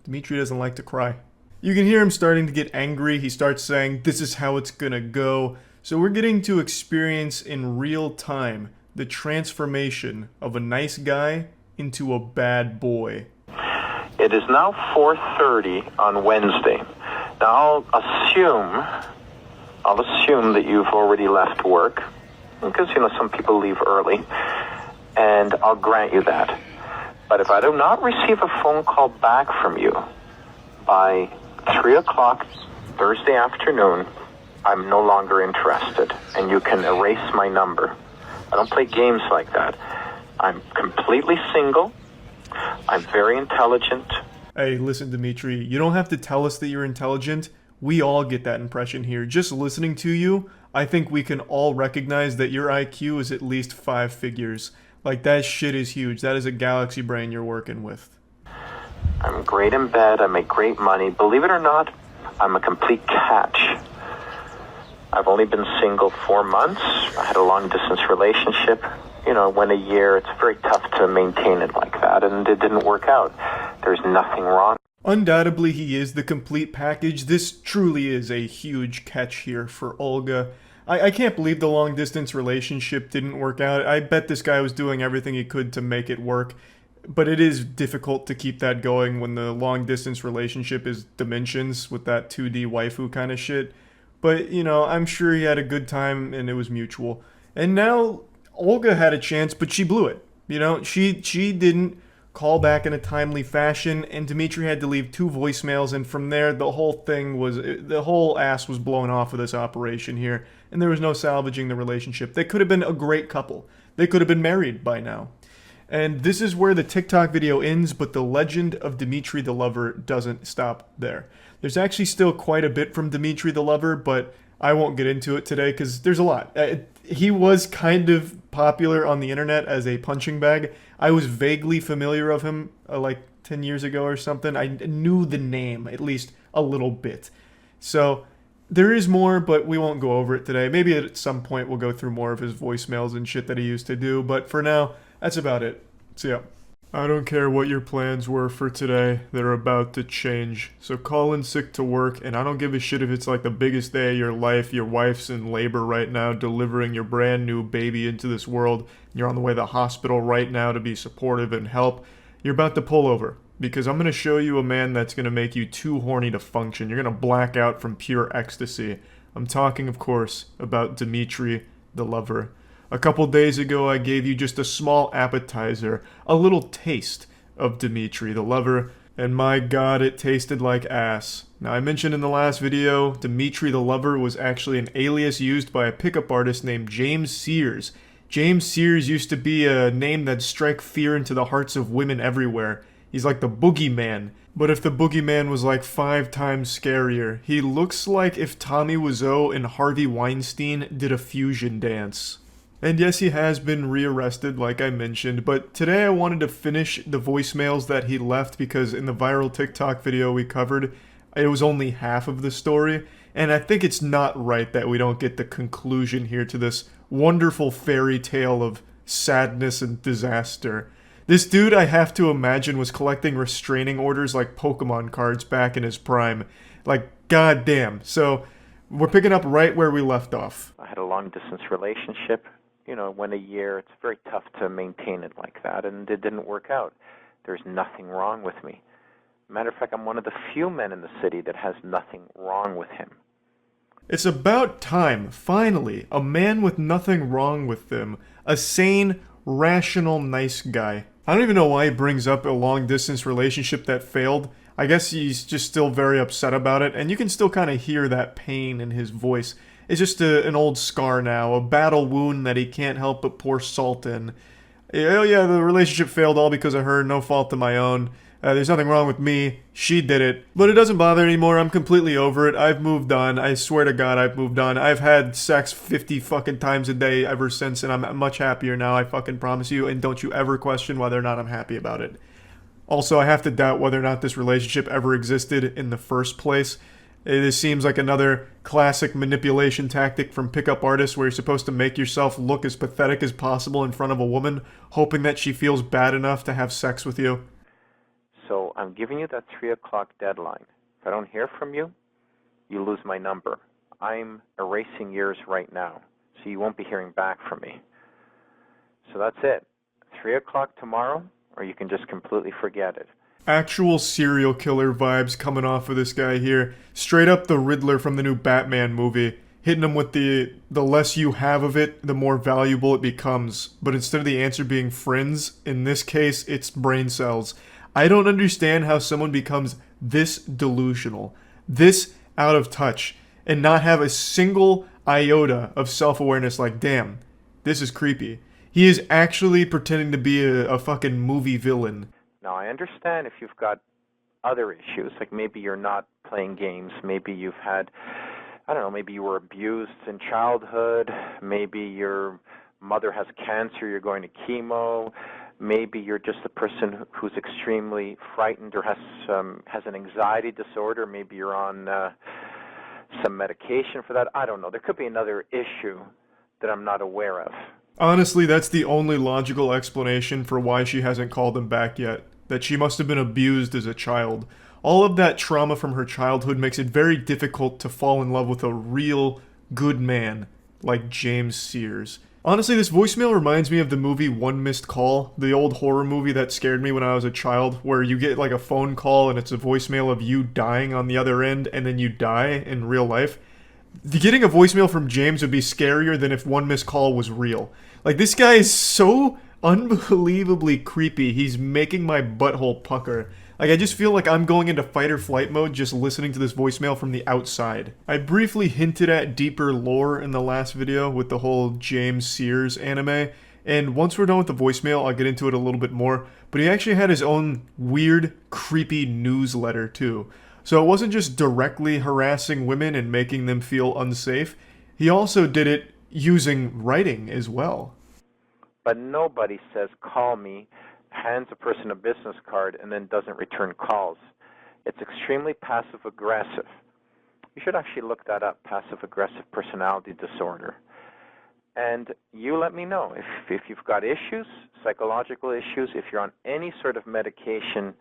Dimitri doesn't like to cry. You can hear him starting to get angry. He starts saying, "This is how it's gonna go." So we're getting to experience in real time the transformation of a nice guy into a bad boy. It is now 4:30 on Wednesday. Now, I'll assume that you've already left work, because, you know, some people leave early, and I'll grant you that. But if I do not receive a phone call back from you by 3 o'clock Thursday afternoon, I'm no longer interested, and you can erase my number. I don't play games like that. I'm completely single. I'm very intelligent. Hey, listen, Dimitri, you don't have to tell us that you're intelligent. We all get that impression here. Just listening to you, I think we can all recognize that your IQ is at least 5 figures. Like, that shit is huge. That is a galaxy brain you're working with. I'm great in bed. I make great money. Believe it or not, I'm a complete catch. I've only been single 4 months. I had a long-distance relationship. You know, went a year. It's very tough to maintain it like that, and it didn't work out. There's nothing wrong. Undoubtedly, he is the complete package. This truly is a huge catch here for Olga. I can't believe the long-distance relationship didn't work out. I bet this guy was doing everything he could to make it work. But it is difficult to keep that going when the long-distance relationship is Dimensions with that 2D waifu kind of shit. But, you know, I'm sure he had a good time and it was mutual. And now Olga had a chance, but she blew it. You know, she didn't call back in a timely fashion, and Dimitri had to leave 2 voicemails, and from there, the whole ass was blown off of this operation here, and there was no salvaging the relationship. They could have been a great couple. They could have been married by now. And this is where the TikTok video ends, but the legend of Dimitri the Lover doesn't stop there. There's actually still quite a bit from Dimitri the Lover, but I won't get into it today because there's a lot. He was kind of popular on the internet as a punching bag. I was vaguely familiar of him like 10 years ago or something. I knew the name at least a little bit. So there is more, but we won't go over it today. Maybe at some point we'll go through more of his voicemails and shit that he used to do. But for now, that's about it. See ya. I don't care what your plans were for today, they're about to change. So call in sick to work, and I don't give a shit if it's like the biggest day of your life, your wife's in labor right now, delivering your brand new baby into this world, and you're on the way to the hospital right now to be supportive and help. You're about to pull over, because I'm going to show you a man that's going to make you too horny to function. You're going to black out from pure ecstasy. I'm talking, of course, about Dimitri the Lover. A couple days ago, I gave you just a small appetizer, a little taste of Dimitri the Lover, and my god, it tasted like ass. Now, I mentioned in the last video, Dimitri the Lover was actually an alias used by a pickup artist named James Sears. James Sears used to be a name that struck fear into the hearts of women everywhere. He's like the boogeyman. But if the boogeyman was like 5 times scarier, he looks like if Tommy Wiseau and Harvey Weinstein did a fusion dance. And yes, he has been rearrested, like I mentioned, but today I wanted to finish the voicemails that he left because in the viral TikTok video we covered, it was only half of the story, and I think it's not right that we don't get the conclusion here to this wonderful fairy tale of sadness and disaster. This dude, I have to imagine, was collecting restraining orders like Pokemon cards back in his prime. Like, goddamn. So, we're picking up right where we left off. I had a long-distance relationship. You know, it went a year. It's very tough to maintain it like that, and it didn't work out. There's nothing wrong with me. Matter of fact, I'm one of the few men in the city that has nothing wrong with him. It's about time, finally, a man with nothing wrong with them. A sane, rational, nice guy. I don't even know why he brings up a long-distance relationship that failed. I guess he's just still very upset about it, and you can still kind of hear that pain in his voice. It's just an old scar now, a battle wound that he can't help but pour salt in. Oh yeah, the relationship failed all because of her, no fault of my own. There's nothing wrong with me. She did it. But it doesn't bother anymore. I'm completely over it. I've moved on. I swear to God, I've moved on. I've had sex 50 fucking times a day ever since, and I'm much happier now, I fucking promise you. And don't you ever question whether or not I'm happy about it. Also, I have to doubt whether or not this relationship ever existed in the first place. This seems like another classic manipulation tactic from pickup artists where you're supposed to make yourself look as pathetic as possible in front of a woman, hoping that she feels bad enough to have sex with you. So I'm giving you that 3 o'clock deadline. If I don't hear from you, you lose my number. I'm erasing yours right now, so you won't be hearing back from me. So that's it. 3 o'clock tomorrow, or you can just completely forget it. Actual serial killer vibes coming off of this guy here. Straight up the Riddler from the new Batman movie. Hitting him with the less you have of it, the more valuable it becomes. But instead of the answer being friends, in this case, it's brain cells. I don't understand how someone becomes this delusional, this out of touch, and not have a single iota of self-awareness like, damn, this is creepy. He is actually pretending to be a fucking movie villain. Now, I understand if you've got other issues, like maybe you're not playing games, maybe you've had, I don't know, maybe you were abused in childhood, maybe your mother has cancer, you're going to chemo, maybe you're just a person who's extremely frightened or has an anxiety disorder. Maybe you're on some medication for that. I don't know. There could be another issue that I'm not aware of. Honestly, that's the only logical explanation for why she hasn't called him back yet. That she must have been abused as a child. All of that trauma from her childhood makes it very difficult to fall in love with a real good man like James Sears. Honestly, this voicemail reminds me of the movie One Missed Call, the old horror movie that scared me when I was a child, where you get like a phone call and it's a voicemail of you dying on the other end and then you die in real life. Getting a voicemail from James would be scarier than if One Missed Call was real. Like, this guy is so unbelievably creepy, he's making my butthole pucker. Like, I just feel like I'm going into fight or flight mode just listening to this voicemail from the outside. I briefly hinted at deeper lore in the last video with the whole James Sears anime, and once we're done with the voicemail, I'll get into it a little bit more, but he actually had his own weird, creepy newsletter too. So it wasn't just directly harassing women and making them feel unsafe, he also did it using writing as well. But nobody says, call me, hands a person a business card, and then doesn't return calls. It's extremely passive-aggressive. You should actually look that up, passive-aggressive personality disorder. And you let me know if you've got issues, psychological issues, if you're on any sort of medication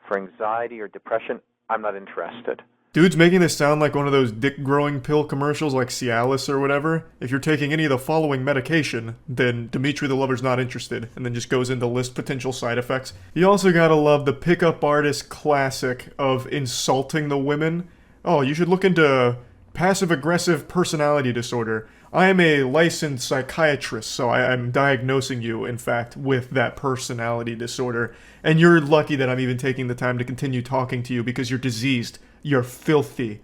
for anxiety or depression, I'm not interested. Dude's making this sound like one of those dick-growing pill commercials like Cialis or whatever. If you're taking any of the following medication, then Dimitri the Lover's not interested, and then just goes into list potential side effects. You also gotta love the pickup artist classic of insulting the women. Oh, you should look into passive-aggressive personality disorder. I am a licensed psychiatrist, so I'm diagnosing you, in fact, with that personality disorder. And you're lucky that I'm even taking the time to continue talking to you because you're diseased. You're filthy.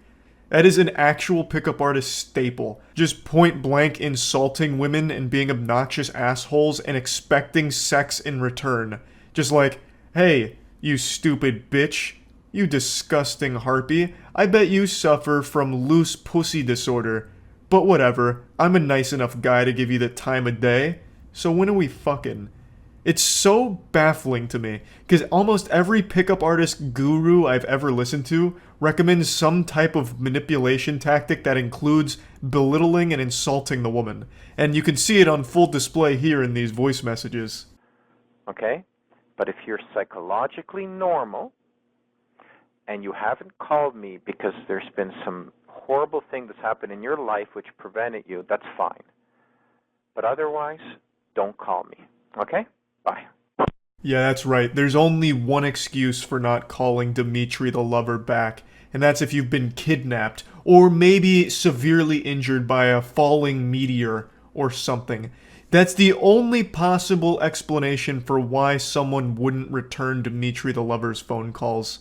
That is an actual pickup artist staple. Just point blank insulting women and being obnoxious assholes and expecting sex in return. Just like, hey, you stupid bitch. You disgusting harpy. I bet you suffer from loose pussy disorder. But whatever, I'm a nice enough guy to give you the time of day. So when are we fucking? It's so baffling to me, because almost every pickup artist guru I've ever listened to recommends some type of manipulation tactic that includes belittling and insulting the woman. And you can see it on full display here in these voice messages. Okay? But if you're psychologically normal and you haven't called me because there's been some horrible thing that's happened in your life which prevented you, that's fine. But otherwise, don't call me. Okay? Bye. Yeah, that's right. There's only one excuse for not calling Dimitri the lover back, and that's if you've been kidnapped, or maybe severely injured by a falling meteor or something. That's the only possible explanation for why someone wouldn't return Dimitri the lover's phone calls.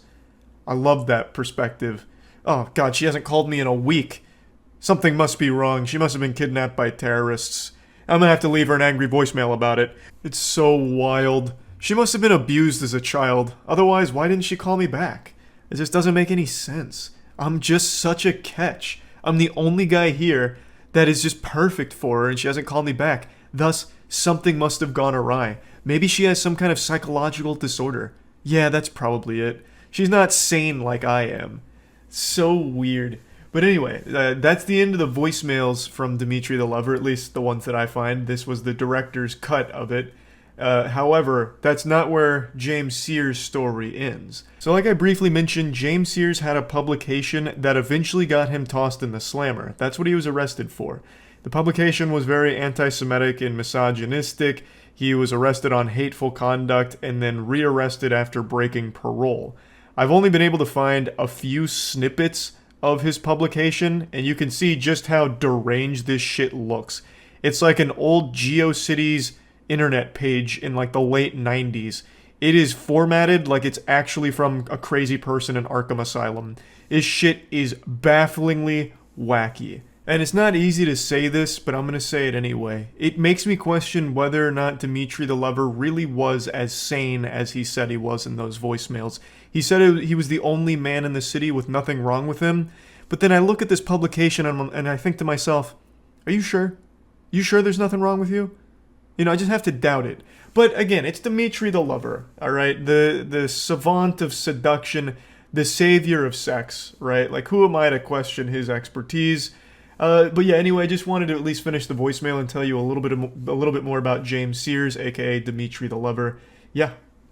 I love that perspective. Oh god, she hasn't called me in a week. Something must be wrong. She must have been kidnapped by terrorists. I'm gonna have to leave her an angry voicemail about it. It's so wild. She must have been abused as a child. Otherwise, why didn't she call me back? It just doesn't make any sense. I'm just such a catch. I'm the only guy here that is just perfect for her and she hasn't called me back. Thus, something must have gone awry. Maybe she has some kind of psychological disorder. Yeah, that's probably it. She's not sane like I am. So weird. But anyway, that's the end of the voicemails from Dimitri the Lover, at least the ones that I find. This was the director's cut of it. However, that's not where James Sears' story ends. So like I briefly mentioned, James Sears had a publication that eventually got him tossed in the slammer. That's what he was arrested for. The publication was very anti-Semitic and misogynistic. He was arrested on hateful conduct and then rearrested after breaking parole. I've only been able to find a few snippets of his publication, and you can see just how deranged this shit looks. It's like an old GeoCities internet page in like the late 90s. It is formatted like it's actually from a crazy person in Arkham Asylum. This shit is bafflingly wacky. And it's not easy to say this, but I'm gonna say it anyway. It makes me question whether or not Dimitri the Lover really was as sane as he said he was in those voicemails. He said he was the only man in the city with nothing wrong with him, but then I look at this publication and I think to myself, are you sure? You sure there's nothing wrong with you? You know, I just have to doubt it. But again, it's Dimitri the Lover, alright? The savant of seduction, the savior of sex, right? Like, who am I to question his expertise? But yeah, anyway, I just wanted to at least finish the voicemail and tell you a little bit more about James Sears, aka Dimitri the Lover. Yeah,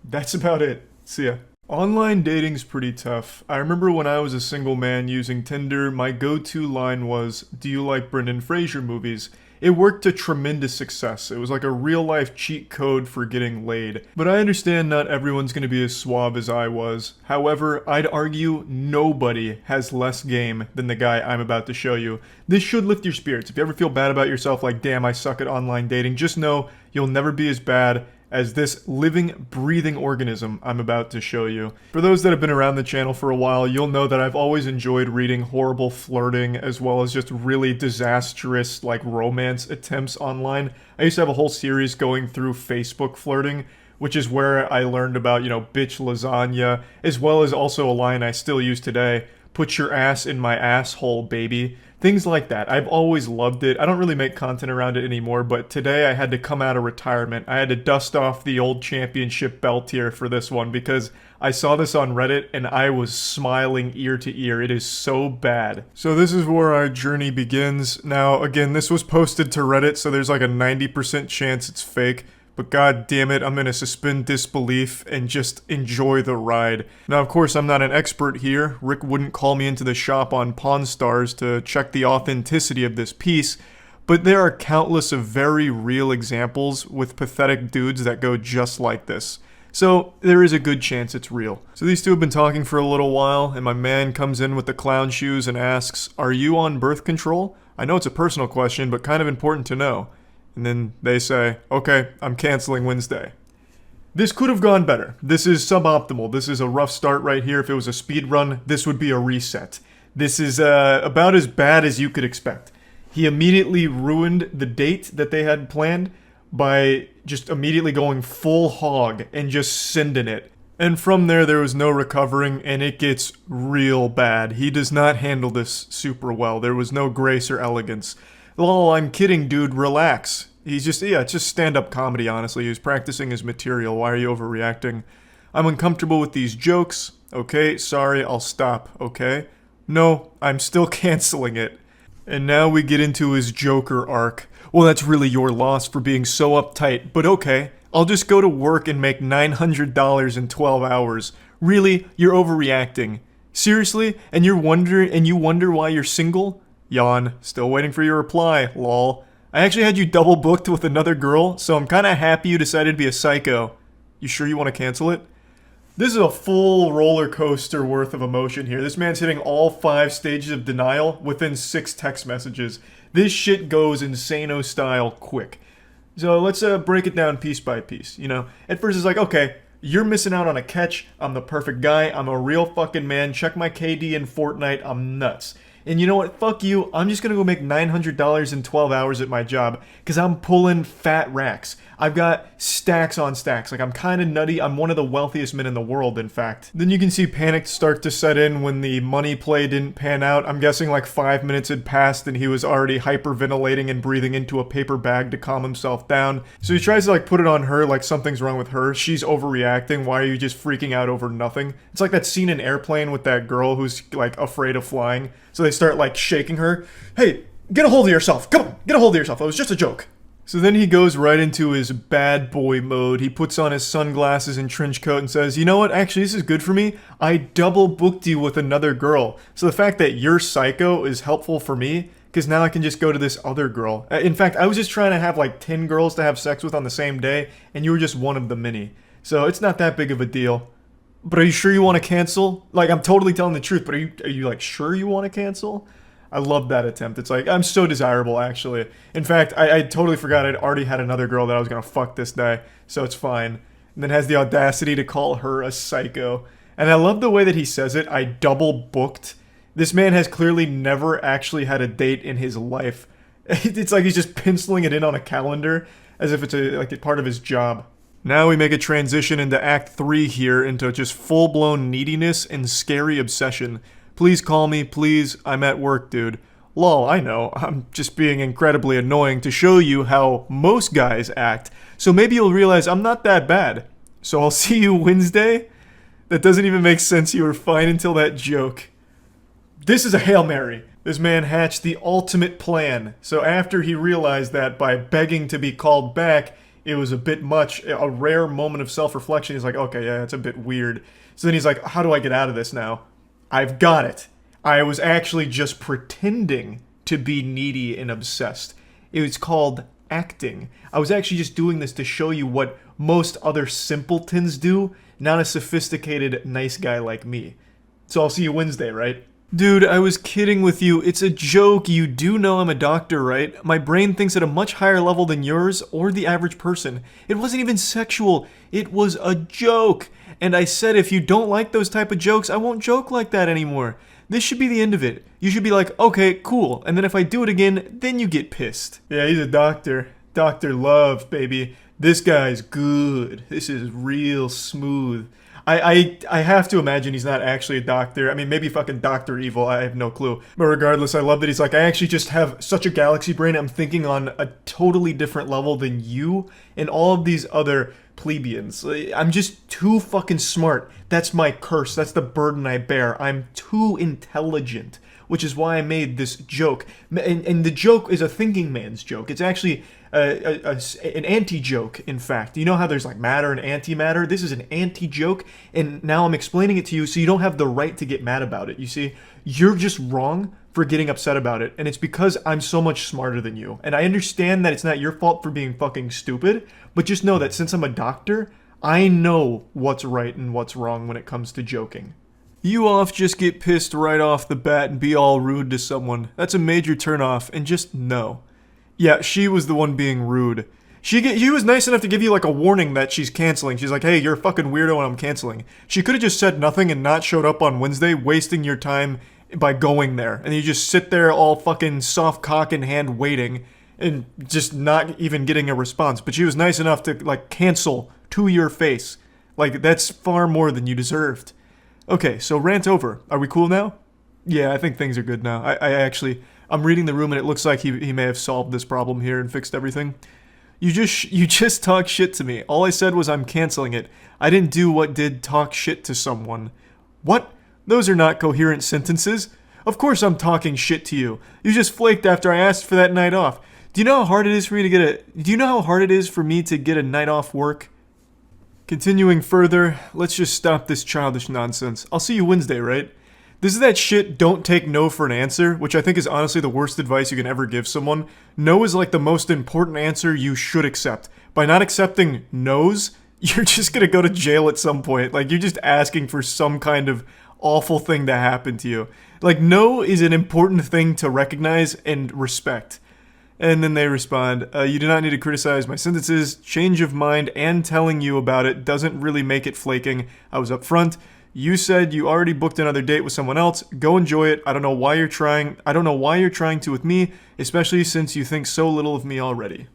that's about it. See ya. Online dating's pretty tough. I remember when I was a single man using Tinder, my go-to line was, "Do you like Brendan Fraser movies?" It worked to tremendous success. It was like a real-life cheat code for getting laid. But I understand not everyone's gonna be as suave as I was. However, I'd argue nobody has less game than the guy I'm about to show you. This should lift your spirits. If you ever feel bad about yourself, like, damn, I suck at online dating, just know you'll never be as bad as this living, breathing organism I'm about to show you. For those that have been around the channel for a while, you'll know that I've always enjoyed reading horrible flirting as well as just really disastrous, like, romance attempts online. I used to have a whole series going through Facebook flirting, which is where I learned about, you know, bitch lasagna, as well as also a line I still use today, "Put your ass in my asshole, baby." Things like that. I've always loved it. I don't really make content around it anymore, but today I had to come out of retirement. I had to dust off the old championship belt here for this one because I saw this on Reddit and I was smiling ear to ear. It is so bad. So this is where our journey begins. Now, again, this was posted to Reddit, so there's like a 90% chance it's fake. But god damn it, I'm gonna suspend disbelief and just enjoy the ride. Now, of course, I'm not an expert here. Rick wouldn't call me into the shop on Pawn Stars to check the authenticity of this piece, but there are countless of very real examples with pathetic dudes that go just like this. So, there is a good chance it's real. So these two have been talking for a little while, and my man comes in with the clown shoes and asks, "Are you on birth control? I know it's a personal question, but kind of important to know." And then they say, "Okay, I'm canceling Wednesday." This could have gone better. This is suboptimal. This is a rough start right here. If it was a speed run, this would be a reset. This is about as bad as you could expect. He immediately ruined the date that they had planned by just immediately going full hog and just sending it. And from there was no recovering, and it gets real bad. He does not handle this super well. There was no grace or elegance. "Oh, I'm kidding, dude, relax." He's just, yeah, it's just stand-up comedy, honestly. He was practicing his material. Why are you overreacting? I'm uncomfortable with these jokes. Okay, sorry, I'll stop, okay? No, I'm still canceling it. And now we get into his Joker arc. Well, that's really your loss for being so uptight, but okay. I'll just go to work and make $900 in 12 hours. Really? You're overreacting. Seriously? And you wonder why you're single? Yawn. Still waiting for your reply, lol. I actually had you double booked with another girl, so I'm kinda happy you decided to be a psycho. You sure you want to cancel it? This is a full roller coaster worth of emotion here. This man's hitting all 5 stages of denial within 6 text messages. This shit goes insano style quick. So let's break it down piece by piece, you know? At first it's like, okay, you're missing out on a catch, I'm the perfect guy, I'm a real fucking man, check my KD in Fortnite, I'm nuts. And you know what, fuck you, I'm just gonna go make $900 in 12 hours at my job, because I'm pulling fat racks. I've got stacks on stacks, like I'm kinda nutty, I'm one of the wealthiest men in the world, in fact. Then you can see panic start to set in when the money play didn't pan out. I'm guessing like 5 minutes had passed and he was already hyperventilating and breathing into a paper bag to calm himself down. So he tries to like put it on her like something's wrong with her, she's overreacting, why are you just freaking out over nothing? It's like that scene in Airplane with that girl who's like afraid of flying. So they start like shaking her. Hey, get a hold of yourself. Come on, get a hold of yourself. It was just a joke. So then he goes right into his bad boy mode. He puts on his sunglasses and trench coat and says, you know what, actually this is good for me. I double booked you with another girl. So the fact that you're psycho is helpful for me, because now I can just go to this other girl. In fact, I was just trying to have like 10 girls to have sex with on the same day, and you were just one of the many. So it's not that big of a deal. But are you sure you want to cancel? Like, I'm totally telling the truth, but are you like sure you want to cancel? I love that attempt. It's like, I'm so desirable, actually. In fact, I totally forgot I'd already had another girl that I was gonna fuck this day, so it's fine. And then has the audacity to call her a psycho. And I love the way that he says it, I double booked. This man has clearly never actually had a date in his life. It's like he's just penciling it in on a calendar, as if it's like a part of his job. Now we make a transition into Act 3 here, into just full-blown neediness and scary obsession. Please call me, please, I'm at work, dude. Lol, I know, I'm just being incredibly annoying to show you how most guys act, so maybe you'll realize I'm not that bad. So I'll see you Wednesday? That doesn't even make sense, you were fine until that joke. This is a Hail Mary. This man hatched the ultimate plan, so after he realized that by begging to be called back, it was a bit much, a rare moment of self-reflection. He's like, okay, yeah, it's a bit weird. So then he's like, how do I get out of this now? I've got it. I was actually just pretending to be needy and obsessed. It was called acting. I was actually just doing this to show you what most other simpletons do, not a sophisticated, nice guy like me. So I'll see you Wednesday, right? Dude, I was kidding with you. It's a joke. You do know I'm a doctor, right? My brain thinks at a much higher level than yours or the average person. It wasn't even sexual. It was a joke. And I said if you don't like those type of jokes, I won't joke like that anymore. This should be the end of it. You should be like, okay, cool. And then if I do it again, then you get pissed. Yeah, he's a doctor. Dr. Love, baby. This guy's good. This is real smooth. I have to imagine he's not actually a doctor. I mean, maybe fucking Dr. Evil, I have no clue. But regardless, I love that he's like, I actually just have such a galaxy brain, I'm thinking on a totally different level than you and all of these other plebeians. I'm just too fucking smart. That's my curse. That's the burden I bear. I'm too intelligent, which is why I made this joke. And the joke is a thinking man's joke. It's actually an anti-joke, in fact. You know how there's like matter and antimatter? This is an anti-joke, and now I'm explaining it to you so you don't have the right to get mad about it. You see, you're just wrong for getting upset about it, and it's because I'm so much smarter than you. And I understand that it's not your fault for being fucking stupid, but just know that since I'm a doctor, I know what's right and what's wrong when it comes to joking. You just get pissed right off the bat and be all rude to someone. That's a major turnoff, and just know. Yeah, she was the one being rude. She was nice enough to give you like a warning that she's canceling. She's like, hey, you're a fucking weirdo and I'm canceling. She could have just said nothing and not showed up on Wednesday, wasting your time by going there. And you just sit there all fucking soft cock in hand waiting and just not even getting a response. But she was nice enough to like cancel to your face. Like, that's far more than you deserved. Okay, so rant over. Are we cool now? Yeah, I think things are good now. I'm reading the room and it looks like he may have solved this problem here and fixed everything. You just talk shit to me. All I said was I'm canceling it. I didn't do what did talk shit to someone. What? Those are not coherent sentences. Of course I'm talking shit to you. You just flaked after I asked for that night off. Do you know how hard it is for me to get a night off work? Continuing further, let's just stop this childish nonsense. I'll see you Wednesday, right? This is that shit, don't take no for an answer, which I think is honestly the worst advice you can ever give someone. No is like the most important answer you should accept. By not accepting no's, you're just gonna go to jail at some point. Like, you're just asking for some kind of awful thing to happen to you. Like, no is an important thing to recognize and respect. And then they respond, you do not need to criticize my sentences. Change of mind and telling you about it doesn't really make it flaking. I was upfront. You said you already booked another date with someone else. Go enjoy it. I don't know why you're trying to with me, especially since you think so little of me already.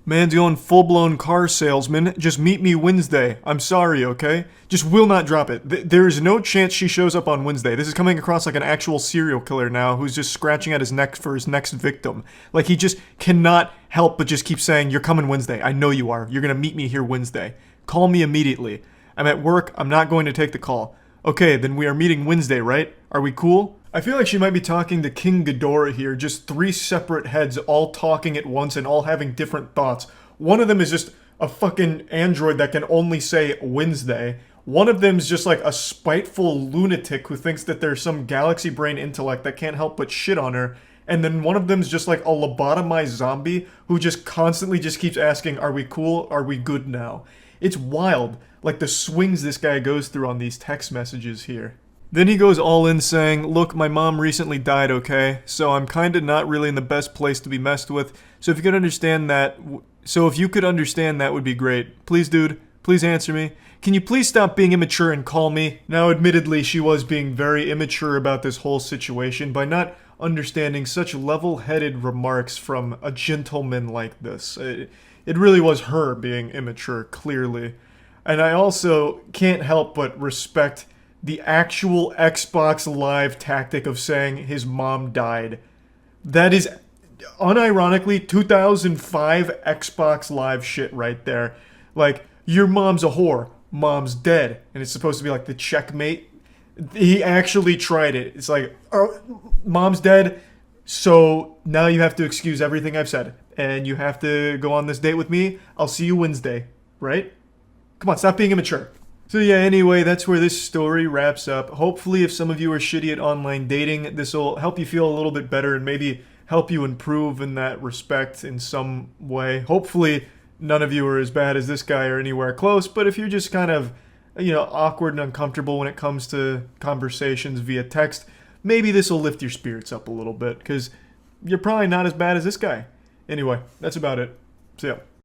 Man's going full-blown car salesman. Just meet me Wednesday. I'm sorry, okay? Just will not drop it. There is no chance she shows up on Wednesday. This is coming across like an actual serial killer now who's just scratching at his neck for his next victim. Like, he just cannot help but just keep saying, you're coming Wednesday. I know you are. You're gonna meet me here Wednesday. Call me immediately. I'm at work. I'm not going to take the call. Okay, then we are meeting Wednesday, right? Are we cool? I feel like she might be talking to King Ghidorah here, just three separate heads all talking at once and all having different thoughts. One of them is just a fucking android that can only say Wednesday. One of them is just like a spiteful lunatic who thinks that there's some galaxy brain intellect that can't help but shit on her. And then one of them is just like a lobotomized zombie who just constantly just keeps asking, are we cool? Are we good now? It's wild, like the swings this guy goes through on these text messages here. Then he goes all in saying, look, my mom recently died, okay? So I'm kinda not really in the best place to be messed with. So if you could understand that would be great. Please, dude, please answer me. Can you please stop being immature and call me? Now, admittedly, she was being very immature about this whole situation by not understanding such level-headed remarks from a gentleman like this. It really was her being immature, clearly. And I also can't help but respect the actual Xbox Live tactic of saying his mom died. That is unironically 2005 Xbox Live shit right there. Like, your mom's a whore, mom's dead, and it's supposed to be like the checkmate. He actually tried it. It's like, oh, mom's dead, so now you have to excuse everything I've said, and you have to go on this date with me. I'll see you Wednesday, right? Come on, stop being immature. So yeah, anyway, that's where this story wraps up. Hopefully, if some of you are shitty at online dating, this will help you feel a little bit better and maybe help you improve in that respect in some way. Hopefully, none of you are as bad as this guy or anywhere close, but if you're just kind of, awkward and uncomfortable when it comes to conversations via text, maybe this will lift your spirits up a little bit, because you're probably not as bad as this guy. Anyway, that's about it. See ya.